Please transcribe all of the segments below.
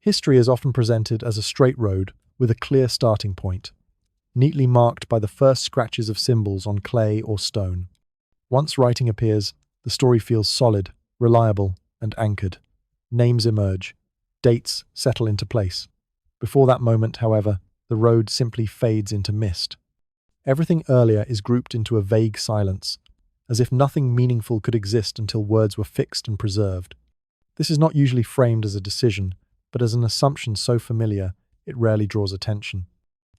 History is often presented as a straight road with a clear starting point, neatly marked by the first scratches of symbols on clay or stone. Once writing appears, the story feels solid, reliable, and anchored. Names emerge, dates settle into place. Before that moment, however, the road simply fades into mist. Everything earlier is grouped into a vague silence, as if nothing meaningful could exist until words were fixed and preserved. This is not usually framed as a decision, but as an assumption so familiar, it rarely draws attention.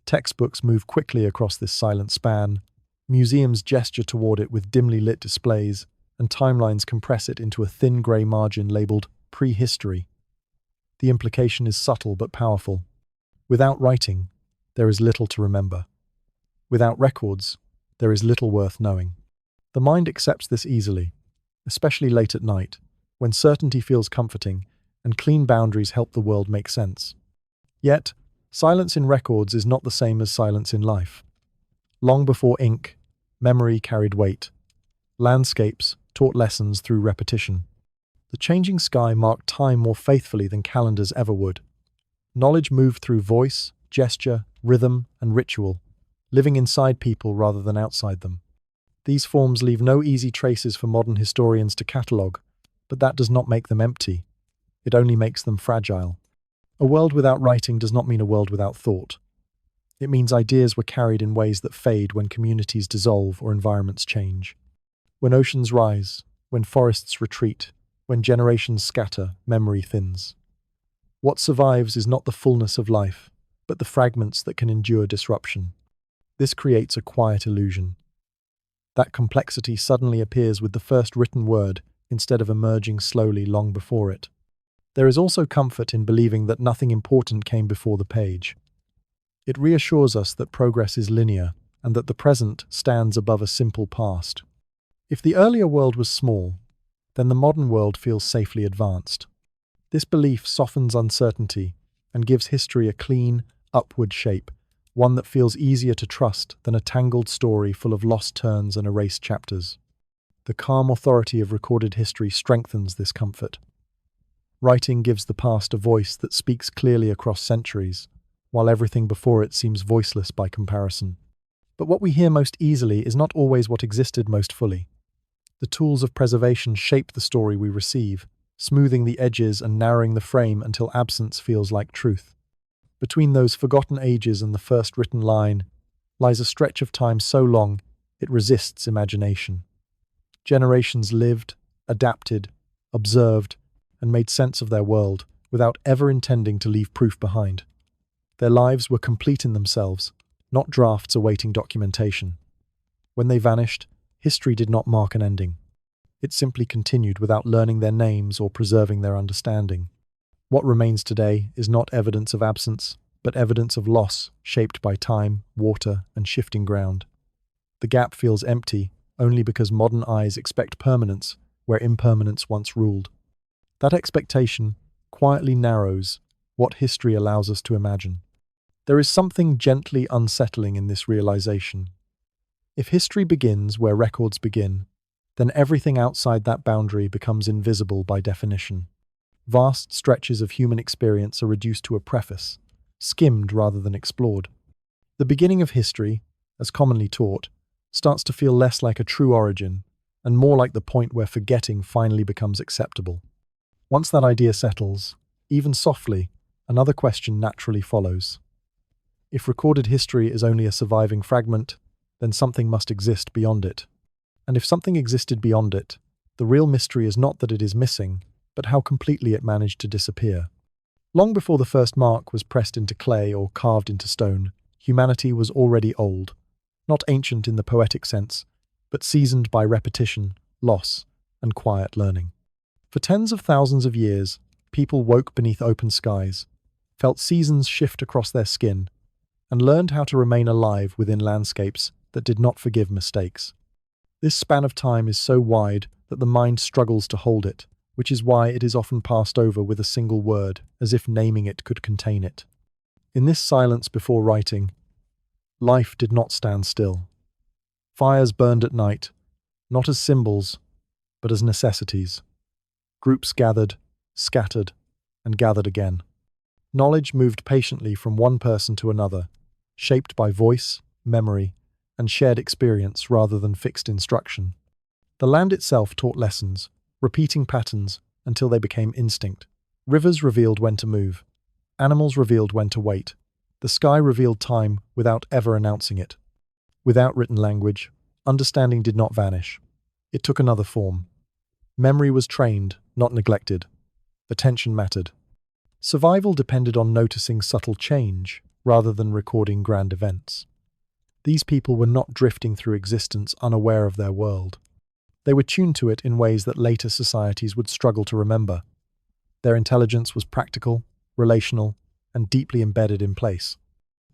Textbooks move quickly across this silent span, museums gesture toward it with dimly lit displays, and timelines compress it into a thin grey margin labeled Prehistory. The implication is subtle but powerful. Without writing, there is little to remember. Without records, there is little worth knowing. The mind accepts this easily, especially late at night, when certainty feels comforting and clean boundaries help the world make sense. Yet, silence in records is not the same as silence in life. Long before ink, memory carried weight. Landscapes taught lessons through repetition. The changing sky marked time more faithfully than calendars ever would. Knowledge moved through voice, gesture, rhythm, and ritual, living inside people rather than outside them. These forms leave no easy traces for modern historians to catalogue, but that does not make them empty. It only makes them fragile. A world without writing does not mean a world without thought. It means ideas were carried in ways that fade when communities dissolve or environments change. When oceans rise, when forests retreat, when generations scatter, memory thins. What survives is not the fullness of life, but the fragments that can endure disruption. This creates a quiet illusion. That complexity suddenly appears with the first written word instead of emerging slowly long before it. There is also comfort in believing that nothing important came before the page. It reassures us that progress is linear and that the present stands above a simple past. If the earlier world was small, then the modern world feels safely advanced. This belief softens uncertainty and gives history a clean, upward shape, one that feels easier to trust than a tangled story full of lost turns and erased chapters. The calm authority of recorded history strengthens this comfort. Writing gives the past a voice that speaks clearly across centuries, while everything before it seems voiceless by comparison. But what we hear most easily is not always what existed most fully. The tools of preservation shape the story we receive, smoothing the edges and narrowing the frame until absence feels like truth. Between those forgotten ages and the first written line lies a stretch of time so long it resists imagination. Generations lived, adapted, observed, and made sense of their world without ever intending to leave proof behind. Their lives were complete in themselves, not drafts awaiting documentation. When they vanished, history did not mark an ending. It simply continued without learning their names or preserving their understanding. What remains today is not evidence of absence, but evidence of loss shaped by time, water, and shifting ground. The gap feels empty only because modern eyes expect permanence where impermanence once ruled. That expectation quietly narrows what history allows us to imagine. There is something gently unsettling in this realization. If history begins where records begin, then everything outside that boundary becomes invisible by definition. Vast stretches of human experience are reduced to a preface, skimmed rather than explored. The beginning of history, as commonly taught, starts to feel less like a true origin and more like the point where forgetting finally becomes acceptable. Once that idea settles, even softly, another question naturally follows. If recorded history is only a surviving fragment, then something must exist beyond it. And if something existed beyond it, the real mystery is not that it is missing, but how completely it managed to disappear. Long before the first mark was pressed into clay or carved into stone, humanity was already old, not ancient in the poetic sense, but seasoned by repetition, loss, and quiet learning. For tens of thousands of years, people woke beneath open skies, felt seasons shift across their skin, and learned how to remain alive within landscapes that did not forgive mistakes. This span of time is so wide that the mind struggles to hold it, which is why it is often passed over with a single word, as if naming it could contain it. In this silence before writing, life did not stand still. Fires burned at night, not as symbols, but as necessities. Groups gathered, scattered, and gathered again. Knowledge moved patiently from one person to another, shaped by voice, memory, and shared experience rather than fixed instruction. The land itself taught lessons, repeating patterns until they became instinct. Rivers revealed when to move. Animals revealed when to wait. The sky revealed time without ever announcing it. Without written language, understanding did not vanish. It took another form. Memory was trained, not neglected. Attention mattered. Survival depended on noticing subtle change rather than recording grand events. These people were not drifting through existence unaware of their world. They were tuned to it in ways that later societies would struggle to remember. Their intelligence was practical, relational, and deeply embedded in place.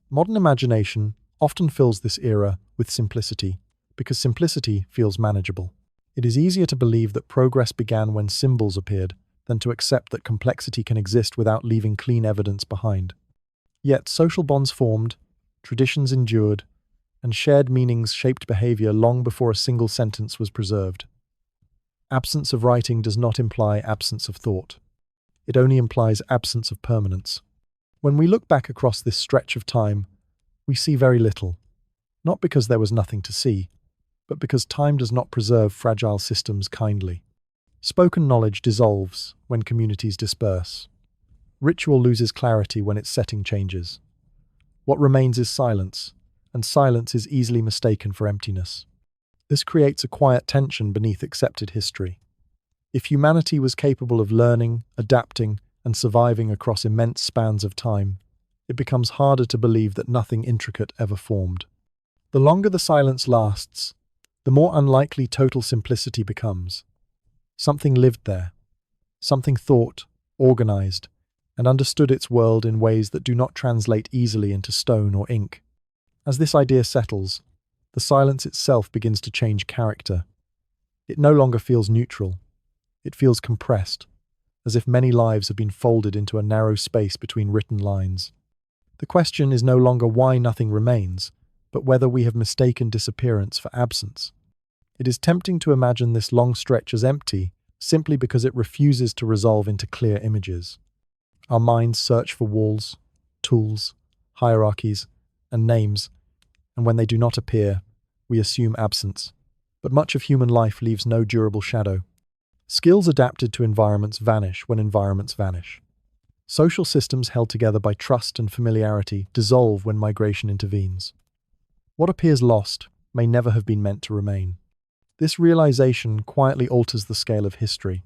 Modern imagination often fills this era with simplicity, because simplicity feels manageable. It is easier to believe that progress began when symbols appeared than to accept that complexity can exist without leaving clean evidence behind. Yet social bonds formed, traditions endured, and shared meanings shaped behavior long before a single sentence was preserved. Absence of writing does not imply absence of thought. It only implies absence of permanence. When we look back across this stretch of time, we see very little, not because there was nothing to see, but because time does not preserve fragile systems kindly. Spoken knowledge dissolves when communities disperse. Ritual loses clarity when its setting changes. What remains is silence, and silence is easily mistaken for emptiness. This creates a quiet tension beneath accepted history. If humanity was capable of learning, adapting, and surviving across immense spans of time, it becomes harder to believe that nothing intricate ever formed. The longer the silence lasts, the more unlikely total simplicity becomes. Something lived there. Something thought, organized, and understood its world in ways that do not translate easily into stone or ink. As this idea settles, the silence itself begins to change character. It no longer feels neutral. It feels compressed, as if many lives have been folded into a narrow space between written lines. The question is no longer why nothing remains, but whether we have mistaken disappearance for absence. It is tempting to imagine this long stretch as empty simply because it refuses to resolve into clear images. Our minds search for walls, tools, hierarchies, and names, and when they do not appear, we assume absence. But much of human life leaves no durable shadow. Skills adapted to environments vanish when environments vanish. Social systems held together by trust and familiarity dissolve when migration intervenes. What appears lost may never have been meant to remain. This realization quietly alters the scale of history.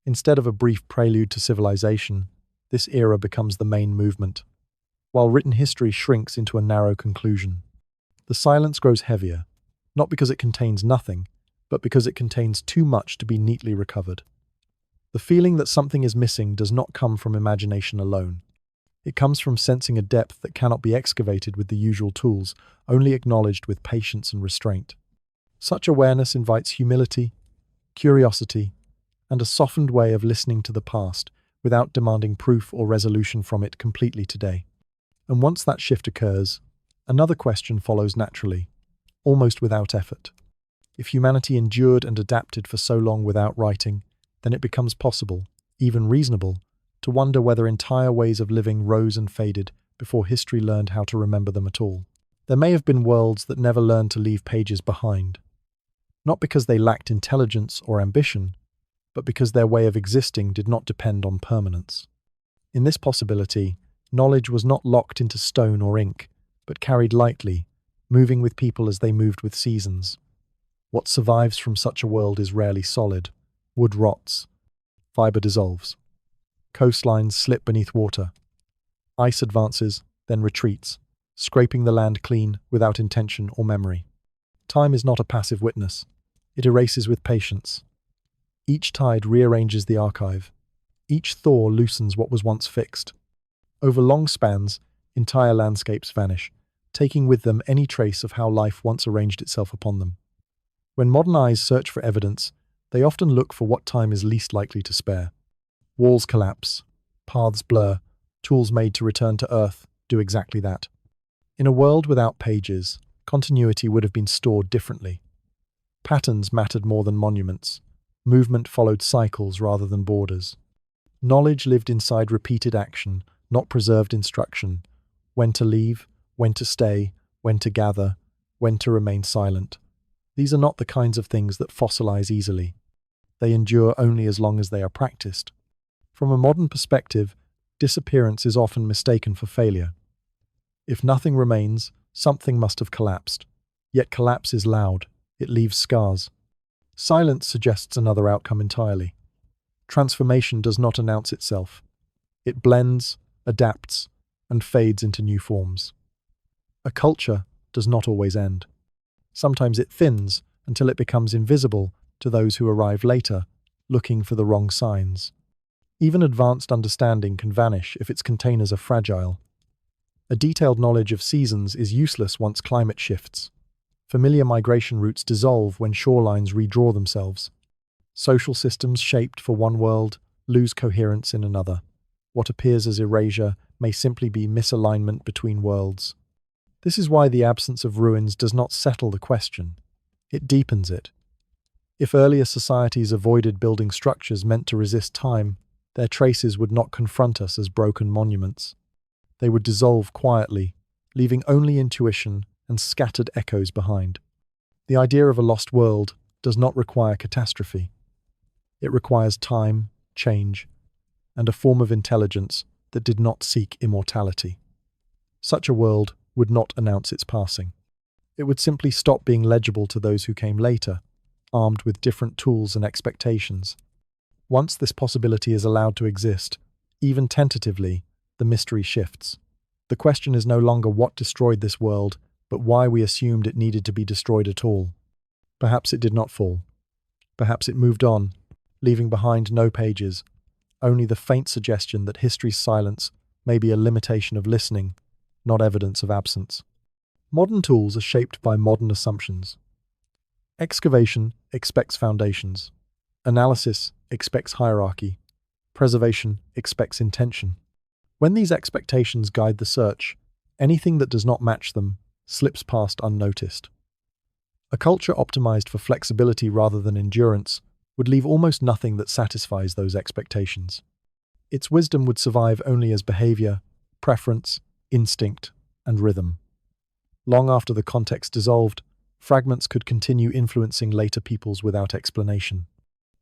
Instead of a brief prelude to civilization, this era becomes the main movement, while written history shrinks into a narrow conclusion. The silence grows heavier, not because it contains nothing, but because it contains too much to be neatly recovered. The feeling that something is missing does not come from imagination alone. It comes from sensing a depth that cannot be excavated with the usual tools, only acknowledged with patience and restraint. Such awareness invites humility, curiosity, and a softened way of listening to the past without demanding proof or resolution from it completely today. And once that shift occurs, another question follows naturally, almost without effort. If humanity endured and adapted for so long without writing, then it becomes possible, even reasonable, to wonder whether entire ways of living rose and faded before history learned how to remember them at all. There may have been worlds that never learned to leave pages behind, not because they lacked intelligence or ambition, but because their way of existing did not depend on permanence. In this possibility, knowledge was not locked into stone or ink, but carried lightly, moving with people as they moved with seasons. What survives from such a world is rarely solid. Wood rots. Fiber dissolves. Coastlines slip beneath water. Ice advances, then retreats, scraping the land clean without intention or memory. Time is not a passive witness. It erases with patience. Each tide rearranges the archive. Each thaw loosens what was once fixed. Over long spans, entire landscapes vanish, taking with them any trace of how life once arranged itself upon them. When modern eyes search for evidence, they often look for what time is least likely to spare. Walls collapse, paths blur, tools made to return to Earth do exactly that. In a world without pages, continuity would have been stored differently. Patterns mattered more than monuments. Movement followed cycles rather than borders. Knowledge lived inside repeated action, not preserved instruction. When to leave, when to stay, when to gather, when to remain silent. These are not the kinds of things that fossilize easily. They endure only as long as they are practiced. From a modern perspective, disappearance is often mistaken for failure. If nothing remains, something must have collapsed. Yet collapse is loud. It leaves scars. Silence suggests another outcome entirely. Transformation does not announce itself. It blends, adapts, and fades into new forms. A culture does not always end. Sometimes it thins until it becomes invisible to those who arrive later, looking for the wrong signs. Even advanced understanding can vanish if its containers are fragile. A detailed knowledge of seasons is useless once climate shifts. Familiar migration routes dissolve when shorelines redraw themselves. Social systems shaped for one world lose coherence in another. What appears as erasure may simply be misalignment between worlds. This is why the absence of ruins does not settle the question. It deepens it. If earlier societies avoided building structures meant to resist time, their traces would not confront us as broken monuments. They would dissolve quietly, leaving only intuition and scattered echoes behind. The idea of a lost world does not require catastrophe. It requires time, change, and a form of intelligence that did not seek immortality. Such a world would not announce its passing. It would simply stop being legible to those who came later, armed with different tools and expectations. Once this possibility is allowed to exist, even tentatively, the mystery shifts. The question is no longer what destroyed this world, but why we assumed it needed to be destroyed at all. Perhaps it did not fall. Perhaps it moved on, leaving behind no pages, only the faint suggestion that history's silence may be a limitation of listening, not evidence of absence. Modern tools are shaped by modern assumptions. Excavation expects foundations. Analysis expects hierarchy. Preservation expects intention. When these expectations guide the search, anything that does not match them slips past unnoticed. A culture optimized for flexibility rather than endurance would leave almost nothing that satisfies those expectations. Its wisdom would survive only as behavior, preference, instinct, and rhythm. Long after the context dissolved, fragments could continue influencing later peoples without explanation.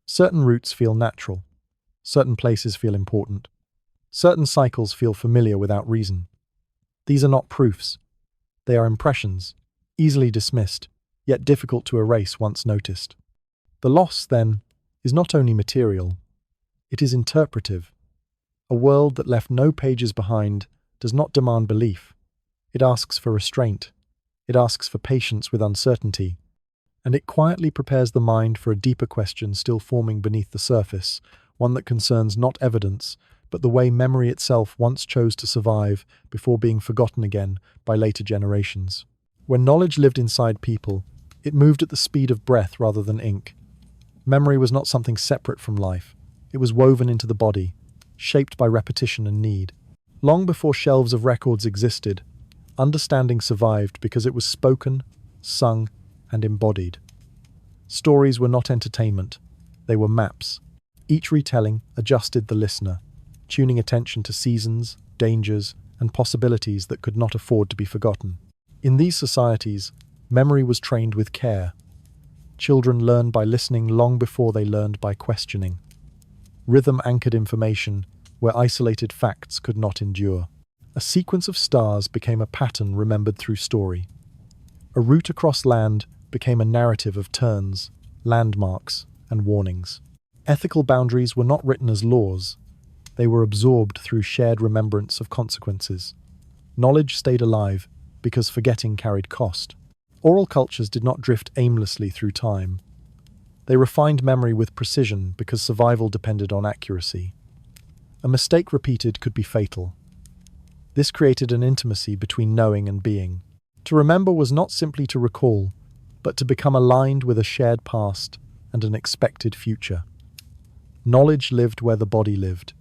Certain routes feel natural. Certain places feel important. Certain cycles feel familiar without reason. These are not proofs. They are impressions, easily dismissed, yet difficult to erase once noticed. The loss, then, is not only material, it is interpretive. A world that left no pages behind does not demand belief. It asks for restraint. It asks for patience with uncertainty. And it quietly prepares the mind for a deeper question still forming beneath the surface, one that concerns not evidence, but the way memory itself once chose to survive before being forgotten again by later generations. When knowledge lived inside people, it moved at the speed of breath rather than ink. Memory was not something separate from life. It was woven into the body, shaped by repetition and need. Long before shelves of records existed, understanding survived because it was spoken, sung, and embodied. Stories were not entertainment. They were maps. Each retelling adjusted the listener, tuning attention to seasons, dangers, and possibilities that could not afford to be forgotten. In these societies, memory was trained with care. Children learned by listening long before they learned by questioning. Rhythm anchored information where isolated facts could not endure. A sequence of stars became a pattern remembered through story. A route across land became a narrative of turns, landmarks, and warnings. Ethical boundaries were not written as laws. They were absorbed through shared remembrance of consequences. Knowledge stayed alive because forgetting carried cost. Oral cultures did not drift aimlessly through time. They refined memory with precision because survival depended on accuracy. A mistake repeated could be fatal. This created an intimacy between knowing and being. To remember was not simply to recall, but to become aligned with a shared past and an expected future. Knowledge lived where the body lived,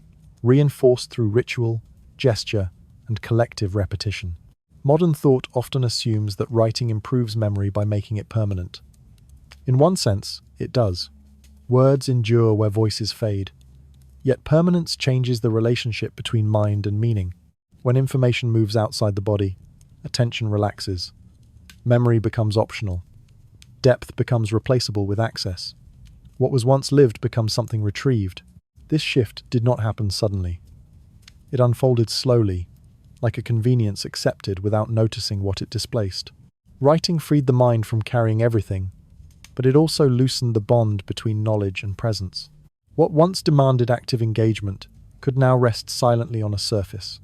reinforced through ritual, gesture, and collective repetition. Modern thought often assumes that writing improves memory by making it permanent. In one sense, it does. Words endure where voices fade. Yet permanence changes the relationship between mind and meaning. When information moves outside the body, attention relaxes. Memory becomes optional. Depth becomes replaceable with access. What was once lived becomes something retrieved. This shift did not happen suddenly. It unfolded slowly, like a convenience accepted without noticing what it displaced. Writing freed the mind from carrying everything, but it also loosened the bond between knowledge and presence. What once demanded active engagement could now rest silently on a surface,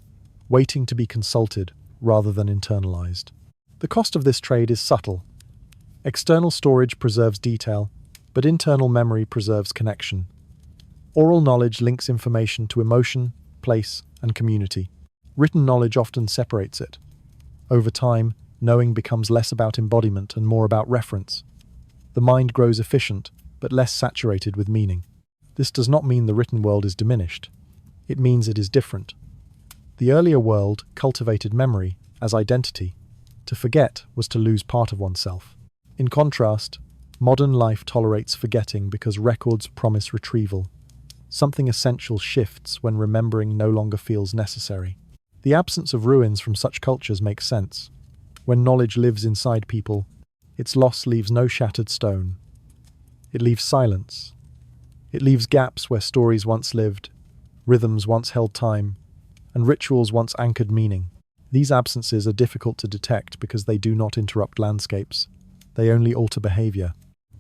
waiting to be consulted rather than internalized. The cost of this trade is subtle. External storage preserves detail, but internal memory preserves connection. Oral knowledge links information to emotion, place, and community. Written knowledge often separates it. Over time, knowing becomes less about embodiment and more about reference. The mind grows efficient, but less saturated with meaning. This does not mean the written world is diminished. It means it is different. The earlier world cultivated memory as identity. To forget was to lose part of oneself. In contrast, modern life tolerates forgetting because records promise retrieval. Something essential shifts when remembering no longer feels necessary. The absence of ruins from such cultures makes sense. When knowledge lives inside people, its loss leaves no shattered stone. It leaves silence. It leaves gaps where stories once lived, rhythms once held time, and rituals once anchored meaning. These absences are difficult to detect because they do not interrupt landscapes. They only alter behavior.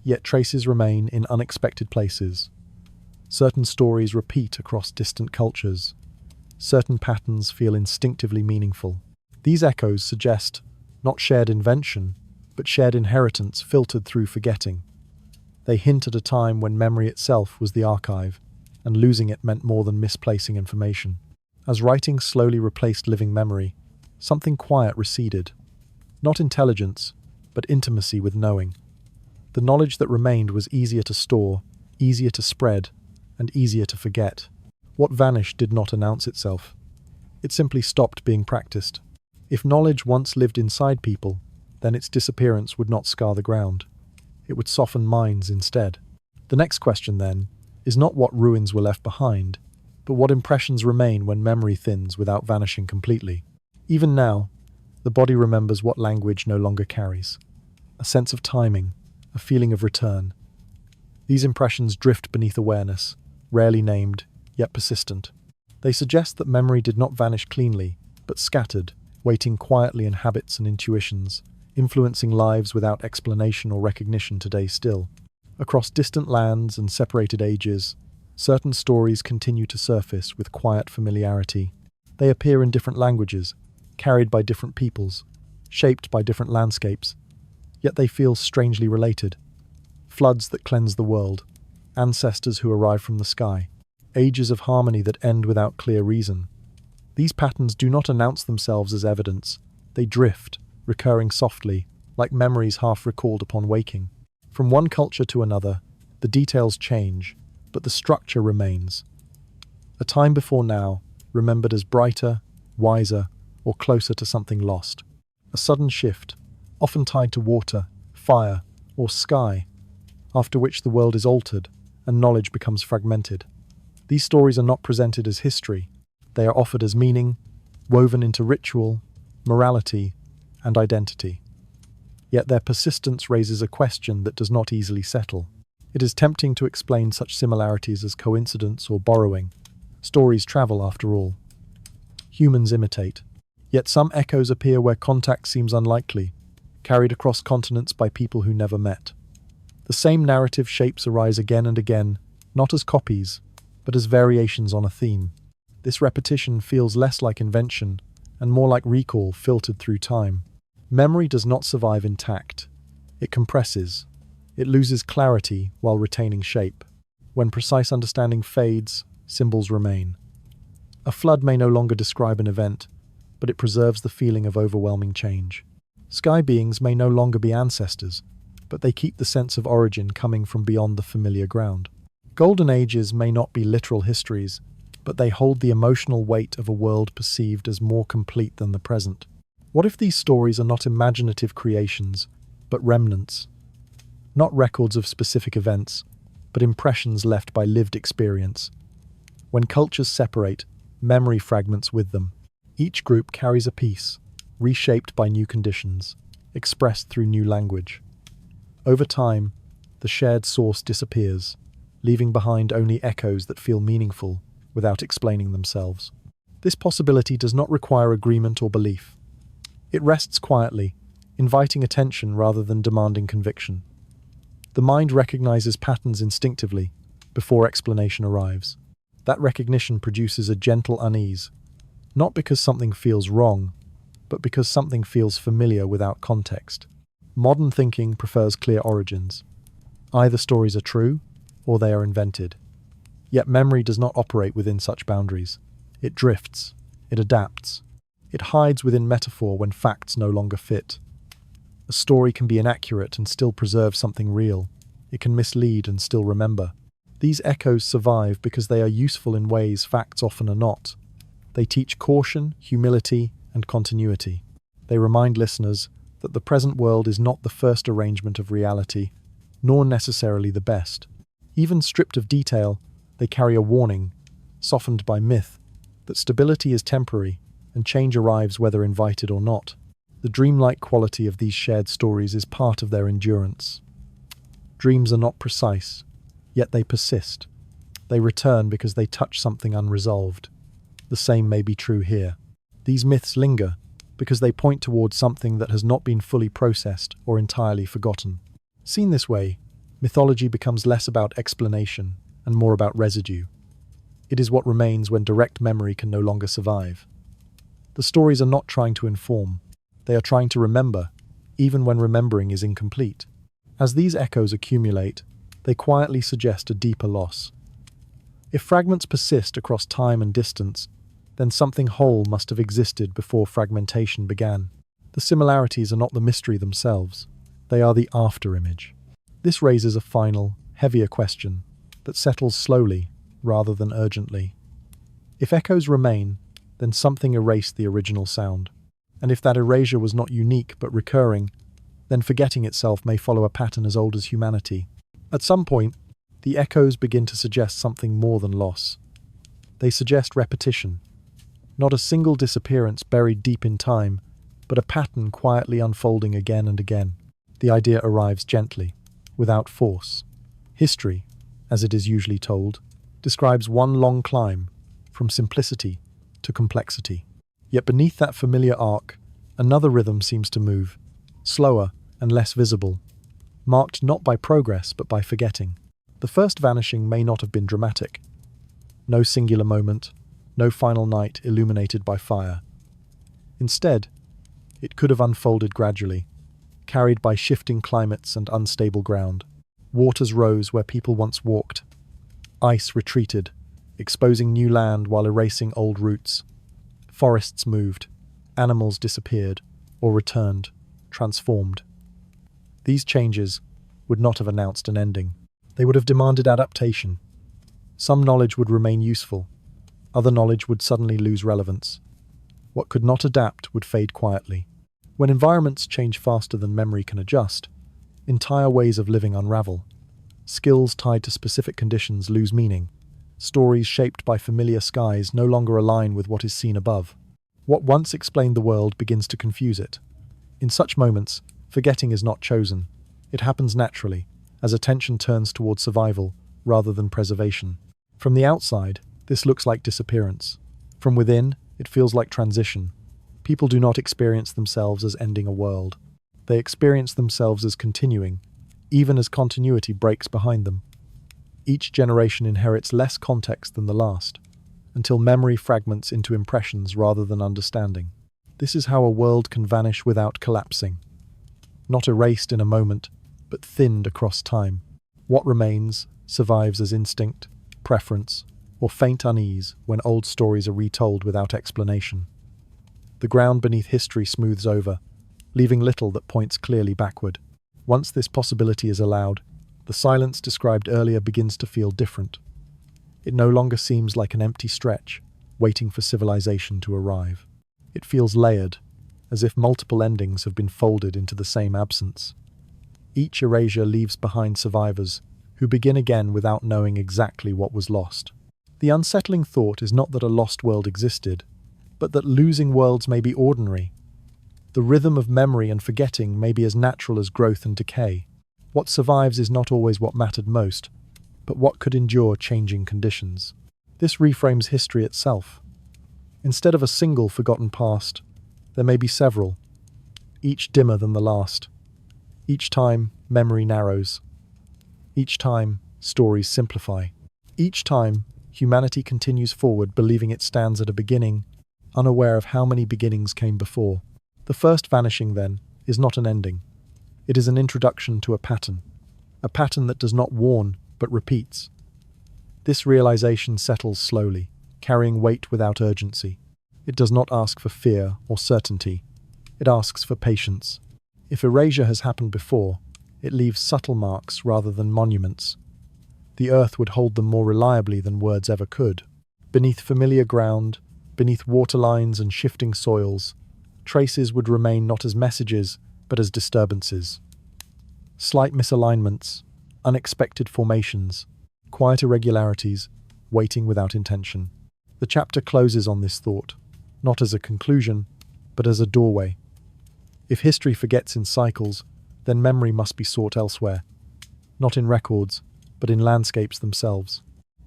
Yet traces remain in unexpected places. Certain stories repeat across distant cultures. Certain patterns feel instinctively meaningful. These echoes suggest not shared invention, but shared inheritance filtered through forgetting. They hint at a time when memory itself was the archive, and losing it meant more than misplacing information. As writing slowly replaced living memory, something quiet receded. Not intelligence, but intimacy with knowing. The knowledge that remained was easier to store, easier to spread, and easier to forget. What vanished did not announce itself. It simply stopped being practiced. If knowledge once lived inside people, then its disappearance would not scar the ground. It would soften minds instead. The next question, then, is not what ruins were left behind, but what impressions remain when memory thins without vanishing completely. Even now, the body remembers what language no longer carries. A sense of timing, a feeling of return. These impressions drift beneath awareness, rarely named, yet persistent. They suggest that memory did not vanish cleanly, but scattered, waiting quietly in habits and intuitions, influencing lives without explanation or recognition today still. Across distant lands and separated ages, certain stories continue to surface with quiet familiarity. They appear in different languages, carried by different peoples, shaped by different landscapes, yet they feel strangely related. Floods that cleanse the world, ancestors who arrive from the sky, ages of harmony that end without clear reason. These patterns do not announce themselves as evidence. They drift, recurring softly, like memories half recalled upon waking. From one culture to another, the details change, but the structure remains. A time before now, remembered as brighter, wiser, or closer to something lost. A sudden shift, often tied to water, fire, or sky, after which the world is altered and knowledge becomes fragmented. These stories are not presented as history. They are offered as meaning, woven into ritual, morality, and identity. Yet their persistence raises a question that does not easily settle. It is tempting to explain such similarities as coincidence or borrowing. Stories travel, after all. Humans imitate. Yet some echoes appear where contact seems unlikely, carried across continents by people who never met. The same narrative shapes arise again and again, not as copies, but as variations on a theme. This repetition feels less like invention and more like recall filtered through time. Memory does not survive intact. It compresses. It loses clarity while retaining shape. When precise understanding fades, symbols remain. A flood may no longer describe an event, but it preserves the feeling of overwhelming change. Sky beings may no longer be ancestors, but they keep the sense of origin coming from beyond the familiar ground. Golden ages may not be literal histories, but they hold the emotional weight of a world perceived as more complete than the present. What if these stories are not imaginative creations, but remnants? Not records of specific events, but impressions left by lived experience. When cultures separate, memory fragments with them. Each group carries a piece, reshaped by new conditions, expressed through new language. Over time, the shared source disappears, leaving behind only echoes that feel meaningful without explaining themselves. This possibility does not require agreement or belief. It rests quietly, inviting attention rather than demanding conviction. The mind recognizes patterns instinctively before explanation arrives. That recognition produces a gentle unease, not because something feels wrong, but because something feels familiar without context. Modern thinking prefers clear origins. Either stories are true, or they are invented. Yet memory does not operate within such boundaries. It drifts, it adapts, it hides within metaphor when facts no longer fit. A story can be inaccurate and still preserve something real. It can mislead and still remember. These echoes survive because they are useful in ways facts often are not. They teach caution, humility, and continuity. They remind listeners that the present world is not the first arrangement of reality, nor necessarily the best. Even stripped of detail, they carry a warning, softened by myth, that stability is temporary and change arrives whether invited or not. The dreamlike quality of these shared stories is part of their endurance. Dreams are not precise, yet they persist. They return because they touch something unresolved. The same may be true here. These myths linger because they point towards something that has not been fully processed or entirely forgotten. Seen this way, mythology becomes less about explanation and more about residue. It is what remains when direct memory can no longer survive. The stories are not trying to inform. They are trying to remember, even when remembering is incomplete. As these echoes accumulate, they quietly suggest a deeper loss. If fragments persist across time and distance, then something whole must have existed before fragmentation began. The similarities are not the mystery themselves. They are the after-image. This raises a final, heavier question that settles slowly rather than urgently. If echoes remain, then something erased the original sound. And if that erasure was not unique but recurring, then forgetting itself may follow a pattern as old as humanity. At some point, the echoes begin to suggest something more than loss. They suggest repetition. Not a single disappearance buried deep in time, but a pattern quietly unfolding again and again. The idea arrives gently, without force. History, as it is usually told, describes one long climb, from simplicity to complexity. Yet beneath that familiar arc, another rhythm seems to move, slower and less visible, marked not by progress but by forgetting. The first vanishing may not have been dramatic. No singular moment, no final night illuminated by fire. Instead, it could have unfolded gradually, carried by shifting climates and unstable ground. Waters rose where people once walked. Ice retreated, exposing new land while erasing old roots. Forests moved, animals disappeared, or returned, transformed. These changes would not have announced an ending. They would have demanded adaptation. Some knowledge would remain useful. Other knowledge would suddenly lose relevance. What could not adapt would fade quietly. When environments change faster than memory can adjust, entire ways of living unravel. Skills tied to specific conditions lose meaning. Stories shaped by familiar skies no longer align with what is seen above. What once explained the world begins to confuse it. In such moments, forgetting is not chosen. It happens naturally, as attention turns toward survival rather than preservation. From the outside, this looks like disappearance. From within, it feels like transition. People do not experience themselves as ending a world. They experience themselves as continuing, even as continuity breaks behind them. Each generation inherits less context than the last, until memory fragments into impressions rather than understanding. This is how a world can vanish without collapsing. Not erased in a moment, but thinned across time. What remains survives as instinct, preference, or faint unease when old stories are retold without explanation. The ground beneath history smooths over, leaving little that points clearly backward. Once this possibility is allowed, the silence described earlier begins to feel different. It no longer seems like an empty stretch, waiting for civilization to arrive. It feels layered, as if multiple endings have been folded into the same absence. Each erasure leaves behind survivors who begin again without knowing exactly what was lost. The unsettling thought is not that a lost world existed, but that losing worlds may be ordinary. The rhythm of memory and forgetting may be as natural as growth and decay. What survives is not always what mattered most, but what could endure changing conditions. This reframes history itself. Instead of a single forgotten past, there may be several, each dimmer than the last. Each time, memory narrows. Each time, stories simplify. Each time, humanity continues forward, believing it stands at a beginning, unaware of how many beginnings came before. The first vanishing, then, is not an ending. It is an introduction to a pattern that does not warn, but repeats. This realization settles slowly, carrying weight without urgency. It does not ask for fear or certainty. It asks for patience. If erasure has happened before, it leaves subtle marks rather than monuments. The earth would hold them more reliably than words ever could. Beneath familiar ground, beneath waterlines and shifting soils, traces would remain not as messages, but as disturbances. Slight misalignments, unexpected formations, quiet irregularities, waiting without intention. The chapter closes on this thought, not as a conclusion, but as a doorway. If history forgets in cycles, then memory must be sought elsewhere, not in records, but in landscapes themselves.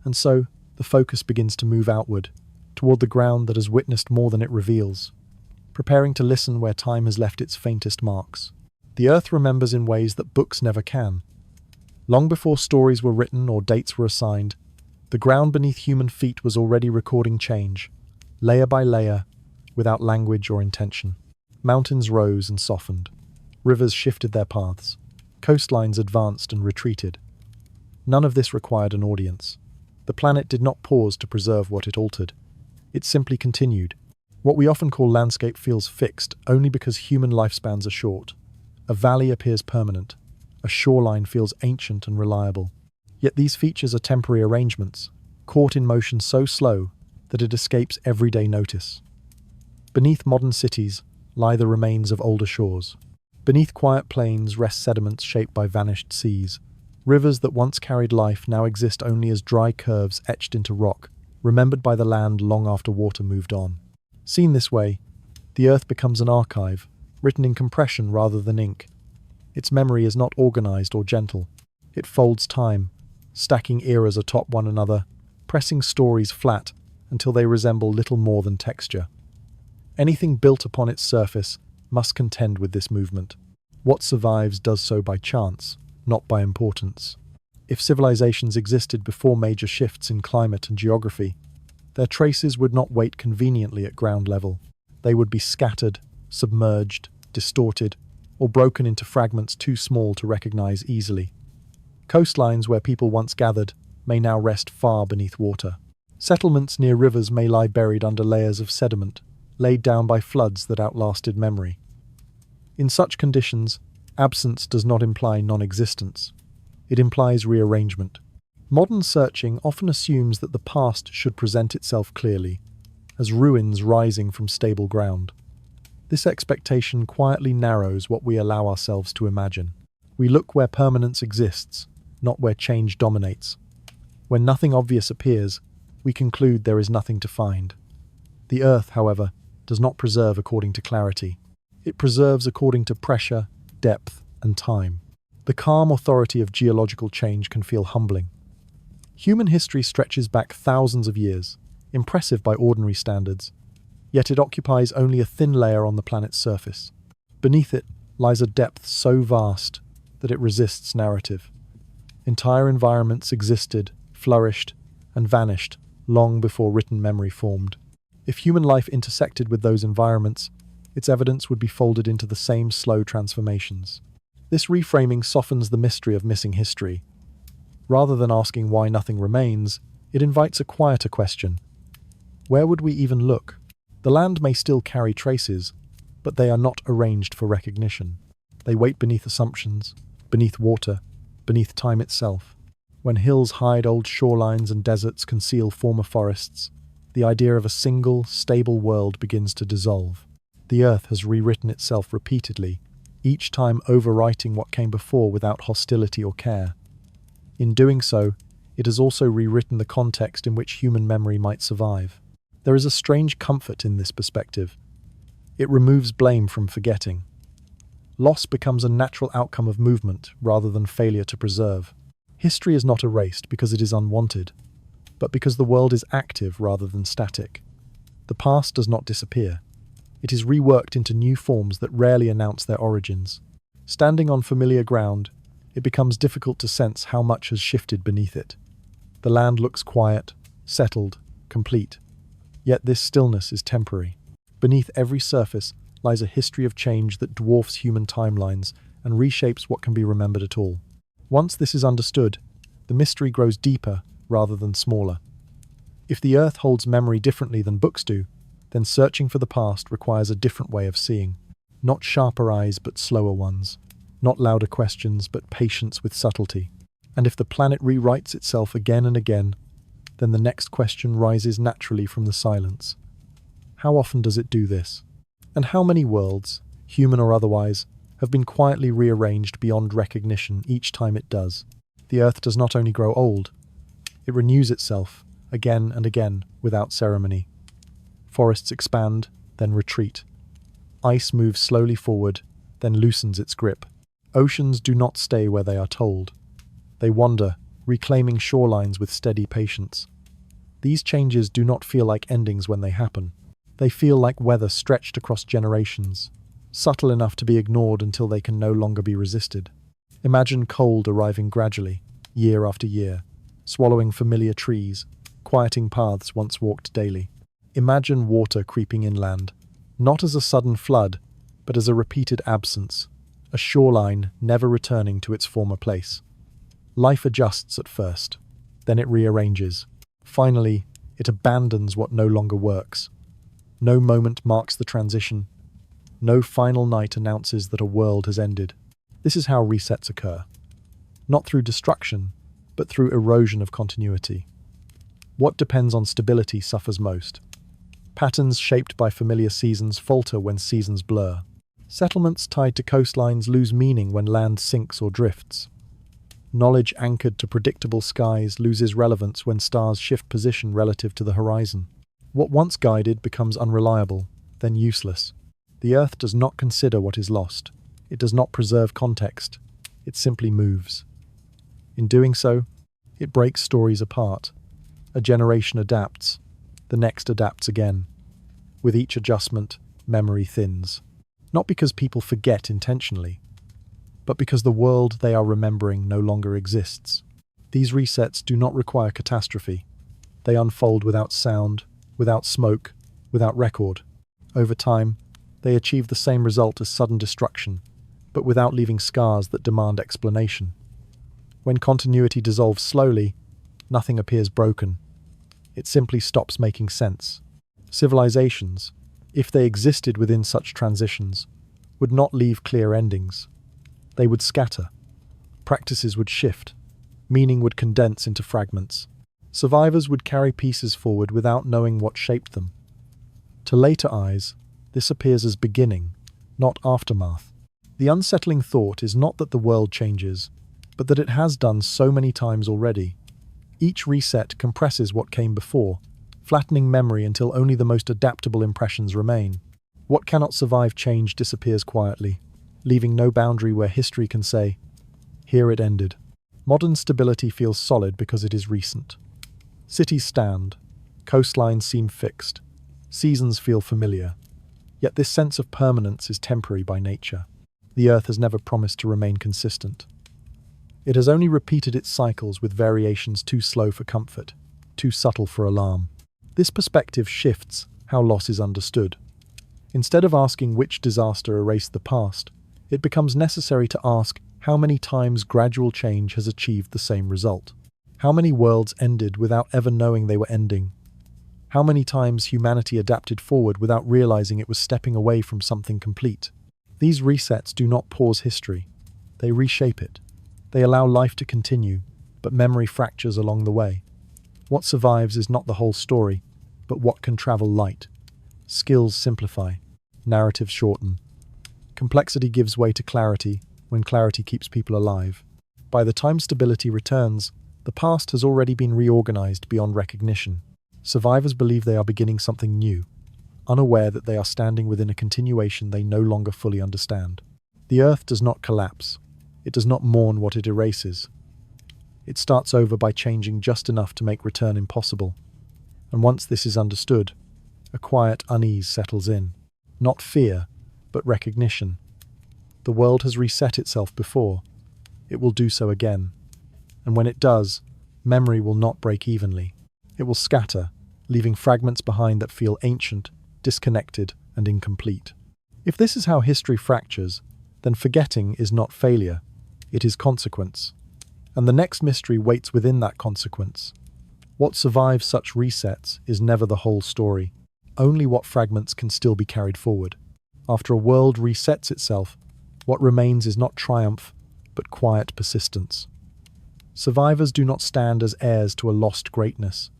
And so, the focus begins to move outward, toward the ground that has witnessed more than it reveals, preparing to listen where time has left its faintest marks. The earth remembers in ways that books never can. Long before stories were written or dates were assigned, the ground beneath human feet was already recording change, layer by layer, without language or intention. Mountains rose and softened. Rivers shifted their paths. Coastlines advanced and retreated. None of this required an audience. The planet did not pause to preserve what it altered. It simply continued. What we often call landscape feels fixed only because human lifespans are short. A valley appears permanent. A shoreline feels ancient and reliable. Yet these features are temporary arrangements, caught in motion so slow that it escapes everyday notice. Beneath modern cities lie the remains of older shores. Beneath quiet plains rest sediments shaped by vanished seas. Rivers that once carried life now exist only as dry curves etched into rock, remembered by the land long after water moved on. Seen this way, the earth becomes an archive, written in compression rather than ink. Its memory is not organized or gentle. It folds time, stacking eras atop one another, pressing stories flat until they resemble little more than texture. Anything built upon its surface must contend with this movement. What survives does so by chance, not by importance. If civilizations existed before major shifts in climate and geography, their traces would not wait conveniently at ground level. They would be scattered, submerged, distorted, or broken into fragments too small to recognize easily. Coastlines where people once gathered may now rest far beneath water. Settlements near rivers may lie buried under layers of sediment, laid down by floods that outlasted memory. In such conditions, absence does not imply non-existence. It implies rearrangement. Modern searching often assumes that the past should present itself clearly, as ruins rising from stable ground. This expectation quietly narrows what we allow ourselves to imagine. We look where permanence exists, not where change dominates. When nothing obvious appears, we conclude there is nothing to find. The earth, however, does not preserve according to clarity. It preserves according to pressure, depth, and time. The calm authority of geological change can feel humbling. Human history stretches back thousands of years, impressive by ordinary standards, yet it occupies only a thin layer on the planet's surface. Beneath it lies a depth so vast that it resists narrative. Entire environments existed, flourished, and vanished long before written memory formed. If human life intersected with those environments, its evidence would be folded into the same slow transformations. This reframing softens the mystery of missing history. Rather than asking why nothing remains, it invites a quieter question. Where would we even look? The land may still carry traces, but they are not arranged for recognition. They wait beneath assumptions, beneath water, beneath time itself. When hills hide old shorelines and deserts conceal former forests, the idea of a single, stable world begins to dissolve. The earth has rewritten itself repeatedly, each time overwriting what came before without hostility or care. In doing so, it has also rewritten the context in which human memory might survive. There is a strange comfort in this perspective. It removes blame from forgetting. Loss becomes a natural outcome of movement rather than failure to preserve. History is not erased because it is unwanted, but because the world is active rather than static. The past does not disappear. It is reworked into new forms that rarely announce their origins. Standing on familiar ground, it becomes difficult to sense how much has shifted beneath it. The land looks quiet, settled, complete. Yet this stillness is temporary. Beneath every surface lies a history of change that dwarfs human timelines and reshapes what can be remembered at all. Once this is understood, the mystery grows deeper rather than smaller. If the earth holds memory differently than books do, then searching for the past requires a different way of seeing. Not sharper eyes, but slower ones. Not louder questions, but patience with subtlety. And if the planet rewrites itself again and again, then the next question rises naturally from the silence. How often does it do this? And how many worlds, human or otherwise, have been quietly rearranged beyond recognition each time it does? The Earth does not only grow old, it renews itself again and again without ceremony. Forests expand, then retreat. Ice moves slowly forward, then loosens its grip. Oceans do not stay where they are told. They wander, reclaiming shorelines with steady patience. These changes do not feel like endings when they happen. They feel like weather stretched across generations, subtle enough to be ignored until they can no longer be resisted. Imagine cold arriving gradually, year after year, swallowing familiar trees, quieting paths once walked daily. Imagine water creeping inland, not as a sudden flood, but as a repeated absence, a shoreline never returning to its former place. Life adjusts at first, then it rearranges. Finally, it abandons what no longer works. No moment marks the transition. No final night announces that a world has ended. This is how resets occur. Not through destruction, but through erosion of continuity. What depends on stability suffers most. Patterns shaped by familiar seasons falter when seasons blur. Settlements tied to coastlines lose meaning when land sinks or drifts. Knowledge anchored to predictable skies loses relevance when stars shift position relative to the horizon. What once guided becomes unreliable, then useless. The Earth does not consider what is lost. It does not preserve context. It simply moves. In doing so, it breaks stories apart. A generation adapts. The next adapts again. With each adjustment, memory thins. Not because people forget intentionally, but because the world they are remembering no longer exists. These resets do not require catastrophe. They unfold without sound, without smoke, without record. Over time, they achieve the same result as sudden destruction, but without leaving scars that demand explanation. When continuity dissolves slowly, nothing appears broken. It simply stops making sense. Civilizations, if they existed within such transitions, would not leave clear endings. They would scatter. Practices would shift. Meaning would condense into fragments. Survivors would carry pieces forward without knowing what shaped them. To later eyes, this appears as beginning, not aftermath. The unsettling thought is not that the world changes, but that it has done so many times already. Each reset compresses what came before, flattening memory until only the most adaptable impressions remain. What cannot survive change disappears quietly, leaving no boundary where history can say, "Here it ended." Modern stability feels solid because it is recent. Cities stand, coastlines seem fixed, seasons feel familiar. Yet this sense of permanence is temporary by nature. The Earth has never promised to remain consistent. It has only repeated its cycles with variations too slow for comfort, too subtle for alarm. This perspective shifts how loss is understood. Instead of asking which disaster erased the past, it becomes necessary to ask how many times gradual change has achieved the same result. How many worlds ended without ever knowing they were ending? How many times humanity adapted forward without realizing it was stepping away from something complete? These resets do not pause history. They reshape it. They allow life to continue, but memory fractures along the way. What survives is not the whole story, but what can travel light. Skills simplify. Narratives shorten. Complexity gives way to clarity when clarity keeps people alive. By the time stability returns, The past has already been reorganized beyond recognition. Survivors believe they are beginning something new, unaware that they are standing within a continuation they no longer fully understand. The earth does not collapse. It does not mourn what it erases. It starts over by changing just enough to make return impossible. And once this is understood, a quiet unease settles in. Not fear, but recognition. The world has reset itself before. It will do so again. And when it does, memory will not break evenly. It will scatter, leaving fragments behind that feel ancient, disconnected, and incomplete. If this is how history fractures, then forgetting is not failure, it is consequence. And the next mystery waits within that consequence. What survives such resets is never the whole story. Only what fragments can still be carried forward. After a world resets itself, what remains is not triumph, but quiet persistence. Survivors do not stand as heirs to a lost greatness.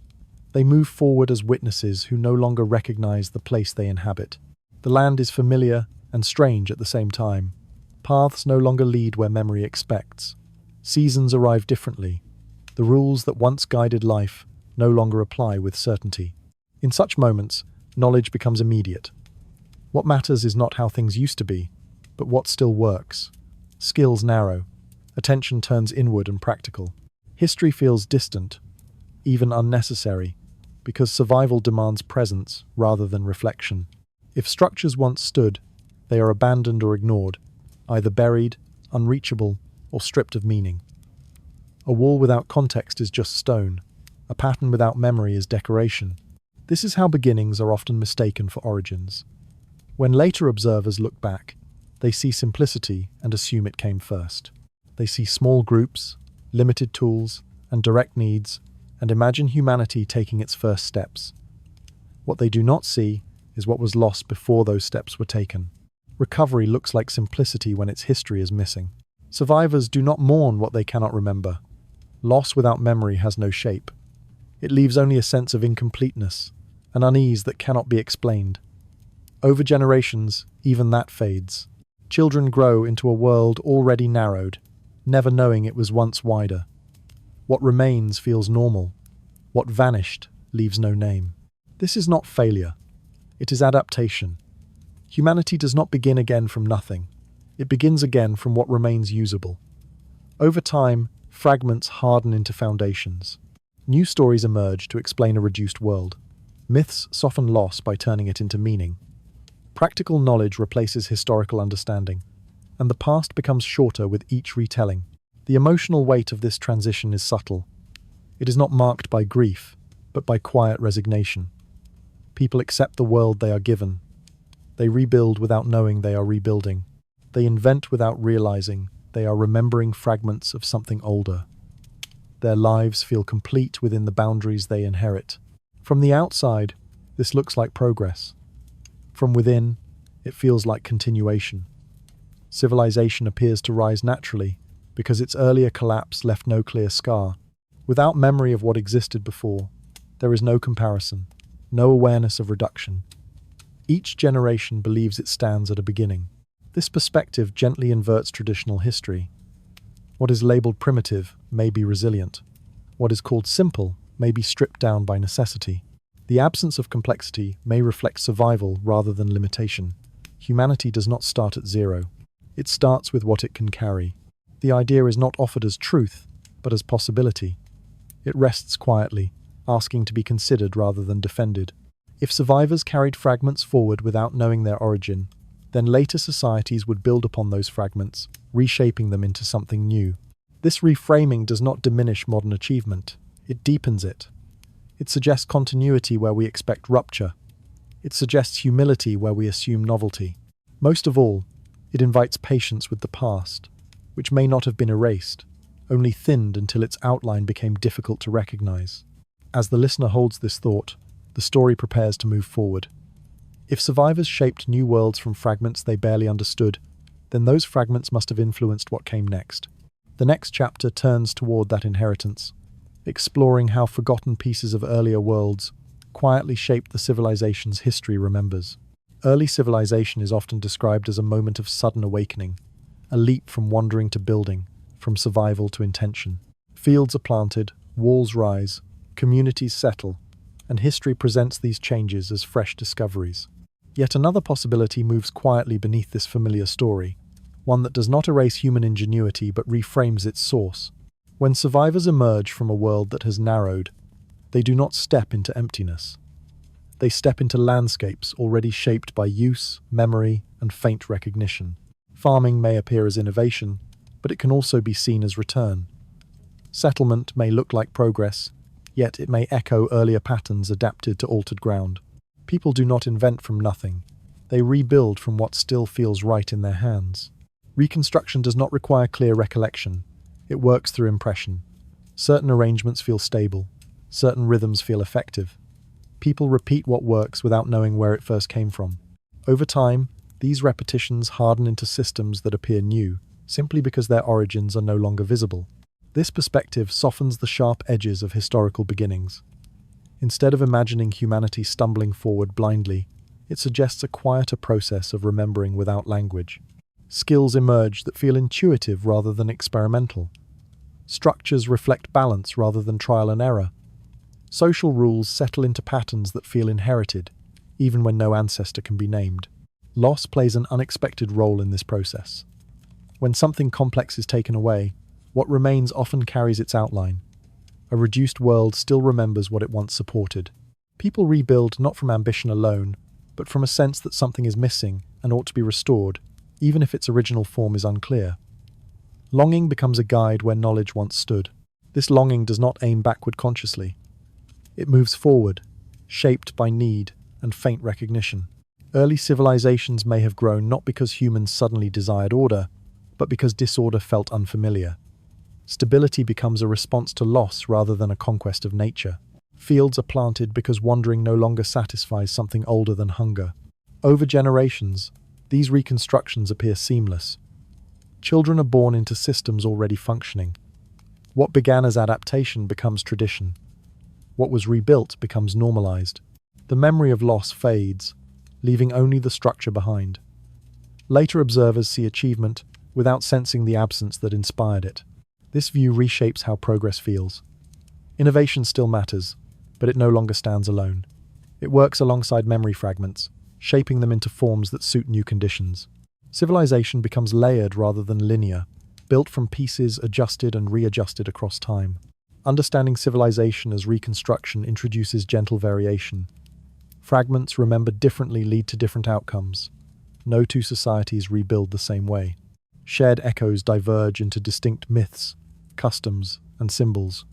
They move forward as witnesses who no longer recognize the place they inhabit. The land is familiar and strange at the same time. Paths no longer lead where memory expects. Seasons arrive differently. The rules that once guided life no longer apply with certainty. In such moments, knowledge becomes immediate. What matters is not how things used to be, but what still works. Skills narrow. Attention turns inward and practical. History feels distant, even unnecessary, because survival demands presence rather than reflection. If structures once stood, they are abandoned or ignored, either buried, unreachable, or stripped of meaning. A wall without context is just stone. A pattern without memory is decoration. This is how beginnings are often mistaken for origins. When later observers look back, they see simplicity and assume it came first. They see small groups, limited tools, and direct needs, and imagine humanity taking its first steps. What they do not see is what was lost before those steps were taken. Recovery looks like simplicity when its history is missing. Survivors do not mourn what they cannot remember. Loss without memory has no shape. It leaves only a sense of incompleteness, an unease that cannot be explained. Over generations, even that fades. Children grow into a world already narrowed, never knowing it was once wider. What remains feels normal. What vanished leaves no name. This is not failure. It is adaptation. Humanity does not begin again from nothing. It begins again from what remains usable. Over time, fragments harden into foundations. New stories emerge to explain a reduced world. Myths soften loss by turning it into meaning. Practical knowledge replaces historical understanding, and the past becomes shorter with each retelling. The emotional weight of this transition is subtle. It is not marked by grief, but by quiet resignation. People accept the world they are given. They rebuild without knowing they are rebuilding. They invent without realizing they are remembering fragments of something older. Their lives feel complete within the boundaries they inherit. From the outside, this looks like progress. From within, it feels like continuation. Civilization appears to rise naturally because its earlier collapse left no clear scar. Without memory of what existed before, there is no comparison, no awareness of reduction. Each generation believes it stands at a beginning. This perspective gently inverts traditional history. What is labeled primitive may be resilient. What is called simple may be stripped down by necessity. The absence of complexity may reflect survival rather than limitation. Humanity does not start at zero. It starts with what it can carry. The idea is not offered as truth, but as possibility. It rests quietly, asking to be considered rather than defended. If survivors carried fragments forward without knowing their origin, then later societies would build upon those fragments, reshaping them into something new. This reframing does not diminish modern achievement. It deepens it. It suggests continuity where we expect rupture. It suggests humility where we assume novelty. Most of all, it invites patience with the past, which may not have been erased, only thinned until its outline became difficult to recognize. As the listener holds this thought, the story prepares to move forward. If survivors shaped new worlds from fragments they barely understood, then those fragments must have influenced what came next. The next chapter turns toward that inheritance, exploring how forgotten pieces of earlier worlds quietly shaped the civilizations history remembers. Early civilization is often described as a moment of sudden awakening, a leap from wandering to building, from survival to intention. Fields are planted, walls rise, communities settle, and history presents these changes as fresh discoveries. Yet another possibility moves quietly beneath this familiar story, one that does not erase human ingenuity but reframes its source. When survivors emerge from a world that has narrowed, they do not step into emptiness. They step into landscapes already shaped by use, memory, and faint recognition. Farming may appear as innovation, but it can also be seen as return. Settlement may look like progress, yet it may echo earlier patterns adapted to altered ground. People do not invent from nothing. They rebuild from what still feels right in their hands. Reconstruction does not require clear recollection. It works through impression. Certain arrangements feel stable. Certain rhythms feel effective. People repeat what works without knowing where it first came from. Over time, these repetitions harden into systems that appear new, simply because their origins are no longer visible. This perspective softens the sharp edges of historical beginnings. Instead of imagining humanity stumbling forward blindly, it suggests a quieter process of remembering without language. Skills emerge that feel intuitive rather than experimental. Structures reflect balance rather than trial and error. Social rules settle into patterns that feel inherited, even when no ancestor can be named. Loss plays an unexpected role in this process. When something complex is taken away, what remains often carries its outline. A reduced world still remembers what it once supported. People rebuild not from ambition alone, but from a sense that something is missing and ought to be restored, even if its original form is unclear. Longing becomes a guide where knowledge once stood. This longing does not aim backward consciously. It moves forward, shaped by need and faint recognition. Early civilizations may have grown not because humans suddenly desired order, but because disorder felt unfamiliar. Stability becomes a response to loss rather than a conquest of nature. Fields are planted because wandering no longer satisfies something older than hunger. Over generations, these reconstructions appear seamless. Children are born into systems already functioning. What began as adaptation becomes tradition. What was rebuilt becomes normalized. The memory of loss fades, leaving only the structure behind. Later observers see achievement without sensing the absence that inspired it. This view reshapes how progress feels. Innovation still matters, but it no longer stands alone. It works alongside memory fragments, shaping them into forms that suit new conditions. Civilization becomes layered rather than linear, built from pieces adjusted and readjusted across time. Understanding civilization as reconstruction introduces gentle variation. Fragments remembered differently lead to different outcomes. No two societies rebuild the same way. Shared echoes diverge into distinct myths, customs, and symbols.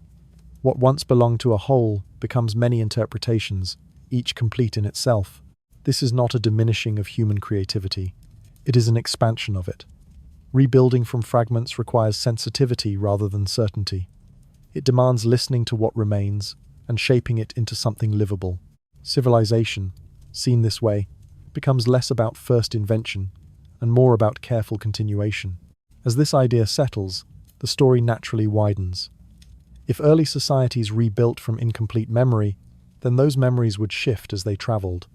What once belonged to a whole becomes many interpretations, each complete in itself. This is not a diminishing of human creativity. It is an expansion of it. Rebuilding from fragments requires sensitivity rather than certainty. It demands listening to what remains and shaping it into something livable. Civilization, seen this way, becomes less about first invention and more about careful continuation. As this idea settles, the story naturally widens. If early societies rebuilt from incomplete memory, then those memories would shift as they traveled.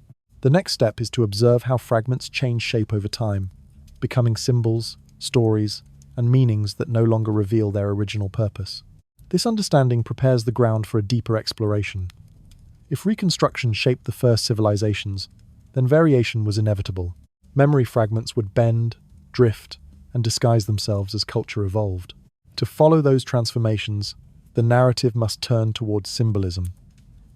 The next step is to observe how fragments change shape over time, becoming symbols, stories, and meanings that no longer reveal their original purpose. This understanding prepares the ground for a deeper exploration. If reconstruction shaped the first civilizations, then variation was inevitable. Memory fragments would bend, drift, and disguise themselves as culture evolved. To follow those transformations, the narrative must turn towards symbolism,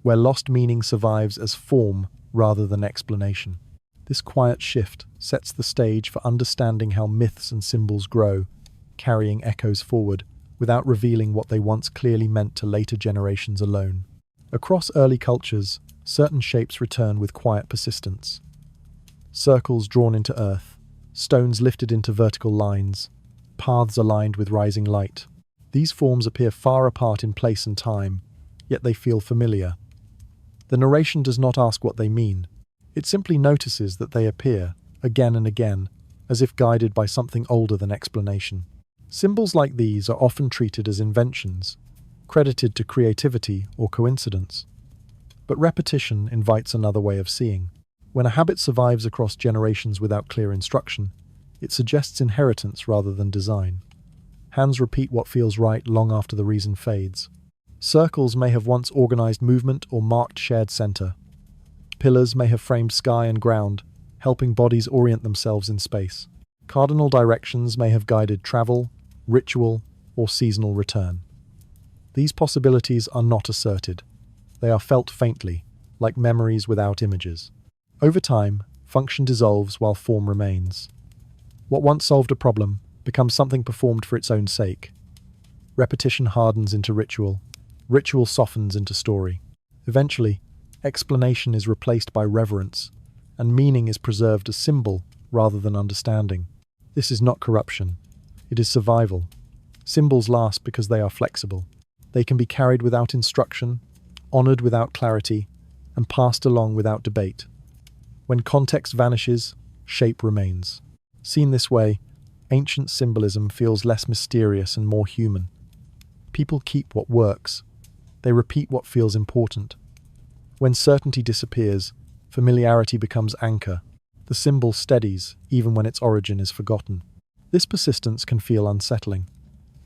where lost meaning survives as form rather than explanation. This quiet shift sets the stage for understanding how myths and symbols grow, carrying echoes forward without revealing what they once clearly meant to later generations alone. Across early cultures, certain shapes return with quiet persistence. Circles drawn into earth, stones lifted into vertical lines, paths aligned with rising light. These forms appear far apart in place and time, yet they feel familiar. The narration does not ask what they mean. It simply notices that they appear, again and again, as if guided by something older than explanation. Symbols like these are often treated as inventions, credited to creativity or coincidence. But repetition invites another way of seeing. When a habit survives across generations without clear instruction, it suggests inheritance rather than design. Hands repeat what feels right long after the reason fades. Circles may have once organized movement or marked shared center. Pillars may have framed sky and ground, helping bodies orient themselves in space. Cardinal directions may have guided travel, ritual, or seasonal return. These possibilities are not asserted. They are felt faintly, like memories without images. Over time, function dissolves while form remains. What once solved a problem becomes something performed for its own sake. Repetition hardens into ritual. Ritual softens into story. Eventually, explanation is replaced by reverence, and meaning is preserved as symbol rather than understanding. This is not corruption. It is survival. Symbols last because they are flexible. They can be carried without instruction, honored without clarity, and passed along without debate. When context vanishes, shape remains. Seen this way, ancient symbolism feels less mysterious and more human. People keep what works. They repeat what feels important. When certainty disappears, familiarity becomes anchor. The symbol steadies, even when its origin is forgotten. This persistence can feel unsettling.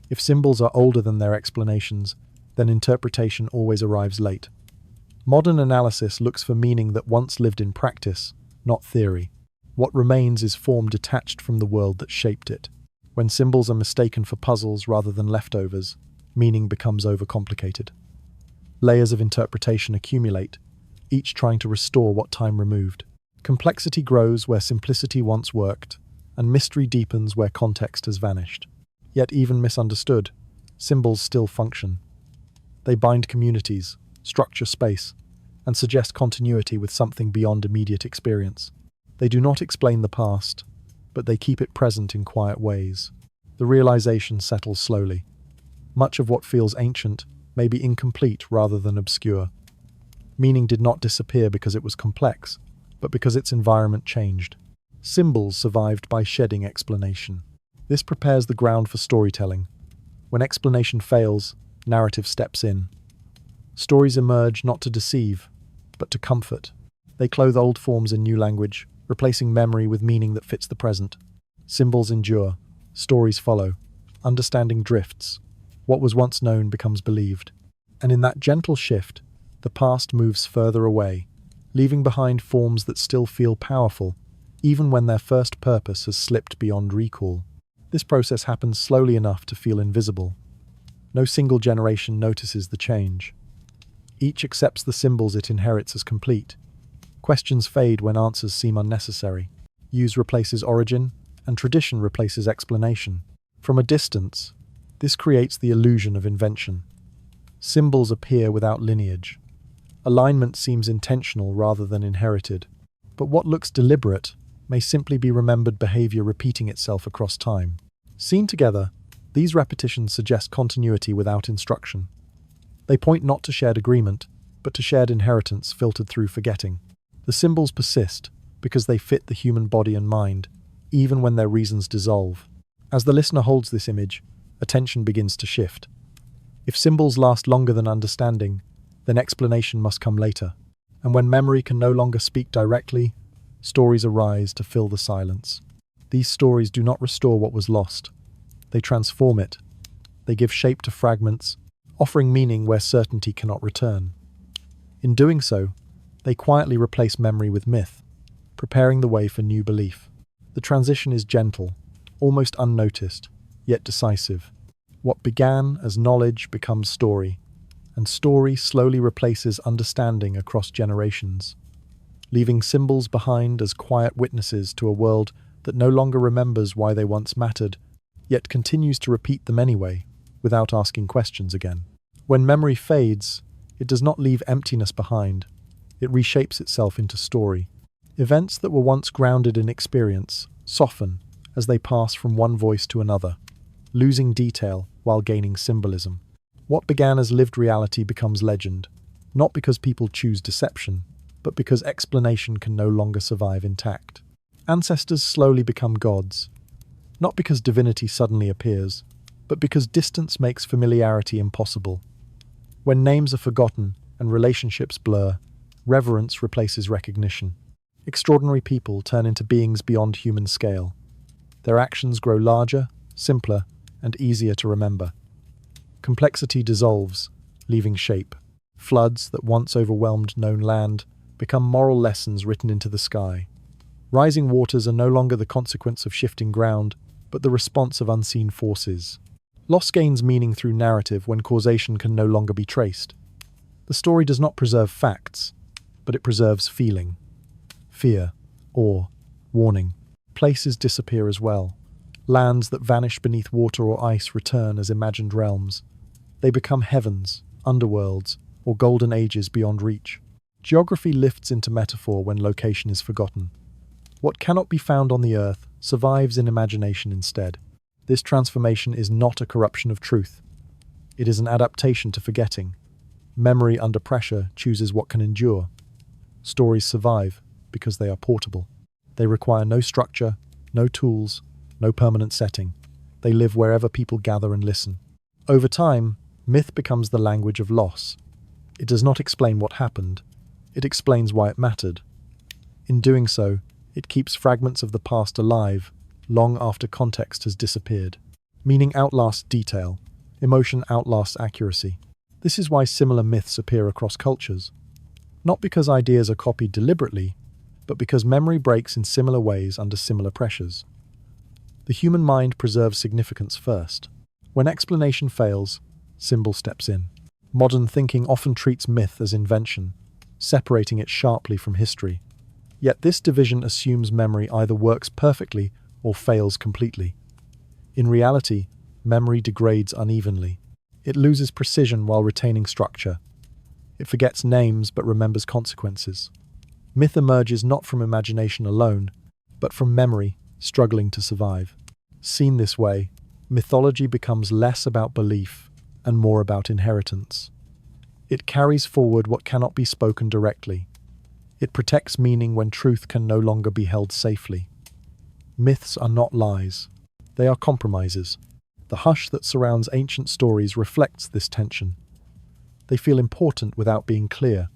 If symbols are older than their explanations, then interpretation always arrives late. Modern analysis looks for meaning that once lived in practice, not theory. What remains is form detached from the world that shaped it. When symbols are mistaken for puzzles rather than leftovers, meaning becomes overcomplicated. Layers of interpretation accumulate, each trying to restore what time removed. Complexity grows where simplicity once worked, and mystery deepens where context has vanished. Yet even misunderstood, symbols still function. They bind communities, structure space, and suggest continuity with something beyond immediate experience. They do not explain the past, but they keep it present in quiet ways. The realization settles slowly. Much of what feels ancient may be incomplete rather than obscure. Meaning did not disappear because it was complex, but because its environment changed. Symbols survived by shedding explanation. This prepares the ground for storytelling. When explanation fails, narrative steps in. Stories emerge not to deceive, but to comfort. They clothe old forms in new language, replacing memory with meaning that fits the present. Symbols endure, stories follow, understanding drifts. What was once known becomes believed. And in that gentle shift, the past moves further away, leaving behind forms that still feel powerful, even when their first purpose has slipped beyond recall. This process happens slowly enough to feel invisible. No single generation notices the change. Each accepts the symbols it inherits as complete. Questions fade when answers seem unnecessary. Use replaces origin, and tradition replaces explanation. From a distance, this creates the illusion of invention. Symbols appear without lineage. Alignment seems intentional rather than inherited. But what looks deliberate may simply be remembered behavior repeating itself across time. Seen together, these repetitions suggest continuity without instruction. They point not to shared agreement, but to shared inheritance filtered through forgetting. The symbols persist because they fit the human body and mind, even when their reasons dissolve. As the listener holds this image, attention begins to shift. If symbols last longer than understanding, then explanation must come later. And when memory can no longer speak directly, stories arise to fill the silence. These stories do not restore what was lost. They transform it. They give shape to fragments, offering meaning where certainty cannot return. In doing so, they quietly replace memory with myth, preparing the way for new belief. The transition is gentle, almost unnoticed, yet decisive. What began as knowledge becomes story, and story slowly replaces understanding across generations, leaving symbols behind as quiet witnesses to a world that no longer remembers why they once mattered, yet continues to repeat them anyway, without asking questions again. When memory fades, it does not leave emptiness behind. It reshapes itself into story. Events that were once grounded in experience soften as they pass from one voice to another, losing detail while gaining symbolism. What began as lived reality becomes legend, not because people choose deception, but because explanation can no longer survive intact. Ancestors slowly become gods, not because divinity suddenly appears, but because distance makes familiarity impossible. When names are forgotten and relationships blur, reverence replaces recognition. Extraordinary people turn into beings beyond human scale. Their actions grow larger, simpler, and easier to remember. Complexity dissolves, leaving shape. Floods that once overwhelmed known land become moral lessons written into the sky. Rising waters are no longer the consequence of shifting ground, but the response of unseen forces. Loss gains meaning through narrative when causation can no longer be traced. The story does not preserve facts, but it preserves feeling. Fear, awe, warning. Places disappear as well. Lands that vanish beneath water or ice return as imagined realms. They become heavens, underworlds, or golden ages beyond reach. Geography lifts into metaphor when location is forgotten. What cannot be found on the earth survives in imagination instead. This transformation is not a corruption of truth. It is an adaptation to forgetting. Memory under pressure chooses what can endure. Stories survive because they are portable. They require no structure, no tools, no permanent setting. They live wherever people gather and listen. Over time, myth becomes the language of loss. It does not explain what happened. It explains why it mattered. In doing so, it keeps fragments of the past alive, long after context has disappeared. Meaning outlasts detail. Emotion outlasts accuracy. This is why similar myths appear across cultures. Not because ideas are copied deliberately, but because memory breaks in similar ways under similar pressures. The human mind preserves significance first. When explanation fails, symbol steps in. Modern thinking often treats myth as invention, separating it sharply from history. Yet this division assumes memory either works perfectly or fails completely. In reality, memory degrades unevenly. It loses precision while retaining structure. It forgets names but remembers consequences. Myth emerges not from imagination alone, but from memory struggling to survive. Seen this way, mythology becomes less about belief and more about inheritance. It carries forward what cannot be spoken directly. It protects meaning when truth can no longer be held safely. Myths are not lies. They are compromises. The hush that surrounds ancient stories reflects this tension. They feel important without being clear.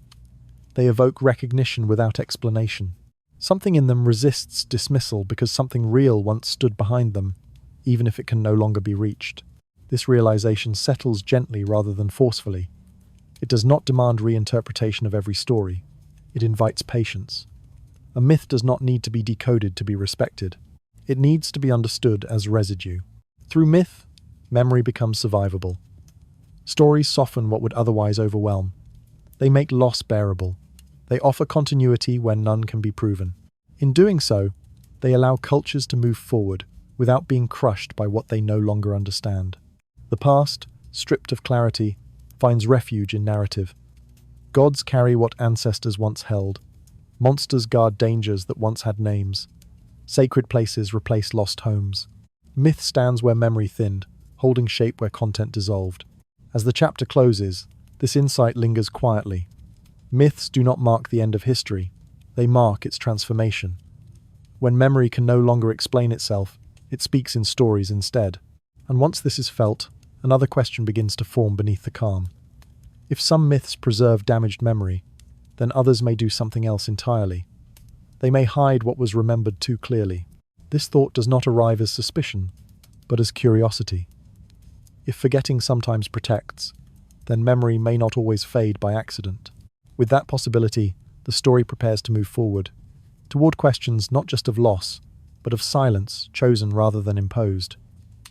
They evoke recognition without explanation. Something in them resists dismissal because something real once stood behind them, even if it can no longer be reached. This realization settles gently rather than forcefully. It does not demand reinterpretation of every story. It invites patience. A myth does not need to be decoded to be respected. It needs to be understood as residue. Through myth, memory becomes survivable. Stories soften what would otherwise overwhelm. They make loss bearable. They offer continuity when none can be proven. In doing so, they allow cultures to move forward without being crushed by what they no longer understand. The past, stripped of clarity, finds refuge in narrative. Gods carry what ancestors once held. Monsters guard dangers that once had names. Sacred places replace lost homes. Myth stands where memory thinned, holding shape where content dissolved. As the chapter closes, this insight lingers quietly. Myths do not mark the end of history. They mark its transformation. When memory can no longer explain itself, it speaks in stories instead. And once this is felt, another question begins to form beneath the calm. If some myths preserve damaged memory, then others may do something else entirely. They may hide what was remembered too clearly. This thought does not arrive as suspicion, but as curiosity. If forgetting sometimes protects, then memory may not always fade by accident. With that possibility, the story prepares to move forward, toward questions not just of loss, but of silence chosen rather than imposed,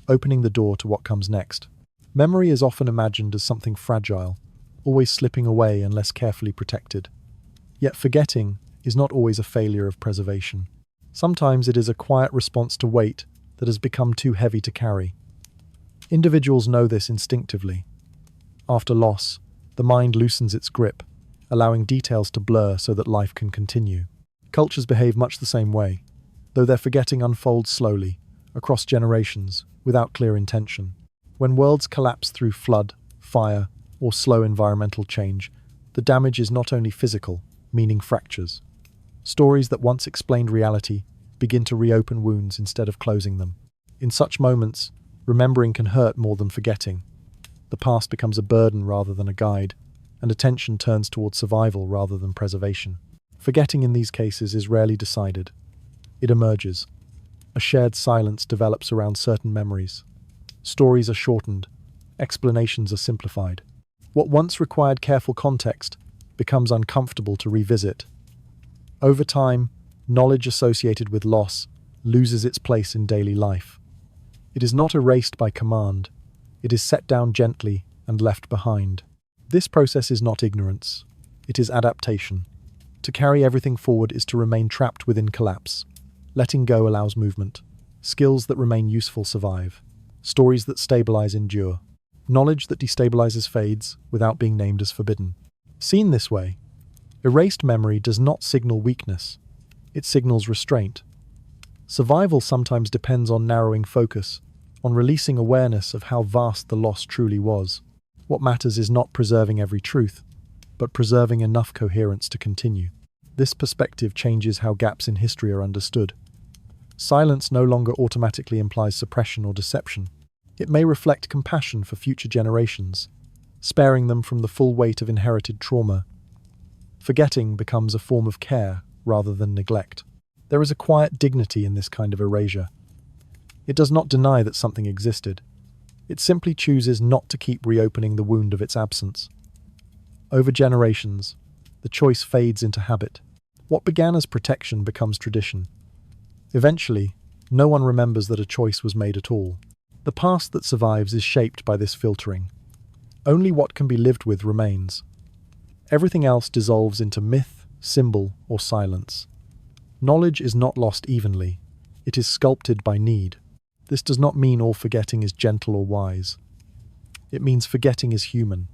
opening the door to what comes next. Memory is often imagined as something fragile, always slipping away unless carefully protected. Yet forgetting is not always a failure of preservation. Sometimes it is a quiet response to weight that has become too heavy to carry. Individuals know this instinctively. After loss, the mind loosens its grip, allowing details to blur so that life can continue. Cultures behave much the same way, though their forgetting unfolds slowly, across generations, without clear intention. When worlds collapse through flood, fire, or slow environmental change, the damage is not only physical, meaning fractures. Stories that once explained reality begin to reopen wounds instead of closing them. In such moments, remembering can hurt more than forgetting. The past becomes a burden rather than a guide, and attention turns towards survival rather than preservation. Forgetting in these cases is rarely decided. It emerges. A shared silence develops around certain memories. Stories are shortened, explanations are simplified. What once required careful context becomes uncomfortable to revisit. Over time, knowledge associated with loss loses its place in daily life. It is not erased by command, it is set down gently and left behind. This process is not ignorance, it is adaptation. To carry everything forward is to remain trapped within collapse. Letting go allows movement. Skills that remain useful survive. Stories that stabilize endure. Knowledge that destabilizes fades without being named as forbidden. Seen this way, erased memory does not signal weakness. It signals restraint. Survival sometimes depends on narrowing focus, on releasing awareness of how vast the loss truly was. What matters is not preserving every truth, but preserving enough coherence to continue. This perspective changes how gaps in history are understood. Silence no longer automatically implies suppression or deception. It may reflect compassion for future generations, sparing them from the full weight of inherited trauma. Forgetting becomes a form of care rather than neglect. There is a quiet dignity in this kind of erasure. It does not deny that something existed. It simply chooses not to keep reopening the wound of its absence. Over generations, the choice fades into habit. What began as protection becomes tradition. Eventually, no one remembers that a choice was made at all. The past that survives is shaped by this filtering. Only what can be lived with remains. Everything else dissolves into myth, symbol, or silence. Knowledge is not lost evenly. It is sculpted by need. This does not mean all forgetting is gentle or wise. It means forgetting is human.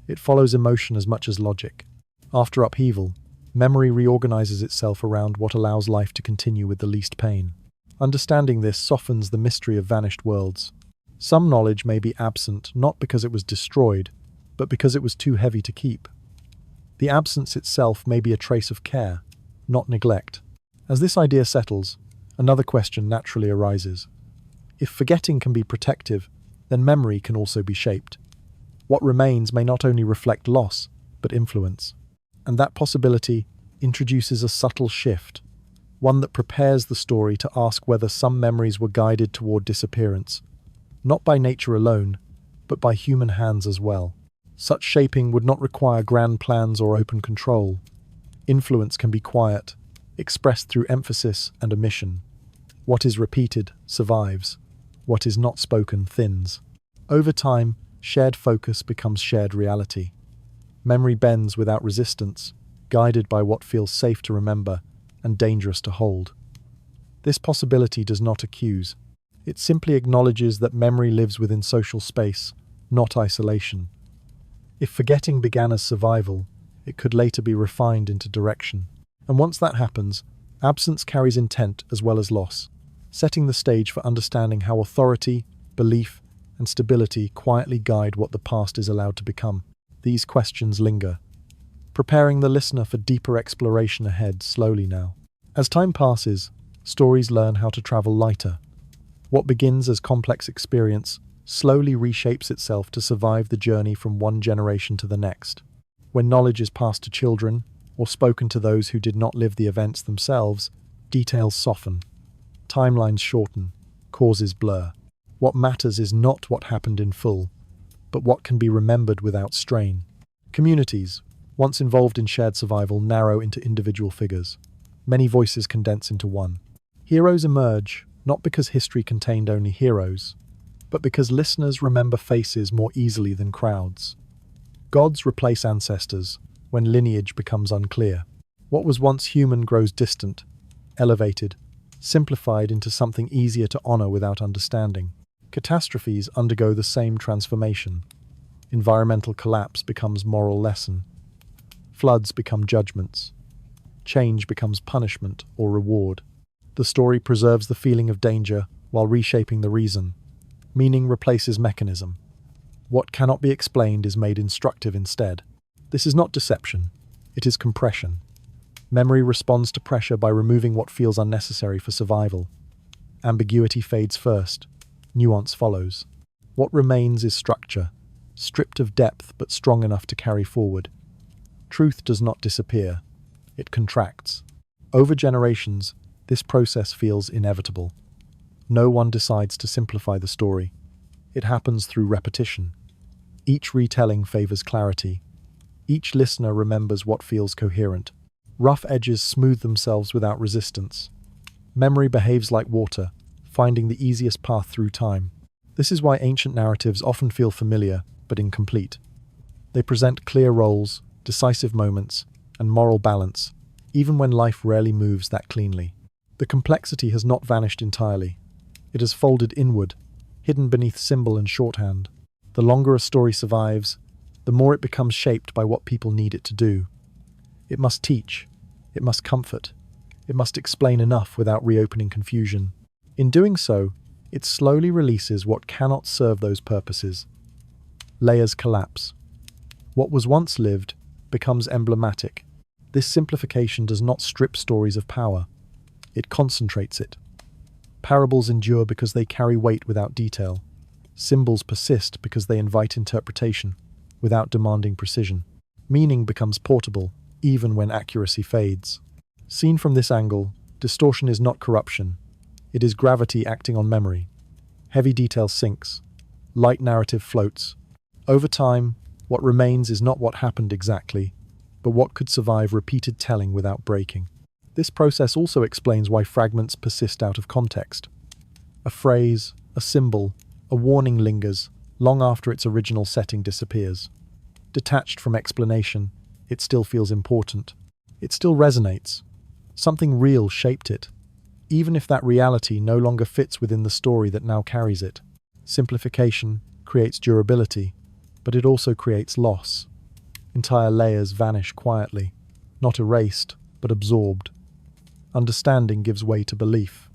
It follows emotion as much as logic. After upheaval, memory reorganizes itself around what allows life to continue with the least pain. Understanding this softens the mystery of vanished worlds. Some knowledge may be absent not because it was destroyed, but because it was too heavy to keep. The absence itself may be a trace of care, not neglect. As this idea settles, another question naturally arises. If forgetting can be protective, then memory can also be shaped. What remains may not only reflect loss, but influence. And that possibility introduces a subtle shift, one that prepares the story to ask whether some memories were guided toward disappearance, not by nature alone, but by human hands as well. Such shaping would not require grand plans or open control. Influence can be quiet, expressed through emphasis and omission. What is repeated survives. What is not spoken thins. Over time, shared focus becomes shared reality. Memory bends without resistance, guided by what feels safe to remember and dangerous to hold. This possibility does not accuse. It simply acknowledges that memory lives within social space, not isolation. If forgetting began as survival, it could later be refined into direction. And once that happens, absence carries intent as well as loss, setting the stage for understanding how authority, belief, and stability quietly guide what the past is allowed to become. These questions linger, preparing the listener for deeper exploration ahead slowly now. As time passes, stories learn how to travel lighter. What begins as complex experience slowly reshapes itself to survive the journey from one generation to the next. When knowledge is passed to children, or spoken to those who did not live the events themselves, details soften, timelines shorten, causes blur. What matters is not what happened in full, but what can be remembered without strain. Communities, once involved in shared survival, narrow into individual figures. Many voices condense into one. Heroes emerge, not because history contained only heroes, but because listeners remember faces more easily than crowds. Gods replace ancestors when lineage becomes unclear. What was once human grows distant, elevated, simplified into something easier to honor without understanding. Catastrophes undergo the same transformation. Environmental collapse becomes moral lesson. Floods become judgments. Change becomes punishment or reward. The story preserves the feeling of danger while reshaping the reason. Meaning replaces mechanism. What cannot be explained is made instructive instead. This is not deception. It is compression. Memory responds to pressure by removing what feels unnecessary for survival. Ambiguity fades first. Nuance follows. What remains is structure, stripped of depth but strong enough to carry forward. Truth does not disappear. It contracts. Over generations, this process feels inevitable. No one decides to simplify the story. It happens through repetition. Each retelling favors clarity. Each listener remembers what feels coherent. Rough edges smooth themselves without resistance. Memory behaves like water, finding the easiest path through time. This is why ancient narratives often feel familiar, but incomplete. They present clear roles, decisive moments, and moral balance, even when life rarely moves that cleanly. The complexity has not vanished entirely. It has folded inward, hidden beneath symbol and shorthand. The longer a story survives, the more it becomes shaped by what people need it to do. It must teach, it must comfort, it must explain enough without reopening confusion. In doing so, it slowly releases what cannot serve those purposes. Layers collapse. What was once lived becomes emblematic. This simplification does not strip stories of power. It concentrates it. Parables endure because they carry weight without detail. Symbols persist because they invite interpretation, without demanding precision. Meaning becomes portable, even when accuracy fades. Seen from this angle, distortion is not corruption. It is gravity acting on memory. Heavy detail sinks. Light narrative floats. Over time, what remains is not what happened exactly, but what could survive repeated telling without breaking. This process also explains why fragments persist out of context. A phrase, a symbol, a warning lingers long after its original setting disappears. Detached from explanation, it still feels important. It still resonates. Something real shaped it, even if that reality no longer fits within the story that now carries it. Simplification creates durability, but it also creates loss. Entire layers vanish quietly, not erased, but absorbed. Understanding gives way to belief.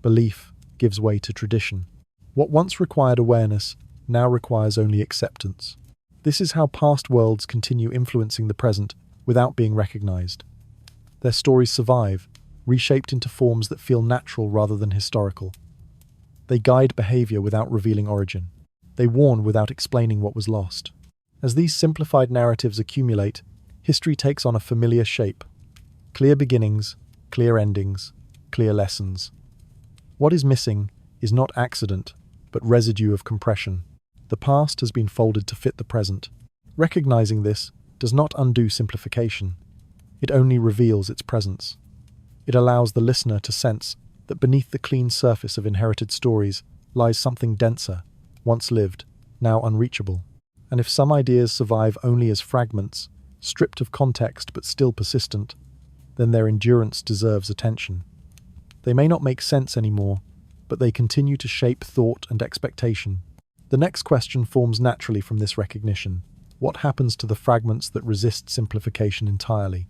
Belief gives way to tradition. What once required awareness now requires only acceptance. This is how past worlds continue influencing the present without being recognized. Their stories survive, reshaped into forms that feel natural rather than historical. They guide behavior without revealing origin. They warn without explaining what was lost. As these simplified narratives accumulate, history takes on a familiar shape. Clear beginnings, clear endings, clear lessons. What is missing is not accident, but residue of compression. The past has been folded to fit the present. Recognizing this does not undo simplification. It only reveals its presence. It allows the listener to sense that beneath the clean surface of inherited stories lies something denser, once lived, now unreachable. And if some ideas survive only as fragments, stripped of context but still persistent, then their endurance deserves attention. They may not make sense anymore, but they continue to shape thought and expectation. The next question forms naturally from this recognition. What happens to the fragments that resist simplification entirely?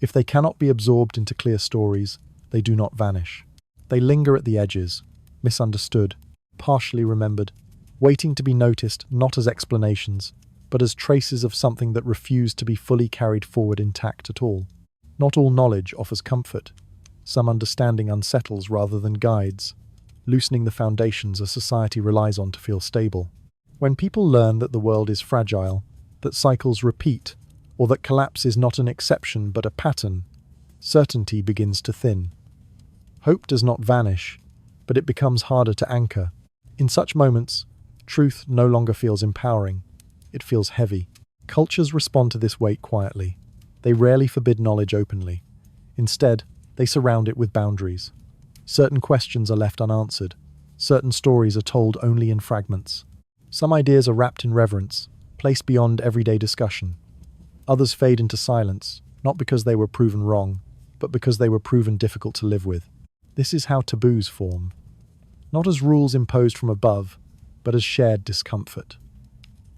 If they cannot be absorbed into clear stories, they do not vanish. They linger at the edges, misunderstood, partially remembered, waiting to be noticed not as explanations, but as traces of something that refused to be fully carried forward intact at all. Not all knowledge offers comfort. Some understanding unsettles rather than guides, loosening the foundations a society relies on to feel stable. When people learn that the world is fragile, that cycles repeat, or that collapse is not an exception but a pattern, certainty begins to thin. Hope does not vanish, but it becomes harder to anchor. In such moments, truth no longer feels empowering. It feels heavy. Cultures respond to this weight quietly. They rarely forbid knowledge openly. Instead, they surround it with boundaries. Certain questions are left unanswered. Certain stories are told only in fragments. Some ideas are wrapped in reverence, placed beyond everyday discussion. Others fade into silence, not because they were proven wrong, but because they were proven difficult to live with. This is how taboos form. Not as rules imposed from above, but as shared discomfort.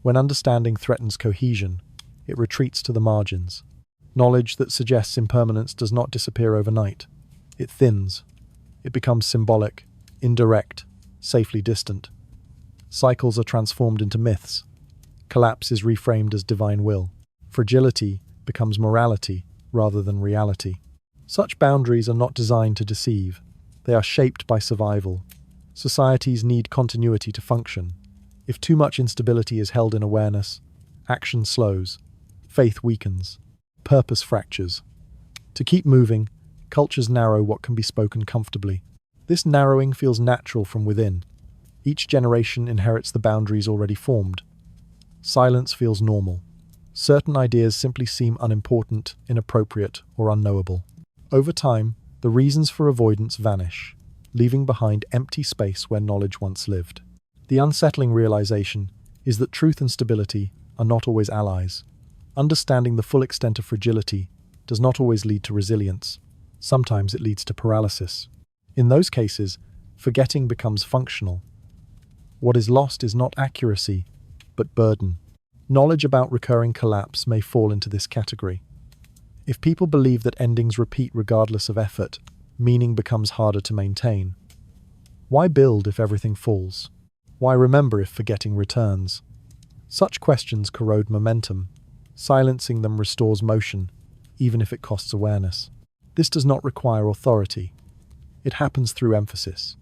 When understanding threatens cohesion, it retreats to the margins. Knowledge that suggests impermanence does not disappear overnight. It thins. It becomes symbolic, indirect, safely distant. Cycles are transformed into myths. Collapse is reframed as divine will. Fragility becomes morality rather than reality. Such boundaries are not designed to deceive. They are shaped by survival. Societies need continuity to function. If too much instability is held in awareness, action slows, faith weakens, purpose fractures. To keep moving, cultures narrow what can be spoken comfortably. This narrowing feels natural from within. Each generation inherits the boundaries already formed. Silence feels normal. Certain ideas simply seem unimportant, inappropriate, or unknowable. Over time, the reasons for avoidance vanish, leaving behind empty space where knowledge once lived. The unsettling realization is that truth and stability are not always allies. Understanding the full extent of fragility does not always lead to resilience. Sometimes it leads to paralysis. In those cases, forgetting becomes functional. What is lost is not accuracy, but burden. Knowledge about recurring collapse may fall into this category. If people believe that endings repeat regardless of effort, meaning becomes harder to maintain. Why build if everything falls? Why remember if forgetting returns? Such questions corrode momentum. Silencing them restores motion, even if it costs awareness. This does not require authority. It happens through emphasis.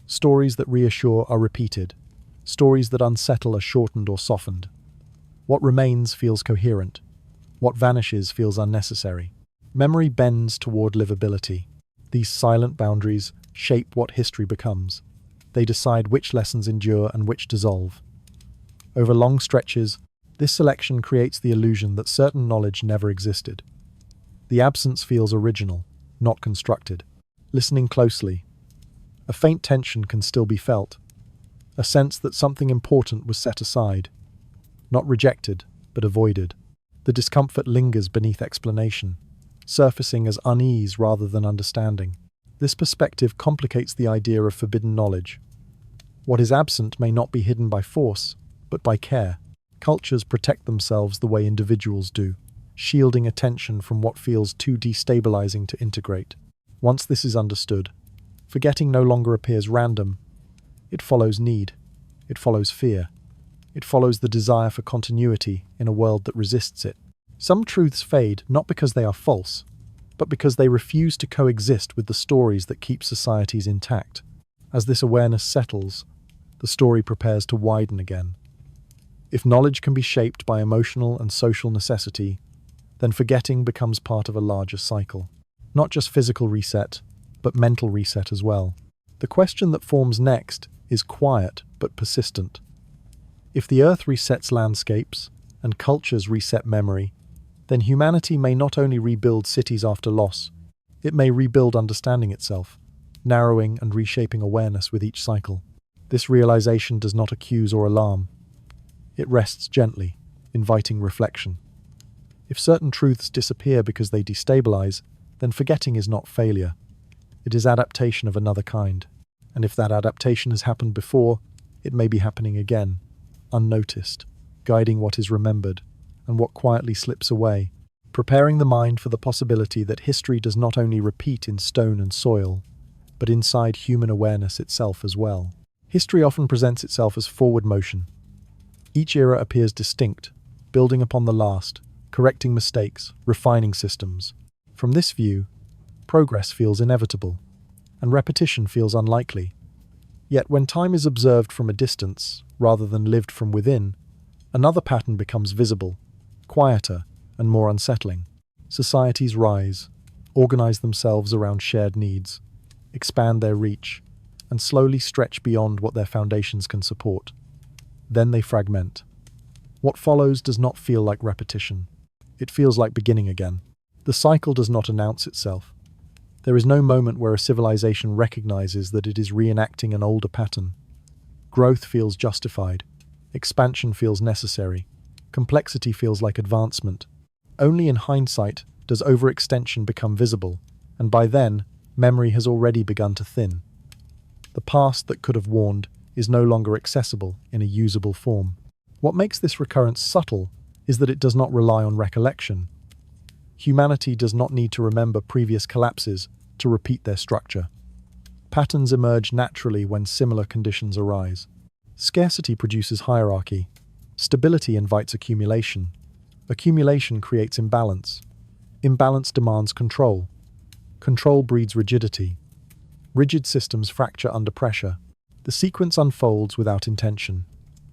Stories that reassure are repeated. Stories that unsettle are shortened or softened. What remains feels coherent. What vanishes feels unnecessary. Memory bends toward livability. These silent boundaries shape what history becomes. They decide which lessons endure and which dissolve. Over long stretches, this selection creates the illusion that certain knowledge never existed. The absence feels original, not constructed. Listening closely, a faint tension can still be felt, a sense that something important was set aside, not rejected, but avoided. The discomfort lingers beneath explanation, surfacing as unease rather than understanding. This perspective complicates the idea of forbidden knowledge. What is absent may not be hidden by force, but by care. Cultures protect themselves the way individuals do, shielding attention from what feels too destabilizing to integrate. Once this is understood, forgetting no longer appears random. It follows need. It follows fear. It follows the desire for continuity in a world that resists it. Some truths fade not because they are false, but because they refuse to coexist with the stories that keep societies intact. As this awareness settles, the story prepares to widen again. If knowledge can be shaped by emotional and social necessity, then forgetting becomes part of a larger cycle. Not just physical reset, but mental reset as well. The question that forms next is quiet but persistent. If the Earth resets landscapes and cultures reset memory, then humanity may not only rebuild cities after loss, it may rebuild understanding itself, narrowing and reshaping awareness with each cycle. This realization does not accuse or alarm. It rests gently, inviting reflection. If certain truths disappear because they destabilize, then forgetting is not failure. It is adaptation of another kind. And if that adaptation has happened before, it may be happening again, unnoticed, guiding what is remembered and what quietly slips away, preparing the mind for the possibility that history does not only repeat in stone and soil, but inside human awareness itself as well. History often presents itself as forward motion. Each era appears distinct, building upon the last, correcting mistakes, refining systems. From this view, progress feels inevitable, and repetition feels unlikely. Yet when time is observed from a distance, rather than lived from within, another pattern becomes visible, quieter and more unsettling. Societies rise, organize themselves around shared needs, expand their reach, and slowly stretch beyond what their foundations can support. Then they fragment. What follows does not feel like repetition. It feels like beginning again. The cycle does not announce itself. There is no moment where a civilization recognizes that it is reenacting an older pattern. Growth feels justified. Expansion feels necessary. Complexity feels like advancement. Only in hindsight does overextension become visible, and by then, memory has already begun to thin. The past that could have warned is no longer accessible in a usable form. What makes this recurrence subtle is that it does not rely on recollection. Humanity does not need to remember previous collapses to repeat their structure. Patterns emerge naturally when similar conditions arise. Scarcity produces hierarchy. Stability invites accumulation. Accumulation creates imbalance. Imbalance demands control. Control breeds rigidity. Rigid systems fracture under pressure. The sequence unfolds without intention,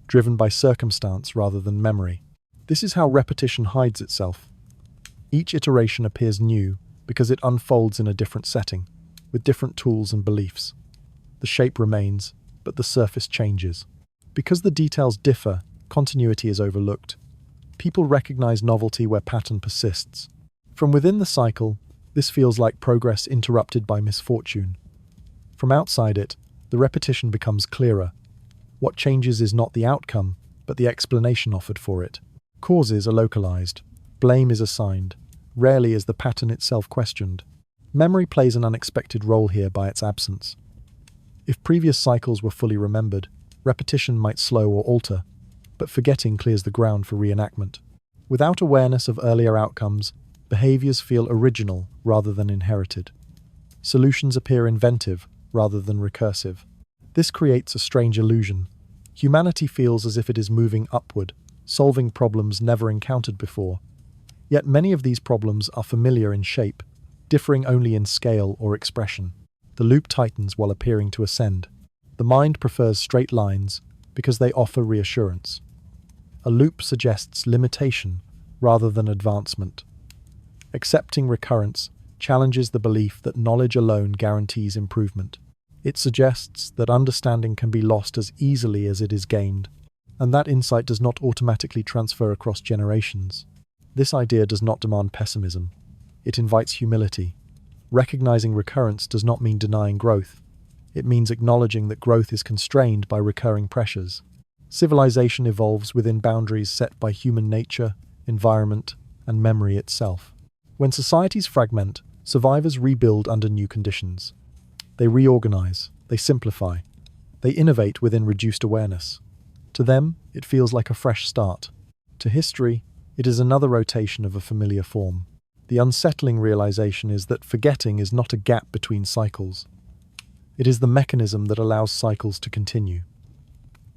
driven by circumstance rather than memory. This is how repetition hides itself. Each iteration appears new because it unfolds in a different setting, with different tools and beliefs. The shape remains, but the surface changes. Because the details differ, continuity is overlooked. People recognize novelty where pattern persists. From within the cycle, this feels like progress interrupted by misfortune. From outside it, the repetition becomes clearer. What changes is not the outcome, but the explanation offered for it. Causes are localized. Blame is assigned. Rarely is the pattern itself questioned. Memory plays an unexpected role here by its absence. If previous cycles were fully remembered, repetition might slow or alter, but forgetting clears the ground for reenactment. Without awareness of earlier outcomes, behaviors feel original rather than inherited. Solutions appear inventive rather than recursive. This creates a strange illusion. Humanity feels as if it is moving upward, solving problems never encountered before. Yet many of these problems are familiar in shape, differing only in scale or expression. The loop tightens while appearing to ascend. The mind prefers straight lines because they offer reassurance. A loop suggests limitation rather than advancement. Accepting recurrence challenges the belief that knowledge alone guarantees improvement. It suggests that understanding can be lost as easily as it is gained, and that insight does not automatically transfer across generations. This idea does not demand pessimism. It invites humility. Recognizing recurrence does not mean denying growth. It means acknowledging that growth is constrained by recurring pressures. Civilization evolves within boundaries set by human nature, environment, and memory itself. When societies fragment, survivors rebuild under new conditions. They reorganize, they simplify, they innovate within reduced awareness. To them, it feels like a fresh start. To history, it is another rotation of a familiar form. The unsettling realization is that forgetting is not a gap between cycles. It is the mechanism that allows cycles to continue.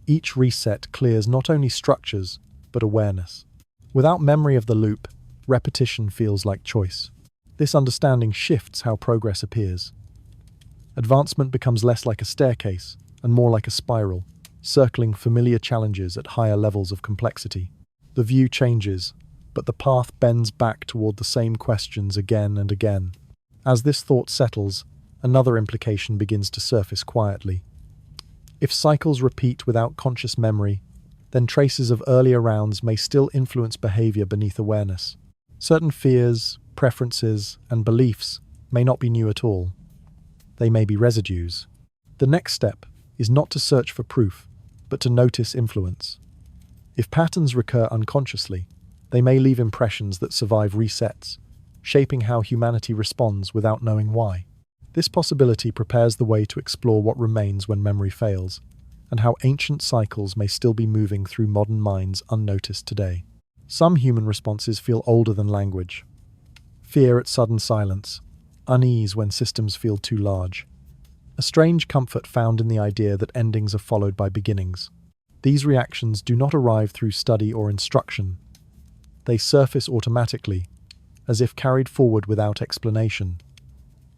Each reset clears not only structures, but awareness. Without memory of the loop, repetition feels like choice. This understanding shifts how progress appears. Advancement becomes less like a staircase and more like a spiral, circling familiar challenges at higher levels of complexity. The view changes, but the path bends back toward the same questions again and again. As this thought settles, another implication begins to surface quietly. If cycles repeat without conscious memory, then traces of earlier rounds may still influence behavior beneath awareness. Certain fears, preferences, and beliefs may not be new at all. They may be residues. The next step is not to search for proof, but to notice influence. If patterns recur unconsciously, they may leave impressions that survive resets, shaping how humanity responds without knowing why. This possibility prepares the way to explore what remains when memory fails, and how ancient cycles may still be moving through modern minds unnoticed today. Some human responses feel older than language. Fear at sudden silence, unease when systems feel too large. A strange comfort found in the idea that endings are followed by beginnings. These reactions do not arrive through study or instruction. They surface automatically, as if carried forward without explanation.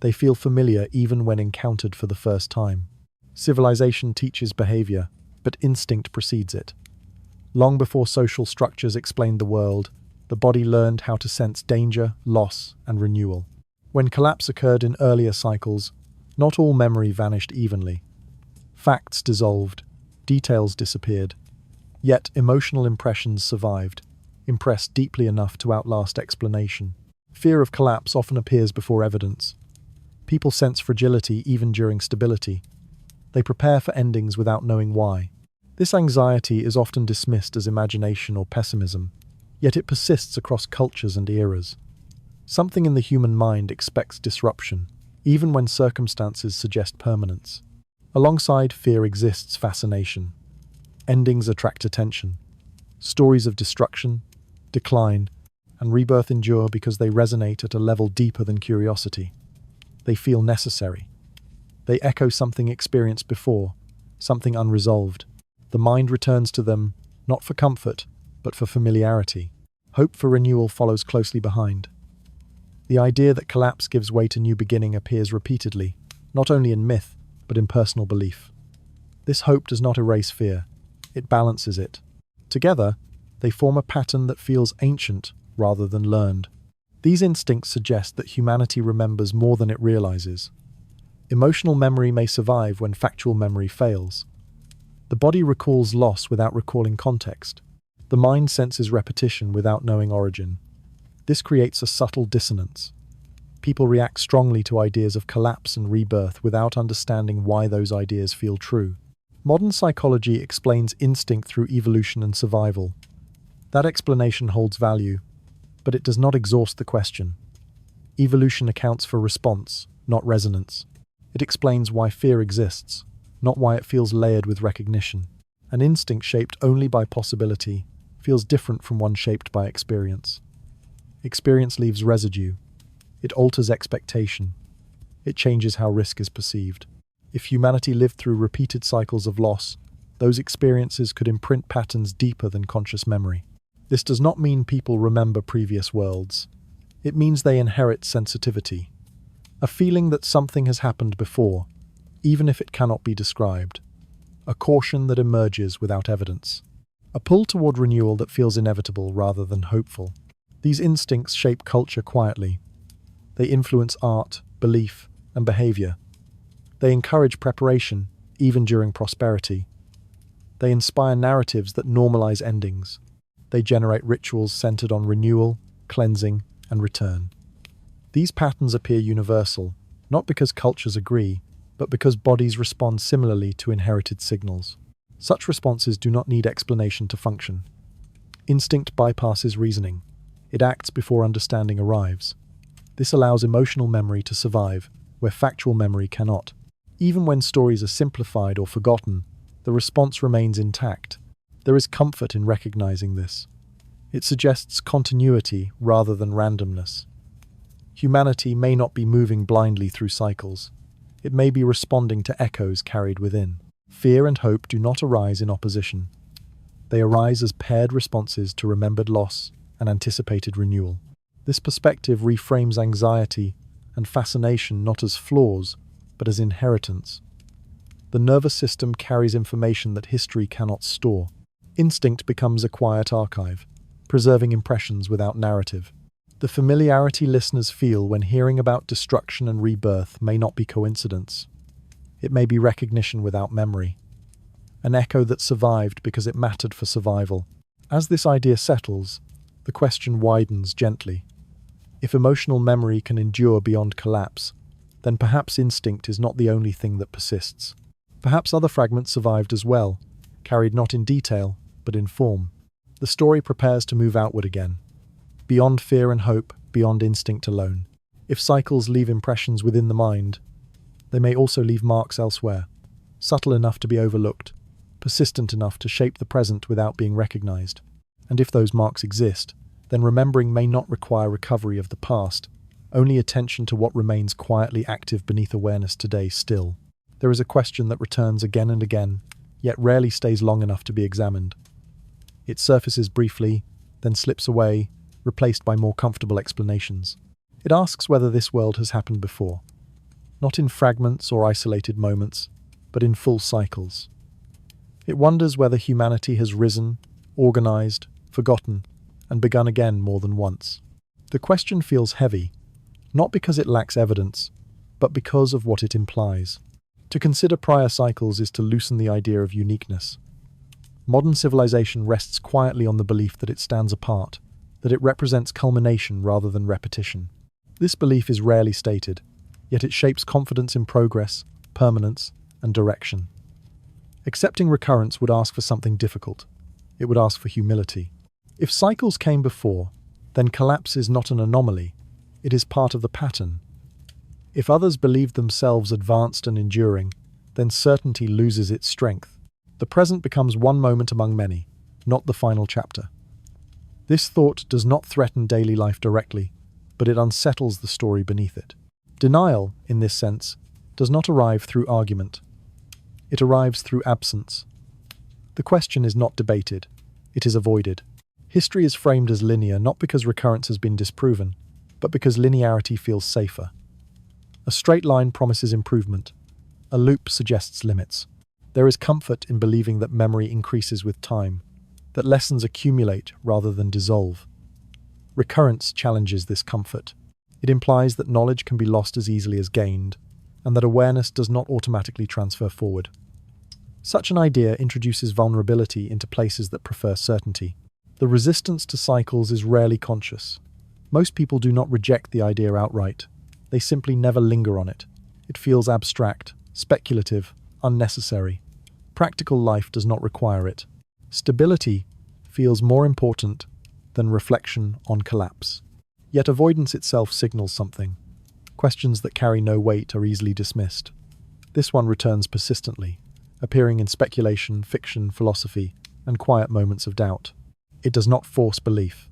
They feel familiar even when encountered for the first time. Civilization teaches behavior, but instinct precedes it. Long before social structures explained the world, the body learned how to sense danger, loss, and renewal. When collapse occurred in earlier cycles, not all memory vanished evenly. Facts dissolved, details disappeared. Yet emotional impressions survived, impressed deeply enough to outlast explanation. Fear of collapse often appears before evidence. People sense fragility even during stability. They prepare for endings without knowing why. This anxiety is often dismissed as imagination or pessimism, yet it persists across cultures and eras. Something in the human mind expects disruption, even when circumstances suggest permanence. Alongside fear exists fascination. Endings attract attention. Stories of destruction, decline, and rebirth endure because they resonate at a level deeper than curiosity. They feel necessary. They echo something experienced before, something unresolved. The mind returns to them, not for comfort, but for familiarity. Hope for renewal follows closely behind. The idea that collapse gives way to new beginning appears repeatedly, not only in myth, but in personal belief. This hope does not erase fear, it balances it. Together, they form a pattern that feels ancient rather than learned. These instincts suggest that humanity remembers more than it realizes. Emotional memory may survive when factual memory fails. The body recalls loss without recalling context. The mind senses repetition without knowing origin. This creates a subtle dissonance. People react strongly to ideas of collapse and rebirth without understanding why those ideas feel true. Modern psychology explains instinct through evolution and survival. That explanation holds value, but it does not exhaust the question. Evolution accounts for response, not resonance. It explains why fear exists, not why it feels layered with recognition. An instinct shaped only by possibility feels different from one shaped by experience. Experience leaves residue. It alters expectation. It changes how risk is perceived. If humanity lived through repeated cycles of loss, those experiences could imprint patterns deeper than conscious memory. This does not mean people remember previous worlds. It means they inherit sensitivity. A feeling that something has happened before, even if it cannot be described. A caution that emerges without evidence. A pull toward renewal that feels inevitable rather than hopeful. These instincts shape culture quietly. They influence art, belief, and behavior. They encourage preparation, even during prosperity. They inspire narratives that normalize endings. They generate rituals centered on renewal, cleansing, and return. These patterns appear universal, not because cultures agree, but because bodies respond similarly to inherited signals. Such responses do not need explanation to function. Instinct bypasses reasoning. It acts before understanding arrives. This allows emotional memory to survive, where factual memory cannot. Even when stories are simplified or forgotten, the response remains intact. There is comfort in recognizing this. It suggests continuity rather than randomness. Humanity may not be moving blindly through cycles. It may be responding to echoes carried within. Fear and hope do not arise in opposition. They arise as paired responses to remembered loss and anticipated renewal. This perspective reframes anxiety and fascination not as flaws, but as inheritance. The nervous system carries information that history cannot store. Instinct becomes a quiet archive, preserving impressions without narrative. The familiarity listeners feel when hearing about destruction and rebirth may not be coincidence. It may be recognition without memory. An echo that survived because it mattered for survival. As this idea settles, the question widens gently. If emotional memory can endure beyond collapse, then perhaps instinct is not the only thing that persists. Perhaps other fragments survived as well, carried not in detail, but in form. The story prepares to move outward again. Beyond fear and hope, beyond instinct alone. If cycles leave impressions within the mind, they may also leave marks elsewhere, subtle enough to be overlooked, persistent enough to shape the present without being recognized. And if those marks exist, then remembering may not require recovery of the past, only attention to what remains quietly active beneath awareness today still. There is a question that returns again and again, yet rarely stays long enough to be examined. It surfaces briefly, then slips away, replaced by more comfortable explanations. It asks whether this world has happened before, not in fragments or isolated moments, but in full cycles. It wonders whether humanity has risen, organized, forgotten, and begun again more than once. The question feels heavy, not because it lacks evidence, but because of what it implies. To consider prior cycles is to loosen the idea of uniqueness. Modern civilization rests quietly on the belief that it stands apart, that it represents culmination rather than repetition. This belief is rarely stated, yet it shapes confidence in progress, permanence, and direction. Accepting recurrence would ask for something difficult. It would ask for humility. If cycles came before, then collapse is not an anomaly, it is part of the pattern. If others believed themselves advanced and enduring, then certainty loses its strength. The present becomes one moment among many, not the final chapter. This thought does not threaten daily life directly, but it unsettles the story beneath it. Denial, in this sense, does not arrive through argument. It arrives through absence. The question is not debated, it is avoided. History is framed as linear not because recurrence has been disproven, but because linearity feels safer. A straight line promises improvement. A loop suggests limits. There is comfort in believing that memory increases with time, that lessons accumulate rather than dissolve. Recurrence challenges this comfort. It implies that knowledge can be lost as easily as gained, and that awareness does not automatically transfer forward. Such an idea introduces vulnerability into places that prefer certainty. The resistance to cycles is rarely conscious. Most people do not reject the idea outright. They simply never linger on it. It feels abstract, speculative, unnecessary. Practical life does not require it. Stability feels more important than reflection on collapse. Yet avoidance itself signals something. Questions that carry no weight are easily dismissed. This one returns persistently, appearing in speculation, fiction, philosophy, and quiet moments of doubt. It does not force belief.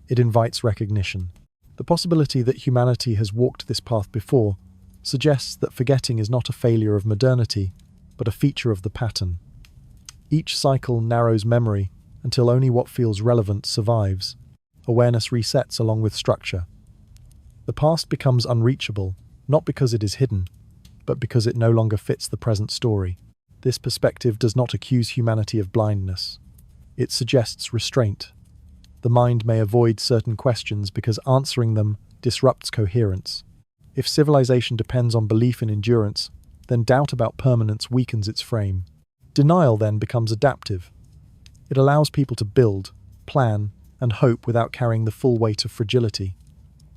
It invites recognition. The possibility that humanity has walked this path before suggests that forgetting is not a failure of modernity, but a feature of the pattern. Each cycle narrows memory until only what feels relevant survives. Awareness resets along with structure. The past becomes unreachable, not because it is hidden, but because it no longer fits the present story. This perspective does not accuse humanity of blindness. It suggests restraint. The mind may avoid certain questions because answering them disrupts coherence. If civilization depends on belief in endurance, then doubt about permanence weakens its frame. Denial then becomes adaptive. It allows people to build, plan, and hope without carrying the full weight of fragility.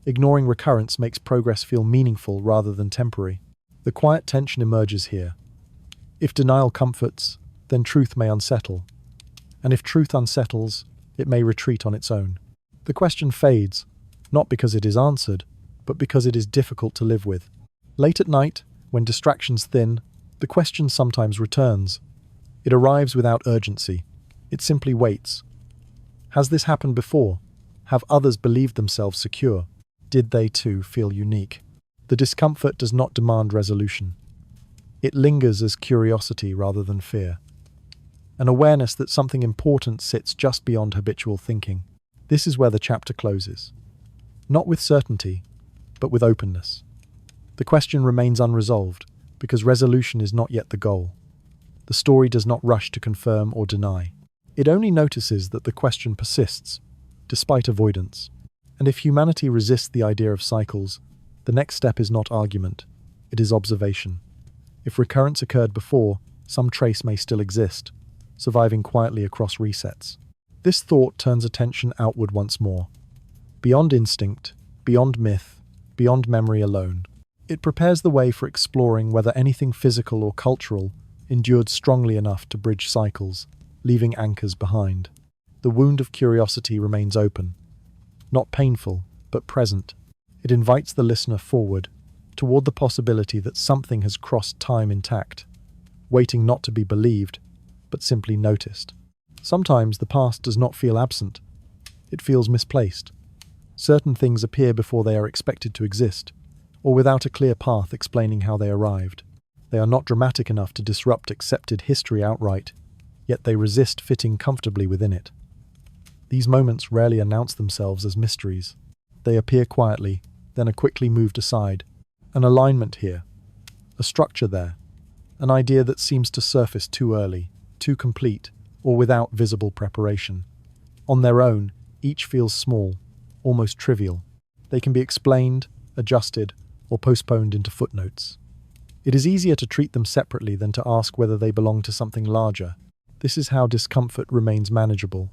Ignoring recurrence makes progress feel meaningful rather than temporary. The quiet tension emerges here. If denial comforts, then truth may unsettle. And if truth unsettles, it may retreat on its own. The question fades, not because it is answered, but because it is difficult to live with. Late at night, when distractions thin, the question sometimes returns. It arrives without urgency. It simply waits. Has this happened before? Have others believed themselves secure? Did they too feel unique? The discomfort does not demand resolution. It lingers as curiosity rather than fear. An awareness that something important sits just beyond habitual thinking. This is where the chapter closes. Not with certainty, but with openness. The question remains unresolved because resolution is not yet the goal. The story does not rush to confirm or deny. It only notices that the question persists, despite avoidance. And if humanity resists the idea of cycles, the next step is not argument, it is observation. If recurrence occurred before, some trace may still exist, surviving quietly across resets. This thought turns attention outward once more. Beyond instinct, beyond myth, beyond memory alone. It prepares the way for exploring whether anything physical or cultural endured strongly enough to bridge cycles, leaving anchors behind. The wound of curiosity remains open. Not painful, but present. It invites the listener forward, toward the possibility that something has crossed time intact, waiting not to be believed, but simply noticed. Sometimes the past does not feel absent. It feels misplaced. Certain things appear before they are expected to exist, or without a clear path explaining how they arrived. They are not dramatic enough to disrupt accepted history outright, yet they resist fitting comfortably within it. These moments rarely announce themselves as mysteries. They appear quietly, then are quickly moved aside. An alignment here, a structure there, an idea that seems to surface too early, too complete, or without visible preparation. On their own, each feels small, almost trivial. They can be explained, adjusted, or postponed into footnotes. It is easier to treat them separately than to ask whether they belong to something larger. This is how discomfort remains manageable.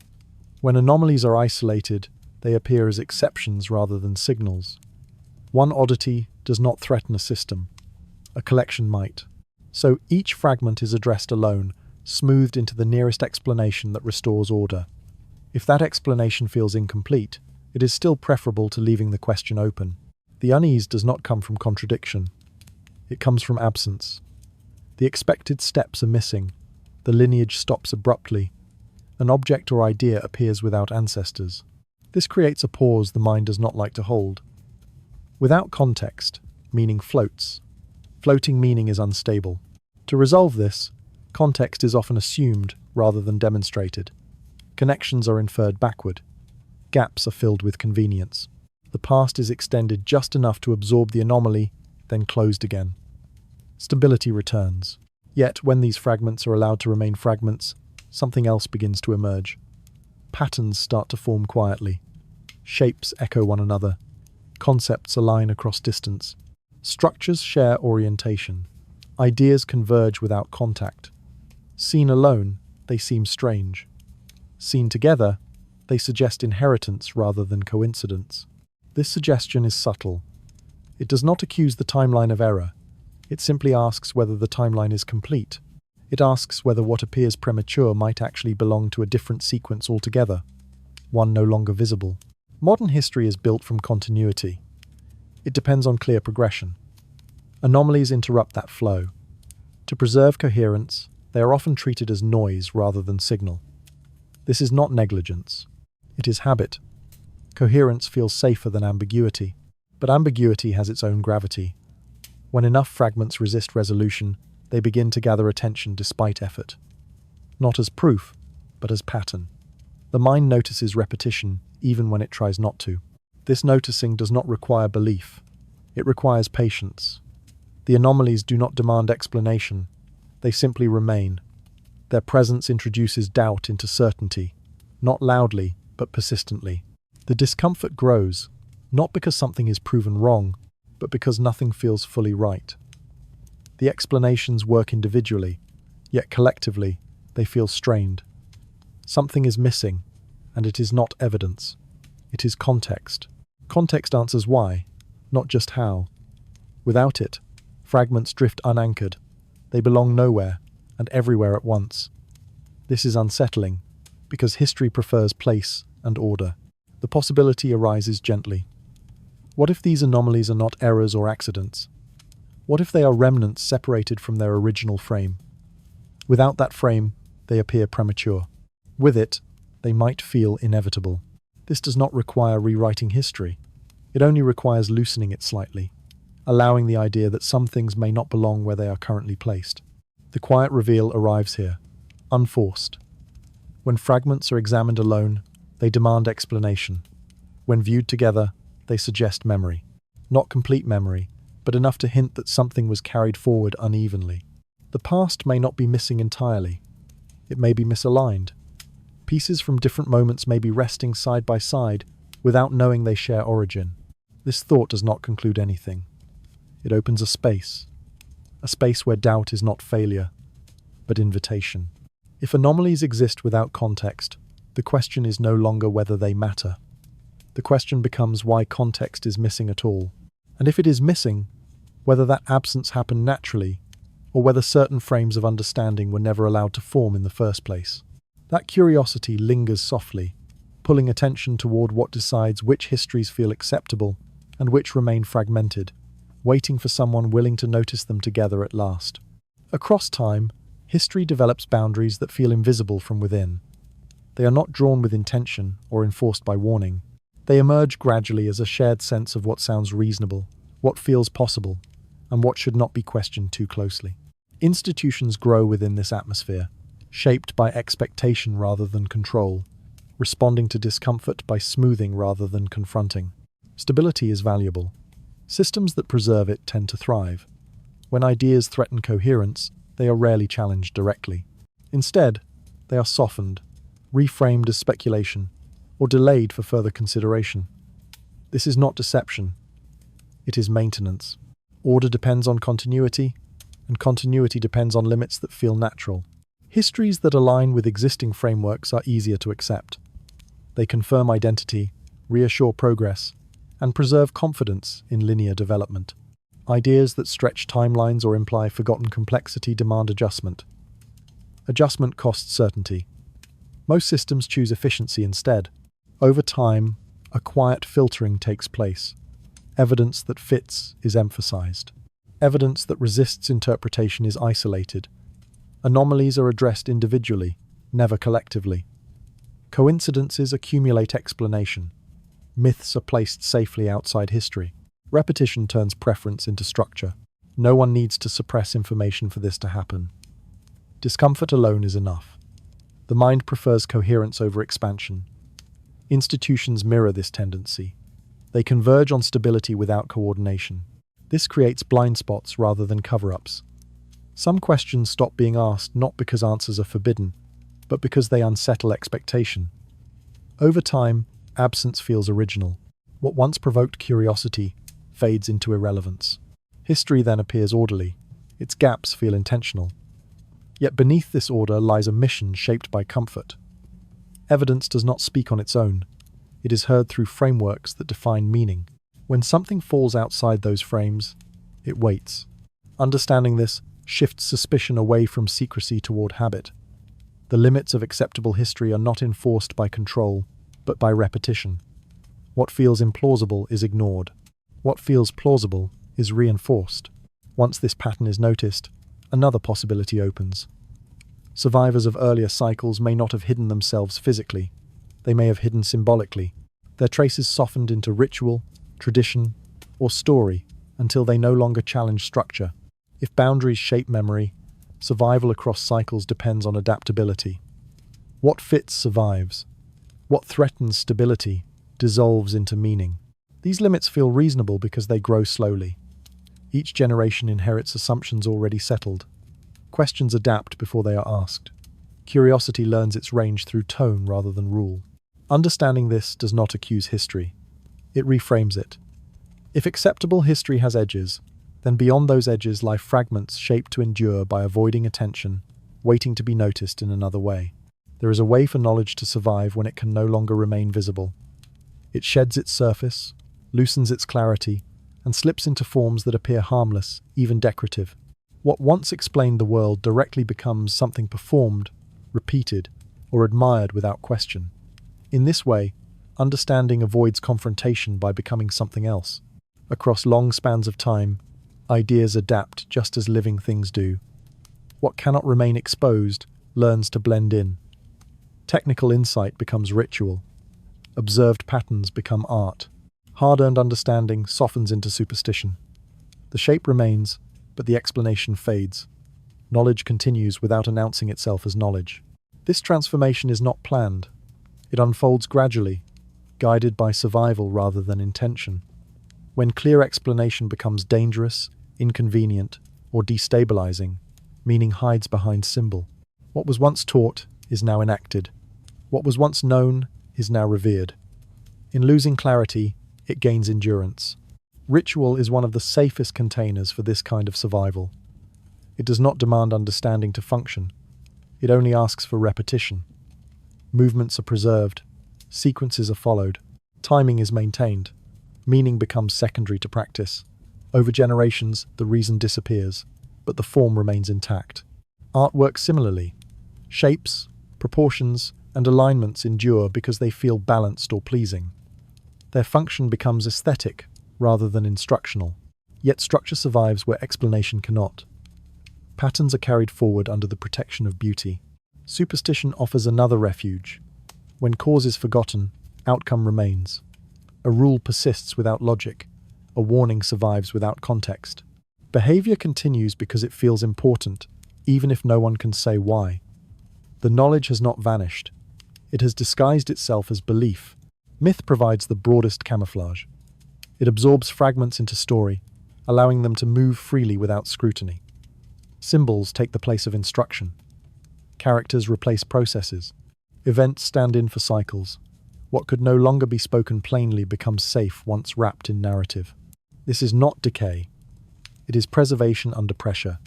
When anomalies are isolated, they appear as exceptions rather than signals. One oddity does not threaten a system. A collection might. So each fragment is addressed alone, smoothed into the nearest explanation that restores order. If that explanation feels incomplete, it is still preferable to leaving the question open. The unease does not come from contradiction. It comes from absence. The expected steps are missing. The lineage stops abruptly. An object or idea appears without ancestors. This creates a pause the mind does not like to hold. Without context, meaning floats. Floating meaning is unstable. To resolve this, context is often assumed rather than demonstrated. Connections are inferred backward. Gaps are filled with convenience. The past is extended just enough to absorb the anomaly, then closed again. Stability returns. Yet, when these fragments are allowed to remain fragments, something else begins to emerge. Patterns start to form quietly. Shapes echo one another. Concepts align across distance. Structures share orientation. Ideas converge without contact. Seen alone, they seem strange. Seen together, they suggest inheritance rather than coincidence. This suggestion is subtle. It does not accuse the timeline of error. It simply asks whether the timeline is complete. It asks whether what appears premature might actually belong to a different sequence altogether, one no longer visible. Modern history is built from continuity. It depends on clear progression. Anomalies interrupt that flow. To preserve coherence, they are often treated as noise rather than signal. This is not negligence. It is habit. Coherence feels safer than ambiguity, but ambiguity has its own gravity. When enough fragments resist resolution, they begin to gather attention despite effort. Not as proof, but as pattern. The mind notices repetition even when it tries not to. This noticing does not require belief. It requires patience. The anomalies do not demand explanation. They simply remain. Their presence introduces doubt into certainty, not loudly, but persistently. The discomfort grows, not because something is proven wrong, but because nothing feels fully right. The explanations work individually, yet collectively, they feel strained. Something is missing, and it is not evidence. It is context. Context answers why, not just how. Without it, fragments drift unanchored. They belong nowhere, and everywhere at once. This is unsettling, because history prefers place and order. The possibility arises gently. What if these anomalies are not errors or accidents? What if they are remnants separated from their original frame? Without that frame, they appear premature. With it, they might feel inevitable. This does not require rewriting history. It only requires loosening it slightly, allowing the idea that some things may not belong where they are currently placed. The quiet reveal arrives here, unforced. When fragments are examined alone, they demand explanation. When viewed together, they suggest memory. Not complete memory, but enough to hint that something was carried forward unevenly. The past may not be missing entirely. It may be misaligned. Pieces from different moments may be resting side by side without knowing they share origin. This thought does not conclude anything. It opens a space where doubt is not failure, but invitation. If anomalies exist without context, the question is no longer whether they matter. The question becomes why context is missing at all. And if it is missing, whether that absence happened naturally, or whether certain frames of understanding were never allowed to form in the first place. That curiosity lingers softly, pulling attention toward what decides which histories feel acceptable and which remain fragmented, waiting for someone willing to notice them together at last. Across time, history develops boundaries that feel invisible from within. They are not drawn with intention or enforced by warning. They emerge gradually as a shared sense of what sounds reasonable, what feels possible, and what should not be questioned too closely. Institutions grow within this atmosphere, shaped by expectation rather than control, responding to discomfort by smoothing rather than confronting. Stability is valuable. Systems that preserve it tend to thrive. When ideas threaten coherence, they are rarely challenged directly. Instead, they are softened, reframed as speculation, or delayed for further consideration. This is not deception. It is maintenance. Order depends on continuity, and continuity depends on limits that feel natural. Histories that align with existing frameworks are easier to accept. They confirm identity, reassure progress, and preserve confidence in linear development. Ideas that stretch timelines or imply forgotten complexity demand adjustment. Adjustment costs certainty. Most systems choose efficiency instead. Over time, a quiet filtering takes place. Evidence that fits is emphasized. Evidence that resists interpretation is isolated. Anomalies are addressed individually, never collectively. Coincidences accumulate explanation. Myths are placed safely outside history. Repetition turns preference into structure. No one needs to suppress information for this to happen. Discomfort alone is enough. The mind prefers coherence over expansion. Institutions mirror this tendency. They converge on stability without coordination. This creates blind spots rather than cover-ups. Some questions stop being asked not because answers are forbidden, but because they unsettle expectation. Over time, absence feels original. What once provoked curiosity fades into irrelevance. History then appears orderly. Its gaps feel intentional. Yet beneath this order lies a mission shaped by comfort. Evidence does not speak on its own. It is heard through frameworks that define meaning. When something falls outside those frames, it waits. Understanding this shifts suspicion away from secrecy toward habit. The limits of acceptable history are not enforced by control, but by repetition. What feels implausible is ignored. What feels plausible is reinforced. Once this pattern is noticed, another possibility opens. Survivors of earlier cycles may not have hidden themselves physically. They may have hidden symbolically. Their traces softened into ritual, tradition, or story until they no longer challenge structure. If boundaries shape memory, survival across cycles depends on adaptability. What fits survives. What threatens stability dissolves into meaning. These limits feel reasonable because they grow slowly. Each generation inherits assumptions already settled. Questions adapt before they are asked. Curiosity learns its range through tone rather than rule. Understanding this does not accuse history. It reframes it. If acceptable history has edges, then beyond those edges lie fragments shaped to endure by avoiding attention, waiting to be noticed in another way. There is a way for knowledge to survive when it can no longer remain visible. It sheds its surface, loosens its clarity, and slips into forms that appear harmless, even decorative. What once explained the world directly becomes something performed, repeated, or admired without question. In this way, understanding avoids confrontation by becoming something else. Across long spans of time, ideas adapt just as living things do. What cannot remain exposed learns to blend in. Technical insight becomes ritual. Observed patterns become art. Hard-earned understanding softens into superstition. The shape remains, but the explanation fades. Knowledge continues without announcing itself as knowledge. This transformation is not planned. It unfolds gradually, guided by survival rather than intention. When clear explanation becomes dangerous, inconvenient, or destabilizing, meaning hides behind symbol. What was once taught is now enacted. What was once known is now revered. In losing clarity, it gains endurance. Ritual is one of the safest containers for this kind of survival. It does not demand understanding to function. It only asks for repetition. Movements are preserved. Sequences are followed. Timing is maintained. Meaning becomes secondary to practice. Over generations, the reason disappears, but the form remains intact. Art works similarly. Shapes, proportions, and alignments endure because they feel balanced or pleasing. Their function becomes aesthetic rather than instructional. Yet structure survives where explanation cannot. Patterns are carried forward under the protection of beauty. Superstition offers another refuge. When cause is forgotten, outcome remains. A rule persists without logic. A warning survives without context. Behavior continues because it feels important, even if no one can say why. The knowledge has not vanished. It has disguised itself as belief. Myth provides the broadest camouflage. It absorbs fragments into story, allowing them to move freely without scrutiny. Symbols take the place of instruction. Characters replace processes. Events stand in for cycles. What could no longer be spoken plainly becomes safe once wrapped in narrative. This is not decay. It is preservation under pressure.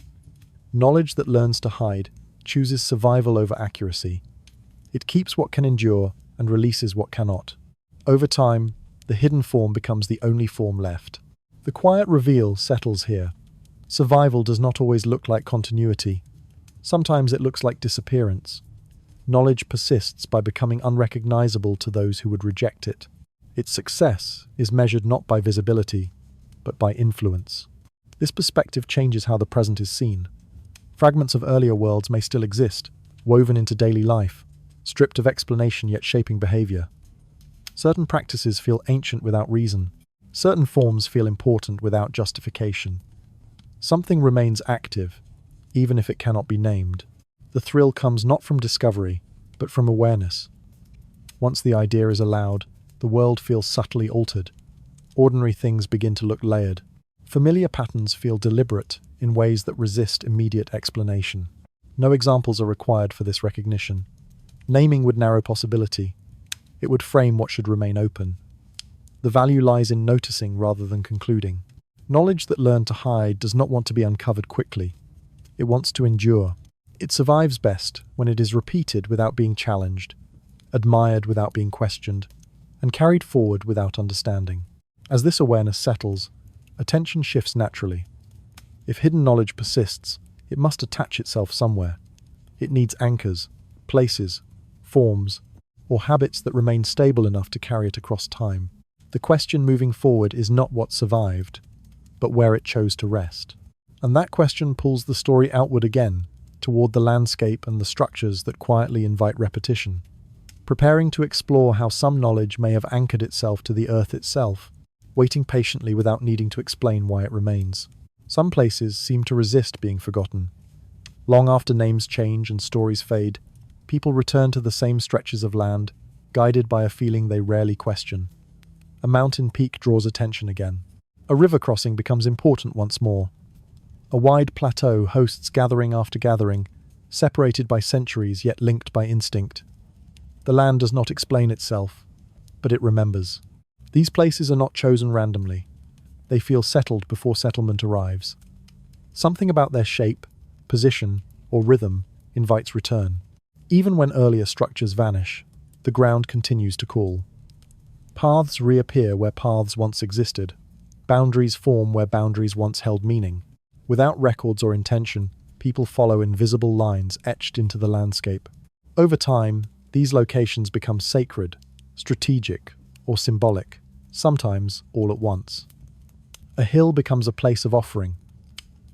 Knowledge that learns to hide chooses survival over accuracy. It keeps what can endure and releases what cannot. Over time, the hidden form becomes the only form left. The quiet reveal settles here. Survival does not always look like continuity. Sometimes it looks like disappearance. Knowledge persists by becoming unrecognizable to those who would reject it. Its success is measured not by visibility, but by influence. This perspective changes how the present is seen. Fragments of earlier worlds may still exist, woven into daily life, stripped of explanation yet shaping behavior. Certain practices feel ancient without reason. Certain forms feel important without justification. Something remains active, even if it cannot be named. The thrill comes not from discovery, but from awareness. Once the idea is allowed, the world feels subtly altered. Ordinary things begin to look layered. Familiar patterns feel deliberate in ways that resist immediate explanation. No examples are required for this recognition. Naming would narrow possibility. It would frame what should remain open. The value lies in noticing rather than concluding. Knowledge that learned to hide does not want to be uncovered quickly. It wants to endure. It survives best when it is repeated without being challenged, admired without being questioned, and carried forward without understanding. As this awareness settles, attention shifts naturally. If hidden knowledge persists, it must attach itself somewhere. It needs anchors, places, forms, or habits that remain stable enough to carry it across time. The question moving forward is not what survived, but where it chose to rest. And that question pulls the story outward again, toward the landscape and the structures that quietly invite repetition, preparing to explore how some knowledge may have anchored itself to the earth itself, waiting patiently without needing to explain why it remains. Some places seem to resist being forgotten. Long after names change and stories fade, people return to the same stretches of land, guided by a feeling they rarely question. A mountain peak draws attention again. A river crossing becomes important once more. A wide plateau hosts gathering after gathering, separated by centuries yet linked by instinct. The land does not explain itself, but it remembers. These places are not chosen randomly. They feel settled before settlement arrives. Something about their shape, position, or rhythm invites return. Even when earlier structures vanish, the ground continues to call. Paths reappear where paths once existed. Boundaries form where boundaries once held meaning. Without records or intention, people follow invisible lines etched into the landscape. Over time, these locations become sacred, strategic, or symbolic, sometimes all at once. A hill becomes a place of offering.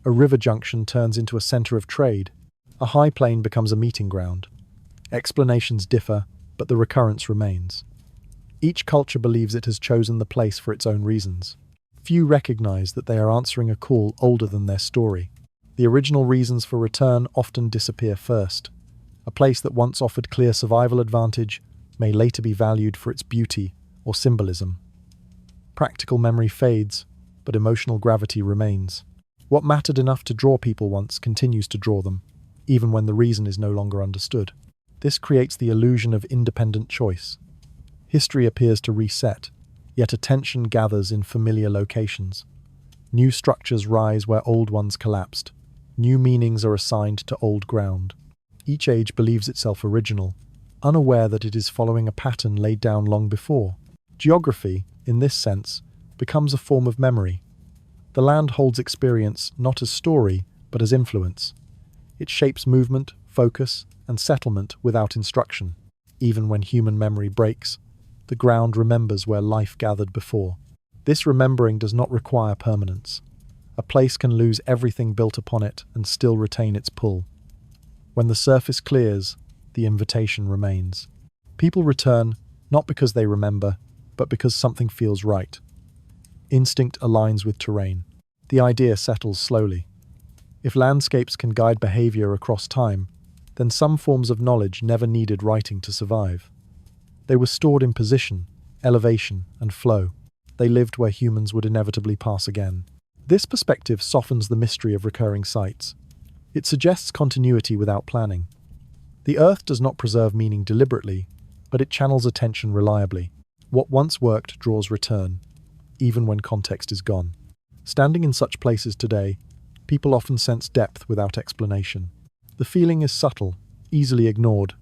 A river junction turns into a center of trade. A high plain becomes a meeting ground. Explanations differ, but the recurrence remains. Each culture believes it has chosen the place for its own reasons. Few recognize that they are answering a call older than their story. The original reasons for return often disappear first. A place that once offered clear survival advantage may later be valued for its beauty or symbolism. Practical memory fades, but emotional gravity remains. What mattered enough to draw people once continues to draw them, even when the reason is no longer understood. This creates the illusion of independent choice. History appears to reset, yet attention gathers in familiar locations. New structures rise where old ones collapsed. New meanings are assigned to old ground. Each age believes itself original, unaware that it is following a pattern laid down long before. Geography, in this sense, becomes a form of memory. The land holds experience not as story, but as influence. It shapes movement, focus, and settlement without instruction. Even when human memory breaks, the ground remembers where life gathered before. This remembering does not require permanence. A place can lose everything built upon it and still retain its pull. When the surface clears, the invitation remains. People return not because they remember, but because something feels right. Instinct aligns with terrain. The idea settles slowly. If landscapes can guide behavior across time, then some forms of knowledge never needed writing to survive. They were stored in position, elevation, and flow. They lived where humans would inevitably pass again. This perspective softens the mystery of recurring sites. It suggests continuity without planning. The Earth does not preserve meaning deliberately, but it channels attention reliably. What once worked draws return, even when context is gone. Standing in such places today, people often sense depth without explanation. The feeling is subtle, easily ignored,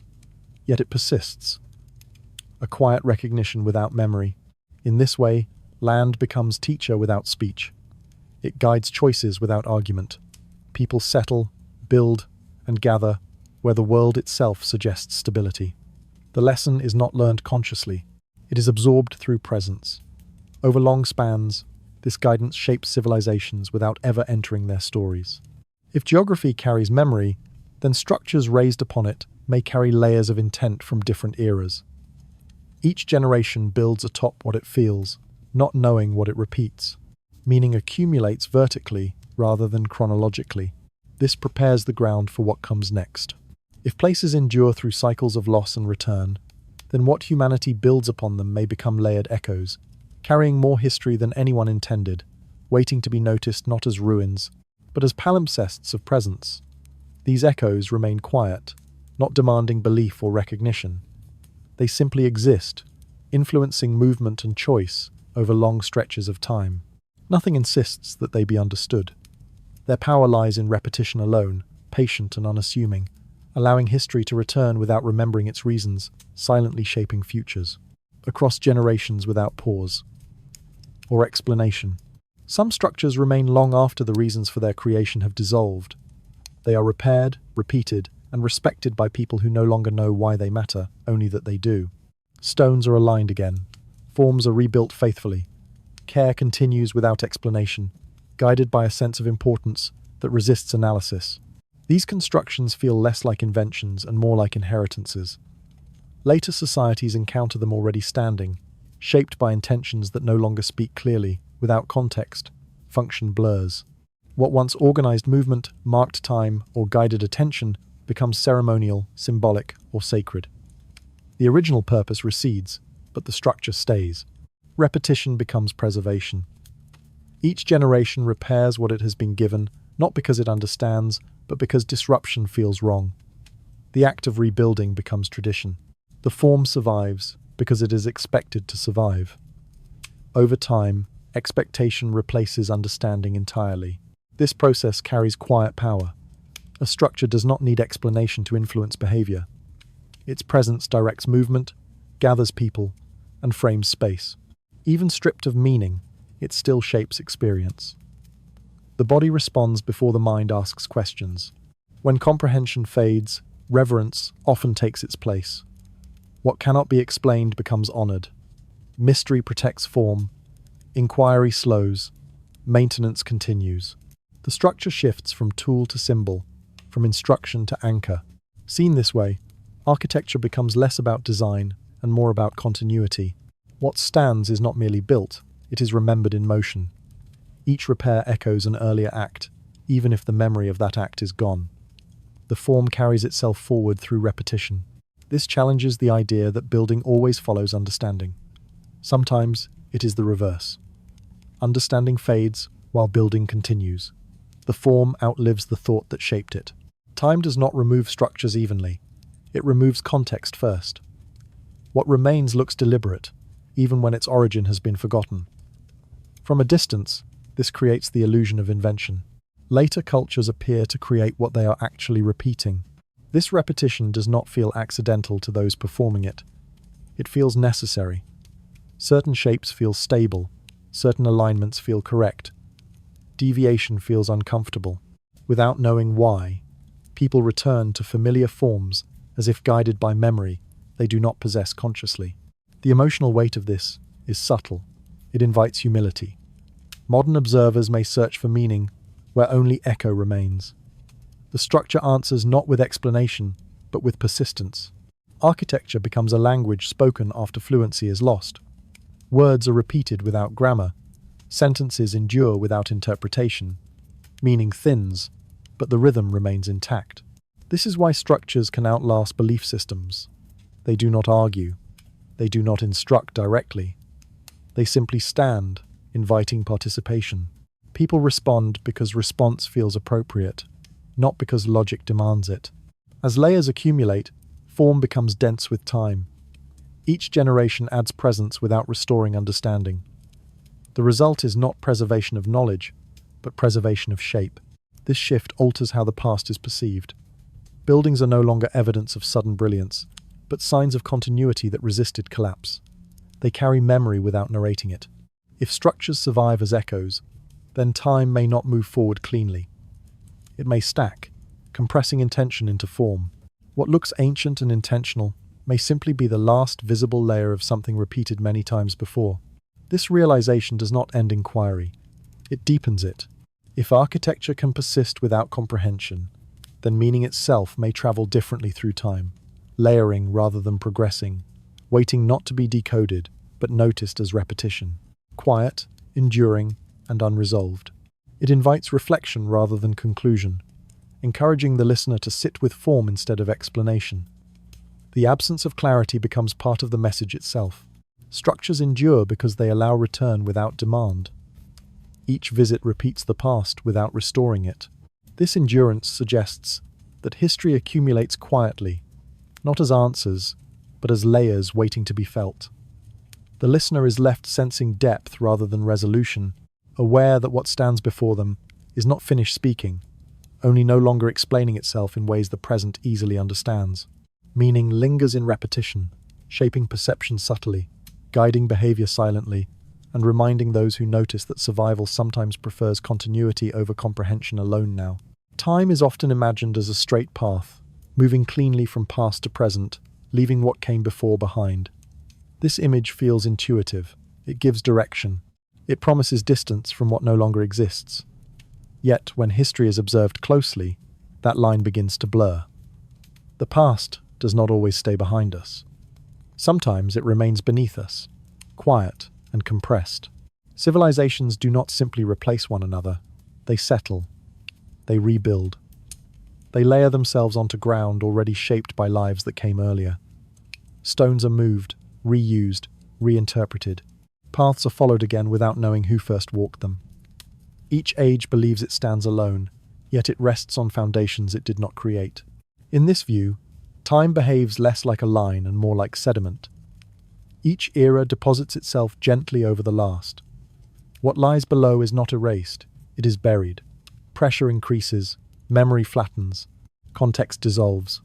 yet it persists. A quiet recognition without memory. In this way, land becomes teacher without speech. It guides choices without argument. People settle, build, and gather where the world itself suggests stability. The lesson is not learned consciously. It is absorbed through presence. Over long spans, this guidance shapes civilizations without ever entering their stories. If geography carries memory, then structures raised upon it may carry layers of intent from different eras. Each generation builds atop what it feels, not knowing what it repeats. Meaning accumulates vertically rather than chronologically. This prepares the ground for what comes next. If places endure through cycles of loss and return, then what humanity builds upon them may become layered echoes, carrying more history than anyone intended, waiting to be noticed not as ruins, but as palimpsests of presence. These echoes remain quiet, not demanding belief or recognition. They simply exist, influencing movement and choice over long stretches of time. Nothing insists that they be understood. Their power lies in repetition alone, patient and unassuming, allowing history to return without remembering its reasons, silently shaping futures, across generations without pause or explanation. Some structures remain long after the reasons for their creation have dissolved. They are repaired, repeated, and respected by people who no longer know why they matter, only that they do. Stones are aligned again. Forms are rebuilt faithfully. Care continues without explanation, guided by a sense of importance that resists analysis. These constructions feel less like inventions and more like inheritances. Later societies encounter them already standing, shaped by intentions that no longer speak clearly. Without context, function blurs. What once organized movement, marked time, or guided attention becomes ceremonial, symbolic, or sacred. The original purpose recedes, but the structure stays. Repetition becomes preservation. Each generation repairs what it has been given, not because it understands, but because disruption feels wrong. The act of rebuilding becomes tradition. The form survives because it is expected to survive. Over time, expectation replaces understanding entirely. This process carries quiet power. A structure does not need explanation to influence behavior. Its presence directs movement, gathers people, and frames space. Even stripped of meaning, it still shapes experience. The body responds before the mind asks questions. When comprehension fades, reverence often takes its place. What cannot be explained becomes honored. Mystery protects form. Inquiry slows. Maintenance continues. The structure shifts from tool to symbol, from instruction to anchor. Seen this way, architecture becomes less about design and more about continuity. What stands is not merely built, it is remembered in motion. Each repair echoes an earlier act, even if the memory of that act is gone. The form carries itself forward through repetition. This challenges the idea that building always follows understanding. Sometimes it is the reverse. Understanding fades while building continues. The form outlives the thought that shaped it. Time does not remove structures evenly. It removes context first. What remains looks deliberate, even when its origin has been forgotten. From a distance, this creates the illusion of invention. Later cultures appear to create what they are actually repeating. This repetition does not feel accidental to those performing it. It feels necessary. Certain shapes feel stable. Certain alignments feel correct. Deviation feels uncomfortable. Without knowing why, people return to familiar forms as if guided by memory they do not possess consciously. The emotional weight of this is subtle. It invites humility. Modern observers may search for meaning where only echo remains. The structure answers not with explanation, but with persistence. Architecture becomes a language spoken after fluency is lost. Words are repeated without grammar. Sentences endure without interpretation. Meaning thins, but the rhythm remains intact. This is why structures can outlast belief systems. They do not argue. They do not instruct directly. They simply stand, inviting participation. People respond because response feels appropriate, not because logic demands it. As layers accumulate, form becomes dense with time. Each generation adds presence without restoring understanding. The result is not preservation of knowledge, but preservation of shape. This shift alters how the past is perceived. Buildings are no longer evidence of sudden brilliance, but signs of continuity that resisted collapse. They carry memory without narrating it. If structures survive as echoes, then time may not move forward cleanly. It may stack, compressing intention into form. What looks ancient and intentional may simply be the last visible layer of something repeated many times before. This realization does not end inquiry. It deepens it. If architecture can persist without comprehension, then meaning itself may travel differently through time, layering rather than progressing, waiting not to be decoded, but noticed as repetition. Quiet, enduring, and unresolved. It invites reflection rather than conclusion, encouraging the listener to sit with form instead of explanation. The absence of clarity becomes part of the message itself. Structures endure because they allow return without demand. Each visit repeats the past without restoring it. This endurance suggests that history accumulates quietly, not as answers, but as layers waiting to be felt. The listener is left sensing depth rather than resolution, aware that what stands before them is not finished speaking, only no longer explaining itself in ways the present easily understands. Meaning lingers in repetition, shaping perception subtly, guiding behavior silently, and reminding those who notice that survival sometimes prefers continuity over comprehension alone now. Time is often imagined as a straight path, moving cleanly from past to present, leaving what came before behind. This image feels intuitive. It gives direction. It promises distance from what no longer exists. Yet, when history is observed closely, that line begins to blur. The past does not always stay behind us. Sometimes it remains beneath us, quiet and compressed. Civilizations do not simply replace one another. They settle. They rebuild. They layer themselves onto ground already shaped by lives that came earlier. Stones are moved, reused, reinterpreted. Paths are followed again without knowing who first walked them. Each age believes it stands alone, yet it rests on foundations it did not create. In this view, time behaves less like a line and more like sediment. Each era deposits itself gently over the last. What lies below is not erased, it is buried. Pressure increases, memory flattens, context dissolves.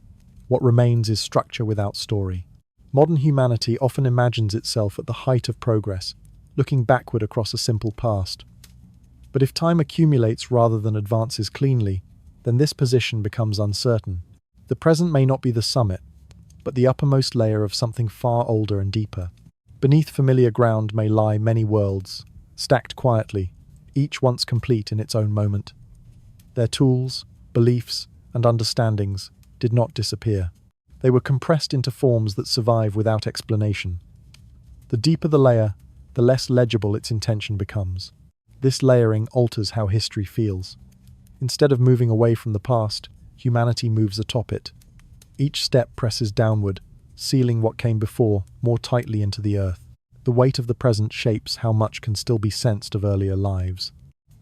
What remains is structure without story. Modern humanity often imagines itself at the height of progress, looking backward across a simple past. But if time accumulates rather than advances cleanly, then this position becomes uncertain. The present may not be the summit, but the uppermost layer of something far older and deeper. Beneath familiar ground may lie many worlds, stacked quietly, each once complete in its own moment. Their tools, beliefs, and understandings did not disappear. They were compressed into forms that survive without explanation. The deeper the layer, the less legible its intention becomes. This layering alters how history feels. Instead of moving away from the past, humanity moves atop it. Each step presses downward, sealing what came before more tightly into the earth. The weight of the present shapes how much can still be sensed of earlier lives.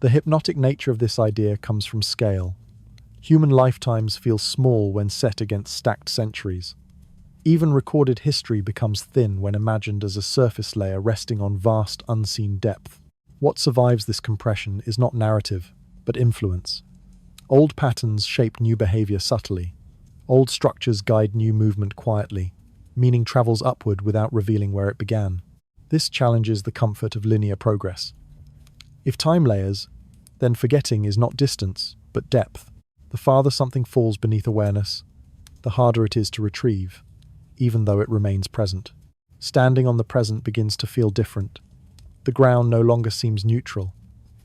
The hypnotic nature of this idea comes from scale. Human lifetimes feel small when set against stacked centuries. Even recorded history becomes thin when imagined as a surface layer resting on vast, unseen depth. What survives this compression is not narrative, but influence. Old patterns shape new behavior subtly. Old structures guide new movement quietly. Meaning travels upward without revealing where it began. This challenges the comfort of linear progress. If time layers, then forgetting is not distance, but depth. The farther something falls beneath awareness, the harder it is to retrieve, even though it remains present. Standing on the present begins to feel different. The ground no longer seems neutral.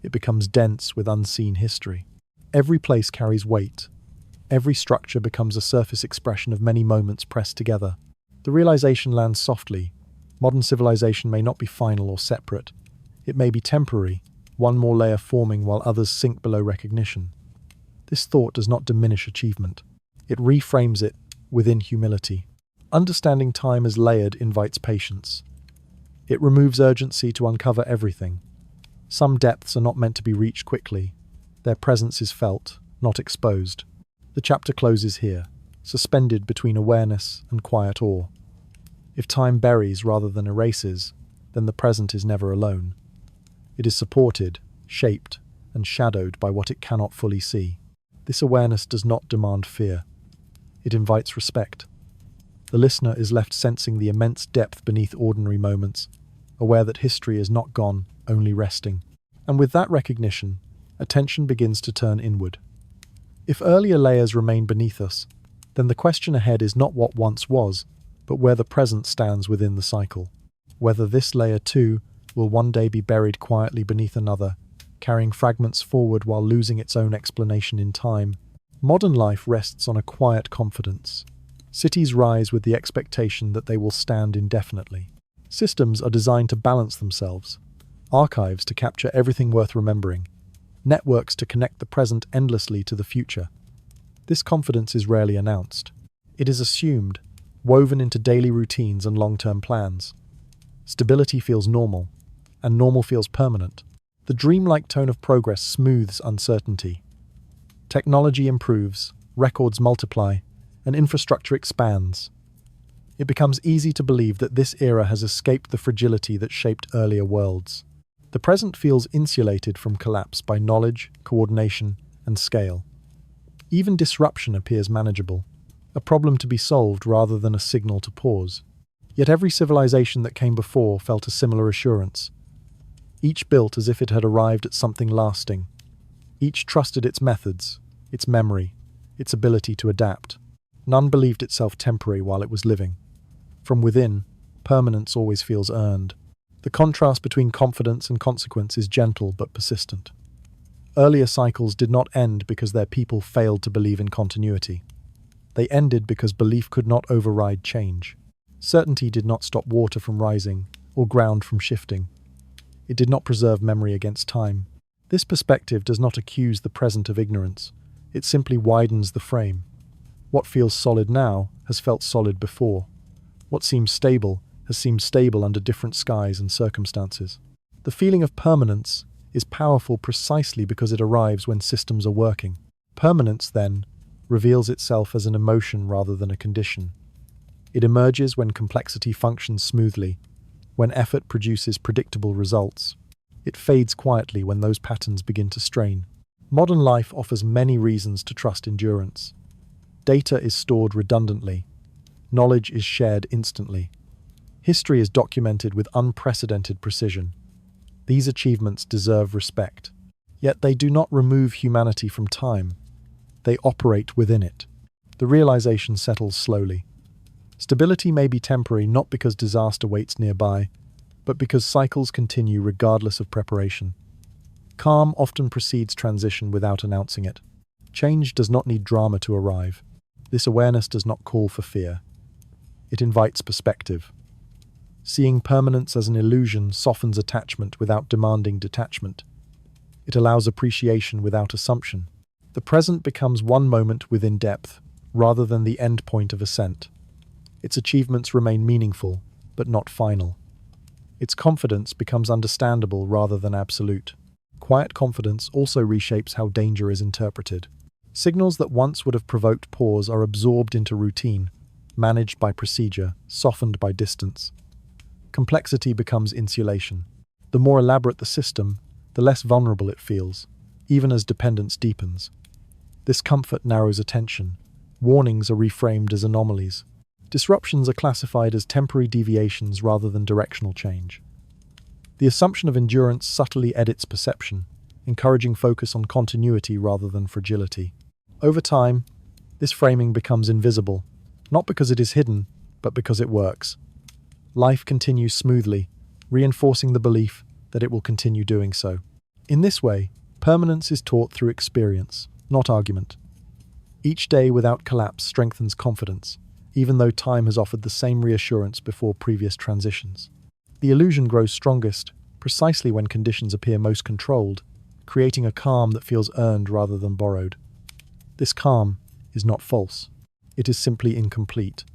It becomes dense with unseen history. Every place carries weight. Every structure becomes a surface expression of many moments pressed together. The realization lands softly. Modern civilization may not be final or separate. It may be temporary, one more layer forming while others sink below recognition. This thought does not diminish achievement. It reframes it within humility. Understanding time as layered invites patience. It removes urgency to uncover everything. Some depths are not meant to be reached quickly. Their presence is felt, not exposed. The chapter closes here, suspended between awareness and quiet awe. If time buries rather than erases, then the present is never alone. It is supported, shaped, and shadowed by what it cannot fully see. This awareness does not demand fear. It invites respect. The listener is left sensing the immense depth beneath ordinary moments, aware that history is not gone, only resting. And with that recognition, attention begins to turn inward. If earlier layers remain beneath us, then the question ahead is not what once was, but where the present stands within the cycle. Whether this layer too will one day be buried quietly beneath another, carrying fragments forward while losing its own explanation in time. Modern life rests on a quiet confidence. Cities rise with the expectation that they will stand indefinitely. Systems are designed to balance themselves. Archives to capture everything worth remembering. Networks to connect the present endlessly to the future. This confidence is rarely announced. It is assumed, woven into daily routines and long-term plans. Stability feels normal, and normal feels permanent. The dreamlike tone of progress smooths uncertainty. Technology improves, records multiply, and infrastructure expands. It becomes easy to believe that this era has escaped the fragility that shaped earlier worlds. The present feels insulated from collapse by knowledge, coordination, and scale. Even disruption appears manageable, a problem to be solved rather than a signal to pause. Yet every civilization that came before felt a similar assurance. Each built as if it had arrived at something lasting. Each trusted its methods, its memory, its ability to adapt. None believed itself temporary while it was living. From within, permanence always feels earned. The contrast between confidence and consequence is gentle but persistent. Earlier cycles did not end because their people failed to believe in continuity. They ended because belief could not override change. Certainty did not stop water from rising or ground from shifting. It did not preserve memory against time. This perspective does not accuse the present of ignorance. It simply widens the frame. What feels solid now has felt solid before. What seems stable has seemed stable under different skies and circumstances. The feeling of permanence is powerful precisely because it arrives when systems are working. Permanence, then, reveals itself as an emotion rather than a condition. It emerges when complexity functions smoothly, when effort produces predictable results. It fades quietly when those patterns begin to strain. Modern life offers many reasons to trust endurance. Data is stored redundantly. Knowledge is shared instantly. History is documented with unprecedented precision. These achievements deserve respect. Yet they do not remove humanity from time. They operate within it. The realization settles slowly. Stability may be temporary not because disaster waits nearby, but because cycles continue regardless of preparation. Calm often precedes transition without announcing it. Change does not need drama to arrive. This awareness does not call for fear. It invites perspective. Seeing permanence as an illusion softens attachment without demanding detachment. It allows appreciation without assumption. The present becomes one moment within depth, rather than the end point of ascent. Its achievements remain meaningful, but not final. Its confidence becomes understandable rather than absolute. Quiet confidence also reshapes how danger is interpreted. Signals that once would have provoked pause are absorbed into routine, managed by procedure, softened by distance. Complexity becomes insulation. The more elaborate the system, the less vulnerable it feels, even as dependence deepens. This comfort narrows attention. Warnings are reframed as anomalies. Disruptions are classified as temporary deviations rather than directional change. The assumption of endurance subtly edits perception, encouraging focus on continuity rather than fragility. Over time, this framing becomes invisible, not because it is hidden, but because it works. Life continues smoothly, reinforcing the belief that it will continue doing so. In this way, permanence is taught through experience, not argument. Each day without collapse strengthens confidence, even though time has offered the same reassurance before previous transitions. The illusion grows strongest precisely when conditions appear most controlled, creating a calm that feels earned rather than borrowed. This calm is not false. It is simply incomplete,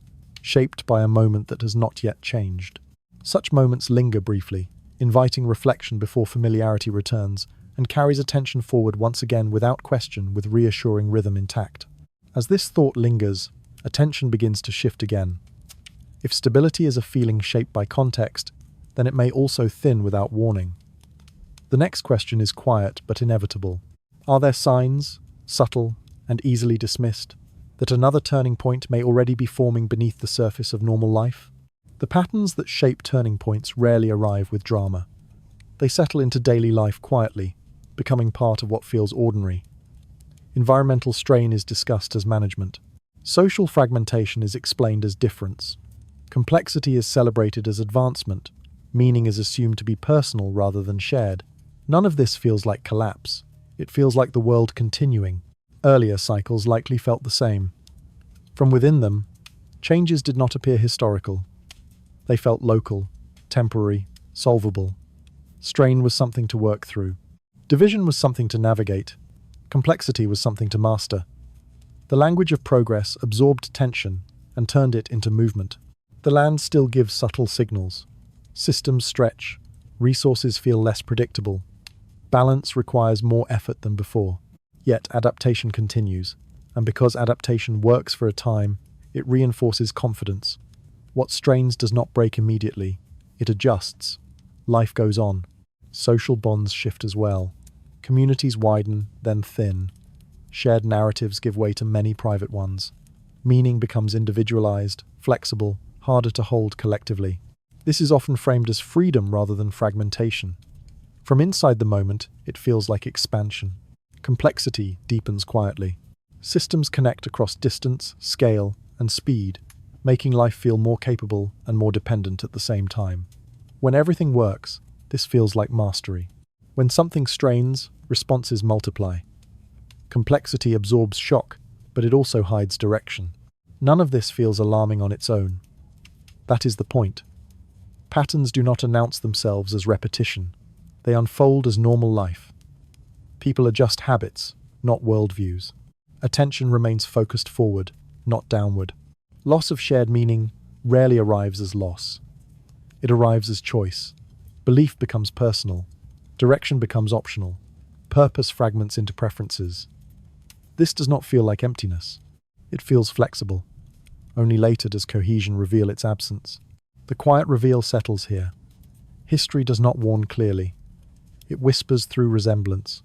shaped by a moment that has not yet changed. Such moments linger briefly, inviting reflection before familiarity returns, and carries attention forward once again without question with reassuring rhythm intact. As this thought lingers, attention begins to shift again. If stability is a feeling shaped by context, then it may also thin without warning. The next question is quiet but inevitable. Are there signs, subtle and easily dismissed, that another turning point may already be forming beneath the surface of normal life? The patterns that shape turning points rarely arrive with drama. They settle into daily life quietly, becoming part of what feels ordinary. Environmental strain is discussed as management. Social fragmentation is explained as difference. Complexity is celebrated as advancement. Meaning is assumed to be personal rather than shared. None of this feels like collapse. It feels like the world continuing. Earlier cycles likely felt the same. From within them, changes did not appear historical. They felt local, temporary, solvable. Strain was something to work through. Division was something to navigate. Complexity was something to master. The language of progress absorbed tension and turned it into movement. The land still gives subtle signals. Systems stretch. Resources feel less predictable. Balance requires more effort than before. Yet adaptation continues, and because adaptation works for a time, it reinforces confidence. What strains does not break immediately. It adjusts. Life goes on. Social bonds shift as well. Communities widen, then thin. shared narratives give way to many private ones. Meaning becomes individualized, flexible, harder to hold collectively. This is often framed as freedom rather than fragmentation. From inside the moment, it feels like expansion. Complexity deepens quietly. Systems connect across distance, scale, and speed, making life feel more capable and more dependent at the same time. When everything works, this feels like mastery. When something strains, responses multiply. Complexity absorbs shock, but it also hides direction. None of this feels alarming on its own. That is the point. Patterns do not announce themselves as repetition. They unfold as normal life. People adjust habits, not worldviews. Attention remains focused forward, not downward. Loss of shared meaning rarely arrives as loss. It arrives as choice. Belief becomes personal. Direction becomes optional. Purpose fragments into preferences. This does not feel like emptiness. It feels flexible. Only later does cohesion reveal its absence. The quiet reveal settles here. History does not warn clearly. It whispers through resemblance.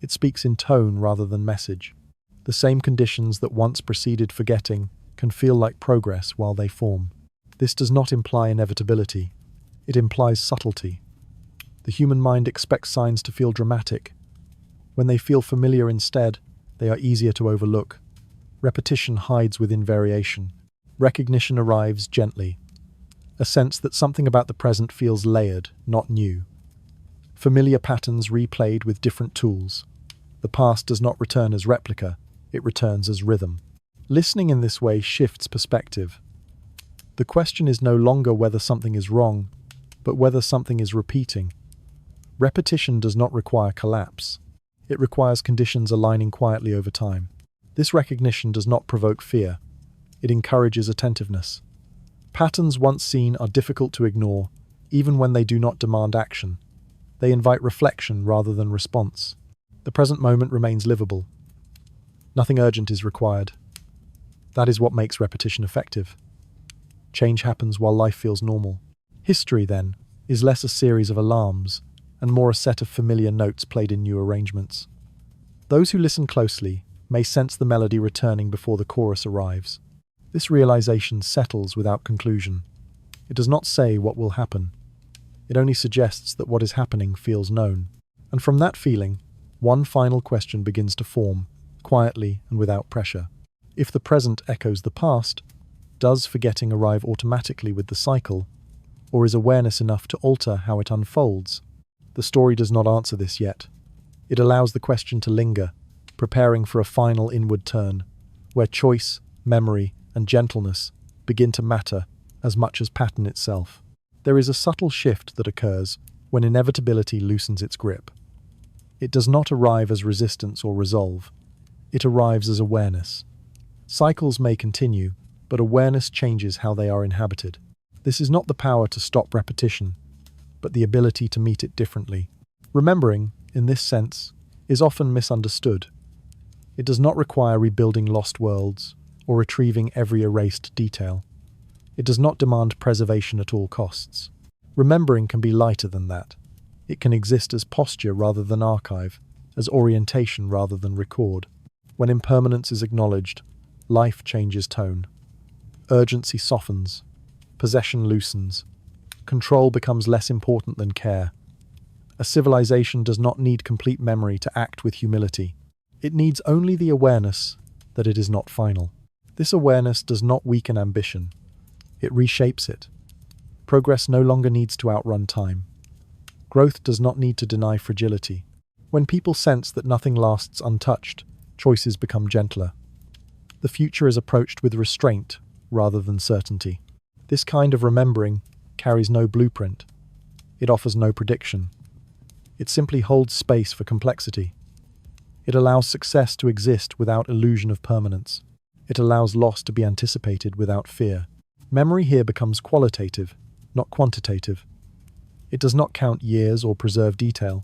It speaks in tone rather than message. The same conditions that once preceded forgetting can feel like progress while they form. This does not imply inevitability. It implies subtlety. The human mind expects signs to feel dramatic. When they feel familiar instead, they are easier to overlook. Repetition hides within variation. Recognition arrives gently. A sense that something about the present feels layered, not new. Familiar patterns replayed with different tools. The past does not return as replica, it returns as rhythm. Listening in this way shifts perspective. The question is no longer whether something is wrong, but whether something is repeating. Repetition does not require collapse. It requires conditions aligning quietly over time. This recognition does not provoke fear. It encourages attentiveness. Patterns once seen are difficult to ignore, even when they do not demand action. They invite reflection rather than response. The present moment remains livable. Nothing urgent is required. That is what makes repetition effective. Change happens while life feels normal. History, then, is less a series of alarms and more a set of familiar notes played in new arrangements. Those who listen closely may sense the melody returning before the chorus arrives. This realization settles without conclusion. It does not say what will happen. It only suggests that what is happening feels known. And from that feeling, one final question begins to form, quietly and without pressure. If the present echoes the past, does forgetting arrive automatically with the cycle, or is awareness enough to alter how it unfolds? The story does not answer this yet. It allows the question to linger, preparing for a final inward turn, where choice, memory, and gentleness begin to matter as much as pattern itself. There is a subtle shift that occurs when inevitability loosens its grip. It does not arrive as resistance or resolve. It arrives as awareness. Cycles may continue, but awareness changes how they are inhabited. This is not the power to stop repetition, but the ability to meet it differently. Remembering, in this sense, is often misunderstood. It does not require rebuilding lost worlds or retrieving every erased detail. It does not demand preservation at all costs. Remembering can be lighter than that. It can exist as posture rather than archive, as orientation rather than record. When impermanence is acknowledged, life changes tone. Urgency softens. Possession loosens. Control becomes less important than care. A civilization does not need complete memory to act with humility. It needs only the awareness that it is not final. This awareness does not weaken ambition. It reshapes it. Progress no longer needs to outrun time. Growth does not need to deny fragility. When people sense that nothing lasts untouched, choices become gentler. The future is approached with restraint rather than certainty. This kind of remembering carries no blueprint. It offers no prediction. It simply holds space for complexity. It allows success to exist without illusion of permanence. It allows loss to be anticipated without fear. Memory here becomes qualitative, not quantitative. It does not count years or preserve detail.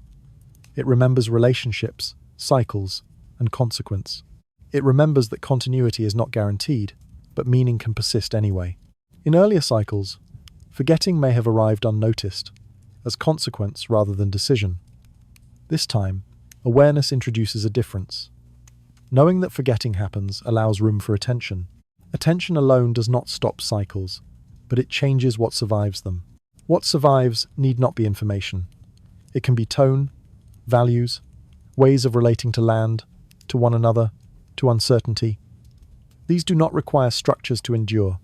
It remembers relationships, cycles, and consequence. It remembers that continuity is not guaranteed, but meaning can persist anyway. In earlier cycles, forgetting may have arrived unnoticed, as consequence rather than decision. This time, awareness introduces a difference. Knowing that forgetting happens allows room for attention. Attention alone does not stop cycles, but it changes what survives them. What survives need not be information. It can be tone, values, ways of relating to land, to one another, to uncertainty. These do not require structures to endure.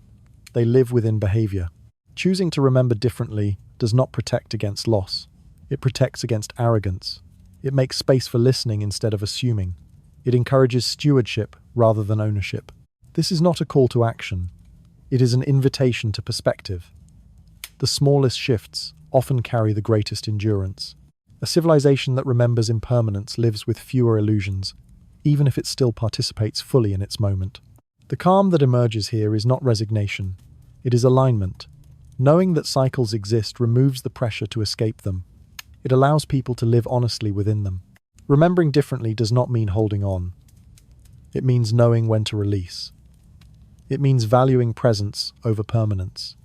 They live within behavior. Choosing to remember differently does not protect against loss. It protects against arrogance. It makes space for listening instead of assuming. It encourages stewardship rather than ownership. This is not a call to action. It is an invitation to perspective. The smallest shifts often carry the greatest endurance. A civilization that remembers impermanence lives with fewer illusions, even if it still participates fully in its moment. The calm that emerges here is not resignation. It is alignment. Knowing that cycles exist removes the pressure to escape them. It allows people to live honestly within them. Remembering differently does not mean holding on. It means knowing when to release. It means valuing presence over permanence.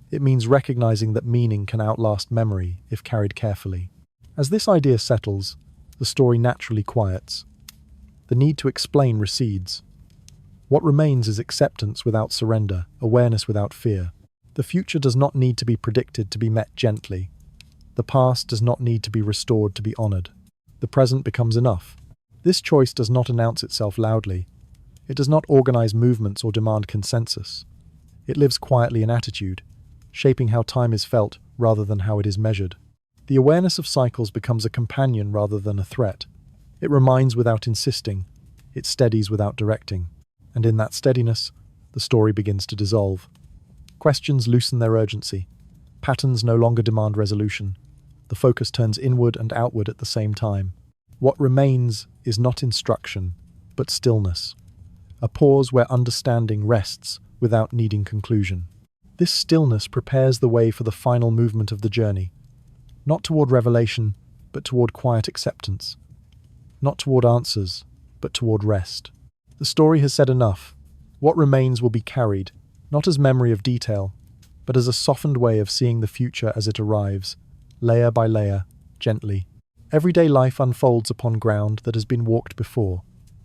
It means recognizing that meaning can outlast memory if carried carefully. As this idea settles, the story naturally quiets. The need to explain recedes. What remains is acceptance without surrender, awareness without fear. The future does not need to be predicted to be met gently. The past does not need to be restored to be honored. The present becomes enough. This choice does not announce itself loudly. It does not organize movements or demand consensus. It lives quietly in attitude, shaping how time is felt rather than how it is measured. The awareness of cycles becomes a companion rather than a threat. It reminds without insisting. It steadies without directing. And in that steadiness, the story begins to dissolve. Questions loosen their urgency. Patterns no longer demand resolution. The focus turns inward and outward at the same time. What remains is not instruction, but stillness. A pause where understanding rests without needing conclusion. This stillness prepares the way for the final movement of the journey. Not toward revelation, but toward quiet acceptance. Not toward answers, but toward rest. The story has said enough. What remains will be carried, not as memory of detail, but as a softened way of seeing the future as it arrives, layer by layer, gently. Everyday life unfolds upon ground that has been walked before,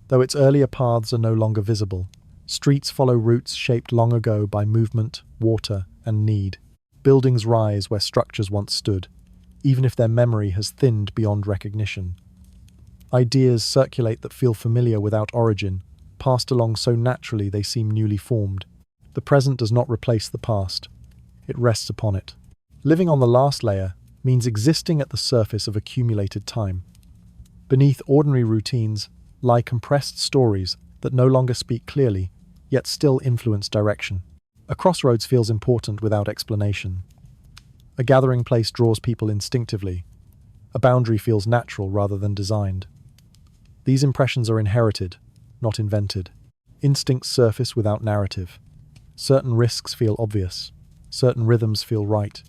though its earlier paths are no longer visible. Streets follow routes shaped long ago by movement, water, and need. Buildings rise where structures once stood, even if their memory has thinned beyond recognition. Ideas circulate that feel familiar without origin, passed along so naturally they seem newly formed. The present does not replace the past. It rests upon it. Living on the last layer means existing at the surface of accumulated time. Beneath ordinary routines lie compressed stories that no longer speak clearly, yet still influence direction. A crossroads feels important without explanation. A gathering place draws people instinctively. A boundary feels natural rather than designed. These impressions are inherited, not invented. Instincts surface without narrative. Certain risks feel obvious. Certain rhythms feel right.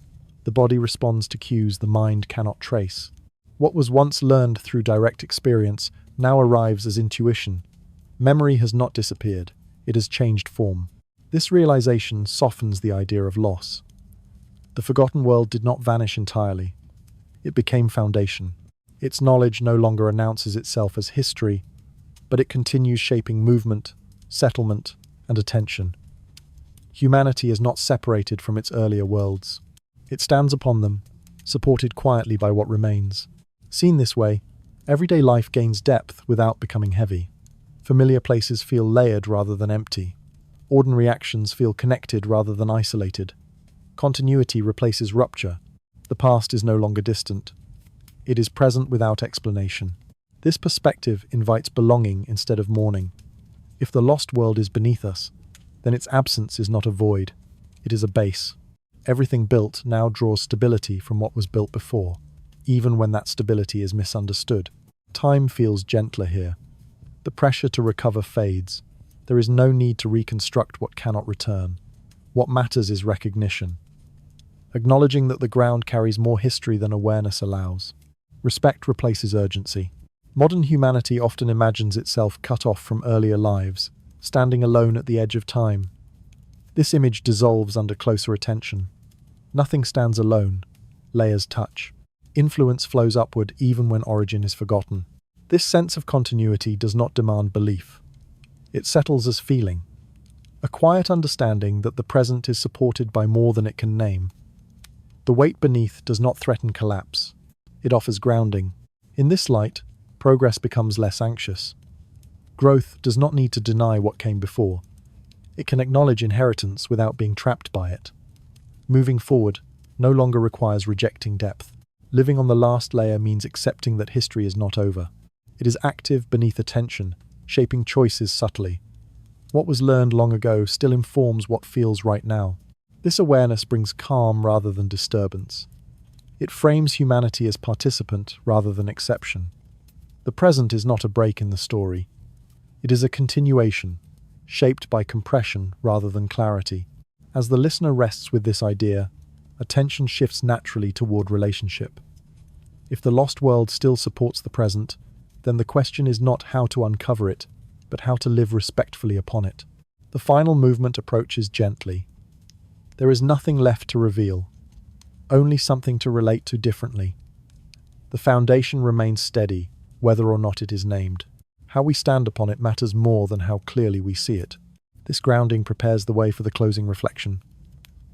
The body responds to cues the mind cannot trace. What was once learned through direct experience now arrives as intuition. Memory has not disappeared. It has changed form. This realization softens the idea of loss. The forgotten world did not vanish entirely. It became foundation. Its knowledge no longer announces itself as history, but it continues shaping movement, settlement, and attention. Humanity is not separated from its earlier worlds. It stands upon them, supported quietly by what remains. Seen this way, everyday life gains depth without becoming heavy. Familiar places feel layered rather than empty. Ordinary actions feel connected rather than isolated. Continuity replaces rupture. The past is no longer distant. It is present without explanation. This perspective invites belonging instead of mourning. If the lost world is beneath us, then its absence is not a void. It is a base. Everything built now draws stability from what was built before, even when that stability is misunderstood. Time feels gentler here. The pressure to recover fades. There is no need to reconstruct what cannot return. What matters is recognition. Acknowledging that the ground carries more history than awareness allows. Respect replaces urgency. Modern humanity often imagines itself cut off from earlier lives, standing alone at the edge of time. This image dissolves under closer attention. Nothing stands alone. Layers touch. Influence flows upward even when origin is forgotten. This sense of continuity does not demand belief. It settles as feeling, a quiet understanding that the present is supported by more than it can name. The weight beneath does not threaten collapse. It offers grounding. In this light, progress becomes less anxious. Growth does not need to deny what came before. It can acknowledge inheritance without being trapped by it. Moving forward no longer requires rejecting depth. Living on the last layer means accepting that history is not over. It is active beneath attention, shaping choices subtly. What was learned long ago still informs what feels right now. This awareness brings calm rather than disturbance. It frames humanity as participant rather than exception. The present is not a break in the story. It is a continuation, shaped by compression rather than clarity. As the listener rests with this idea, attention shifts naturally toward relationship. If the lost world still supports the present, then the question is not how to uncover it, but how to live respectfully upon it. The final movement approaches gently. There is nothing left to reveal, only something to relate to differently. The foundation remains steady, whether or not it is named. How we stand upon it matters more than how clearly we see it. This grounding prepares the way for the closing reflection.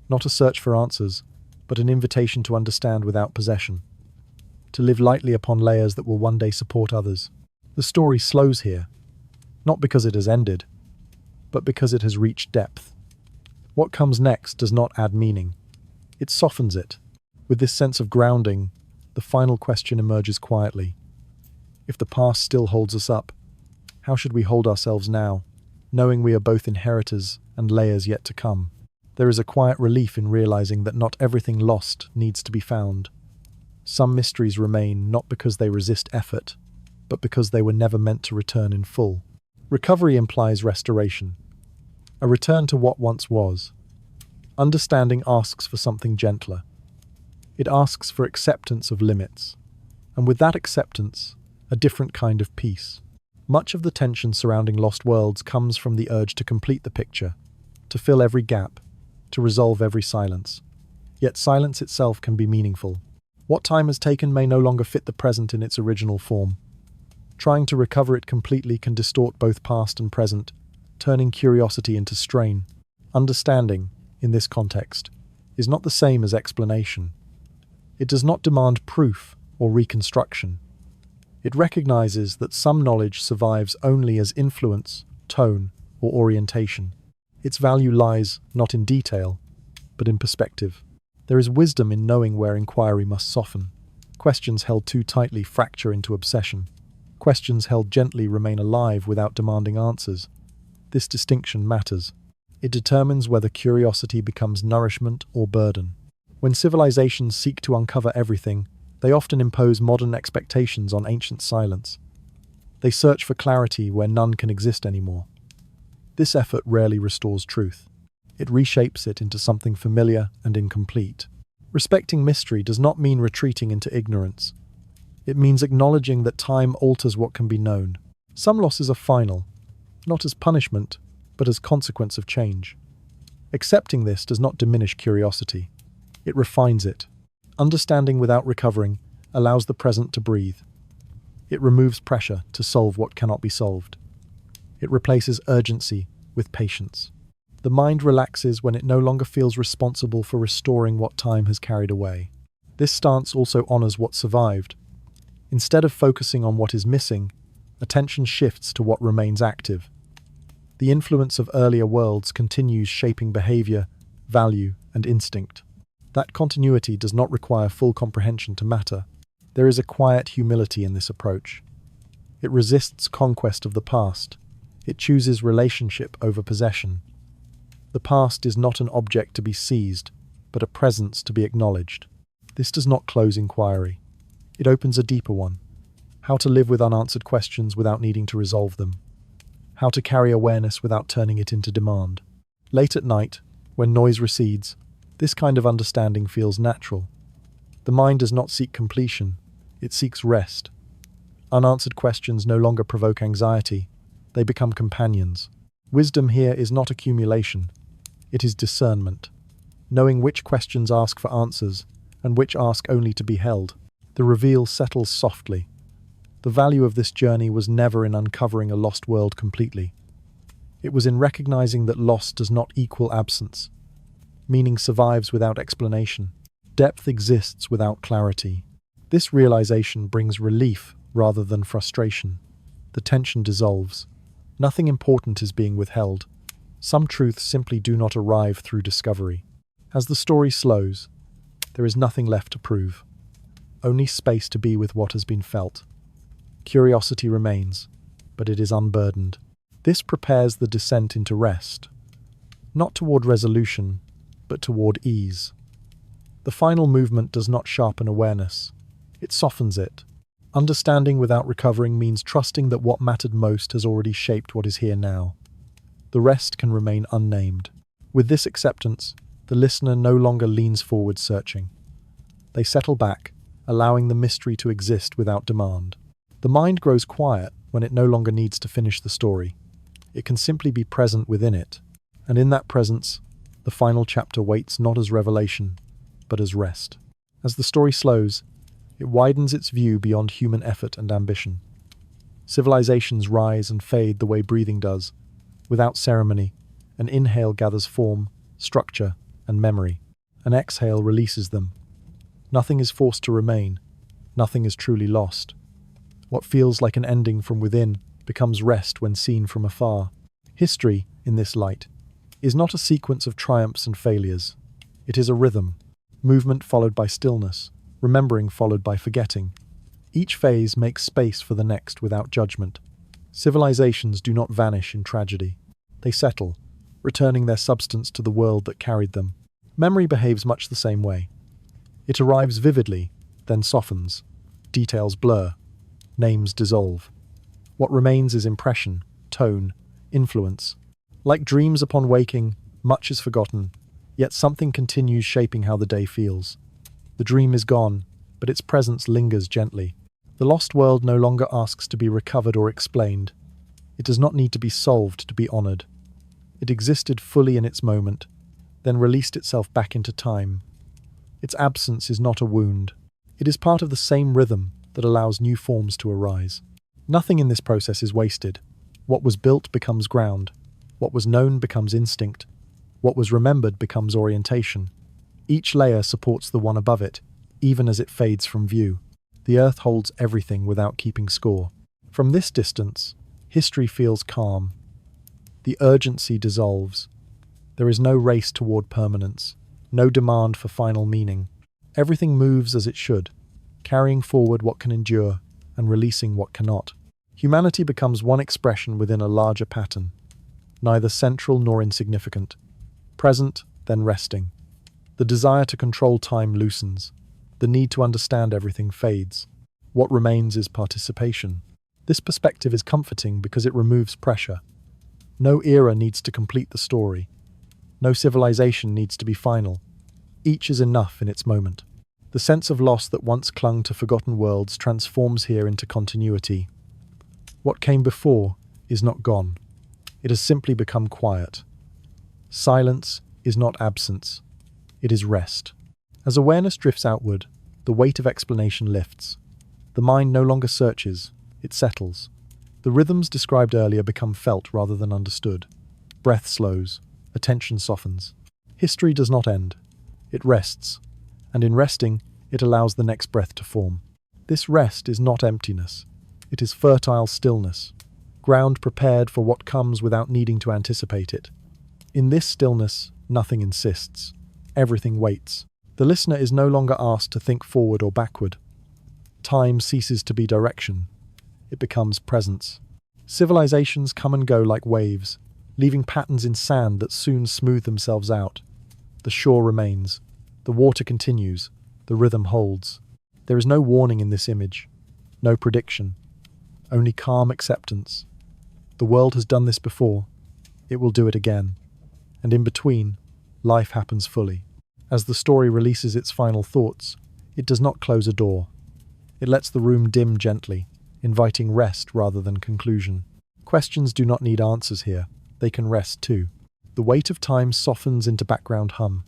Not a search for answers, but an invitation to understand without possession. To live lightly upon layers that will one day support others. The story slows here, not because it has ended, but because it has reached depth. What comes next does not add meaning. It softens it. With this sense of grounding, the final question emerges quietly. If the past still holds us up, how should we hold ourselves now, knowing we are both inheritors and layers yet to come? There is a quiet relief in realizing that not everything lost needs to be found. Some mysteries remain not because they resist effort, but because they were never meant to return in full. Recovery implies restoration, a return to what once was. Understanding asks for something gentler. It asks for acceptance of limits, and with that acceptance, a different kind of peace. Much of the tension surrounding lost worlds comes from the urge to complete the picture, to fill every gap, to resolve every silence. Yet silence itself can be meaningful. What time has taken may no longer fit the present in its original form. Trying to recover it completely can distort both past and present, turning curiosity into strain. Understanding, in this context, is not the same as explanation. It does not demand proof or reconstruction. It recognizes that some knowledge survives only as influence, tone, or orientation. Its value lies not in detail, but in perspective. There is wisdom in knowing where inquiry must soften. Questions held too tightly fracture into obsession. Questions held gently remain alive without demanding answers. This distinction matters. It determines whether curiosity becomes nourishment or burden. When civilizations seek to uncover everything, they often impose modern expectations on ancient silence. They search for clarity where none can exist anymore. This effort rarely restores truth. It reshapes it into something familiar and incomplete. Respecting mystery does not mean retreating into ignorance. It means acknowledging that time alters what can be known. Some losses are final, not as punishment, but as consequence of change. Accepting this does not diminish curiosity. It refines it. Understanding without recovering allows the present to breathe. It removes pressure to solve what cannot be solved. It replaces urgency with patience. The mind relaxes when it no longer feels responsible for restoring what time has carried away. This stance also honors what survived. Instead of focusing on what is missing, attention shifts to what remains active. The influence of earlier worlds continues shaping behavior, value, and instinct. That continuity does not require full comprehension to matter. There is a quiet humility in this approach. It resists conquest of the past. It chooses relationship over possession. The past is not an object to be seized, but a presence to be acknowledged. This does not close inquiry. It opens a deeper one. How to live with unanswered questions without needing to resolve them. How to carry awareness without turning it into demand. Late at night, when noise recedes, this kind of understanding feels natural. The mind does not seek completion, it seeks rest. Unanswered questions no longer provoke anxiety, they become companions. Wisdom here is not accumulation, it is discernment, knowing which questions ask for answers and which ask only to be held. The reveal settles softly. The value of this journey was never in uncovering a lost world completely. It was in recognizing that loss does not equal absence. Meaning survives without explanation. Depth exists without clarity. This realization brings relief rather than frustration. The tension dissolves. Nothing important is being withheld. Some truths simply do not arrive through discovery. As the story slows, there is nothing left to prove. Only space to be with what has been felt. Curiosity remains, but it is unburdened. This prepares the descent into rest. Not toward resolution, but toward ease. The final movement does not sharpen awareness. It softens it. Understanding without recovering means trusting that what mattered most has already shaped what is here now. The rest can remain unnamed. With this acceptance, the listener no longer leans forward searching. They settle back, allowing the mystery to exist without demand. The mind grows quiet when it no longer needs to finish the story. It can simply be present within it. And in that presence, the final chapter waits not as revelation, but as rest. As the story slows, it widens its view beyond human effort and ambition. Civilizations rise and fade the way breathing does. Without ceremony, an inhale gathers form, structure, and memory. An exhale releases them. Nothing is forced to remain. Nothing is truly lost. What feels like an ending from within becomes rest when seen from afar. History, in this light, is not a sequence of triumphs and failures. It is a rhythm, movement followed by stillness, remembering followed by forgetting. Each phase makes space for the next without judgment. Civilizations do not vanish in tragedy. They settle, returning their substance to the world that carried them. Memory behaves much the same way. It arrives vividly, then softens. Details blur. Names dissolve. What remains is impression, tone, influence. Like dreams upon waking, much is forgotten, yet something continues shaping how the day feels. The dream is gone, but its presence lingers gently. The lost world no longer asks to be recovered or explained. It does not need to be solved to be honored. It existed fully in its moment, then released itself back into time. Its absence is not a wound. It is part of the same rhythm that allows new forms to arise. Nothing in this process is wasted. What was built becomes ground. What was known becomes instinct. What was remembered becomes orientation. Each layer supports the one above it, even as it fades from view. The earth holds everything without keeping score. From this distance, history feels calm. The urgency dissolves. There is no race toward permanence, no demand for final meaning. Everything moves as it should, carrying forward what can endure and releasing what cannot. Humanity becomes one expression within a larger pattern, neither central nor insignificant. Present, then resting. The desire to control time loosens. The need to understand everything fades. What remains is participation. This perspective is comforting because it removes pressure. No era needs to complete the story. No civilization needs to be final. Each is enough in its moment. The sense of loss that once clung to forgotten worlds transforms here into continuity. What came before is not gone. It has simply become quiet. Silence is not absence. It is rest. As awareness drifts outward, the weight of explanation lifts. The mind no longer searches, it settles. The rhythms described earlier become felt rather than understood. Breath slows, attention softens. History does not end. It rests, and in resting, it allows the next breath to form. This rest is not emptiness. It is fertile stillness, ground prepared for what comes without needing to anticipate it. In this stillness, nothing insists. Everything waits. The listener is no longer asked to think forward or backward. Time ceases to be direction. It becomes presence. Civilizations come and go like waves, leaving patterns in sand that soon smooth themselves out. The shore remains. The water continues. The rhythm holds. There is no warning in this image. No prediction. Only calm acceptance. The world has done this before. It will do it again. And in between, life happens fully. As the story releases its final thoughts, it does not close a door. It lets the room dim gently, inviting rest rather than conclusion. Questions do not need answers here. They can rest too. The weight of time softens into background hum.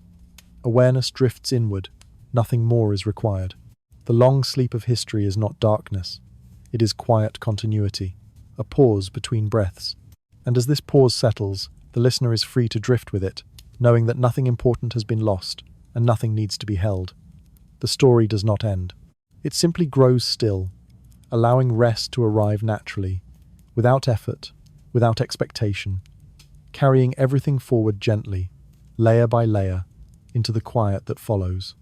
Awareness drifts inward. Nothing more is required. The long sleep of history is not darkness. It is quiet continuity, a pause between breaths. And as this pause settles, the listener is free to drift with it, knowing that nothing important has been lost and nothing needs to be held. The story does not end. It simply grows still, allowing rest to arrive naturally, without effort, without expectation, carrying everything forward gently, layer by layer, into the quiet that follows.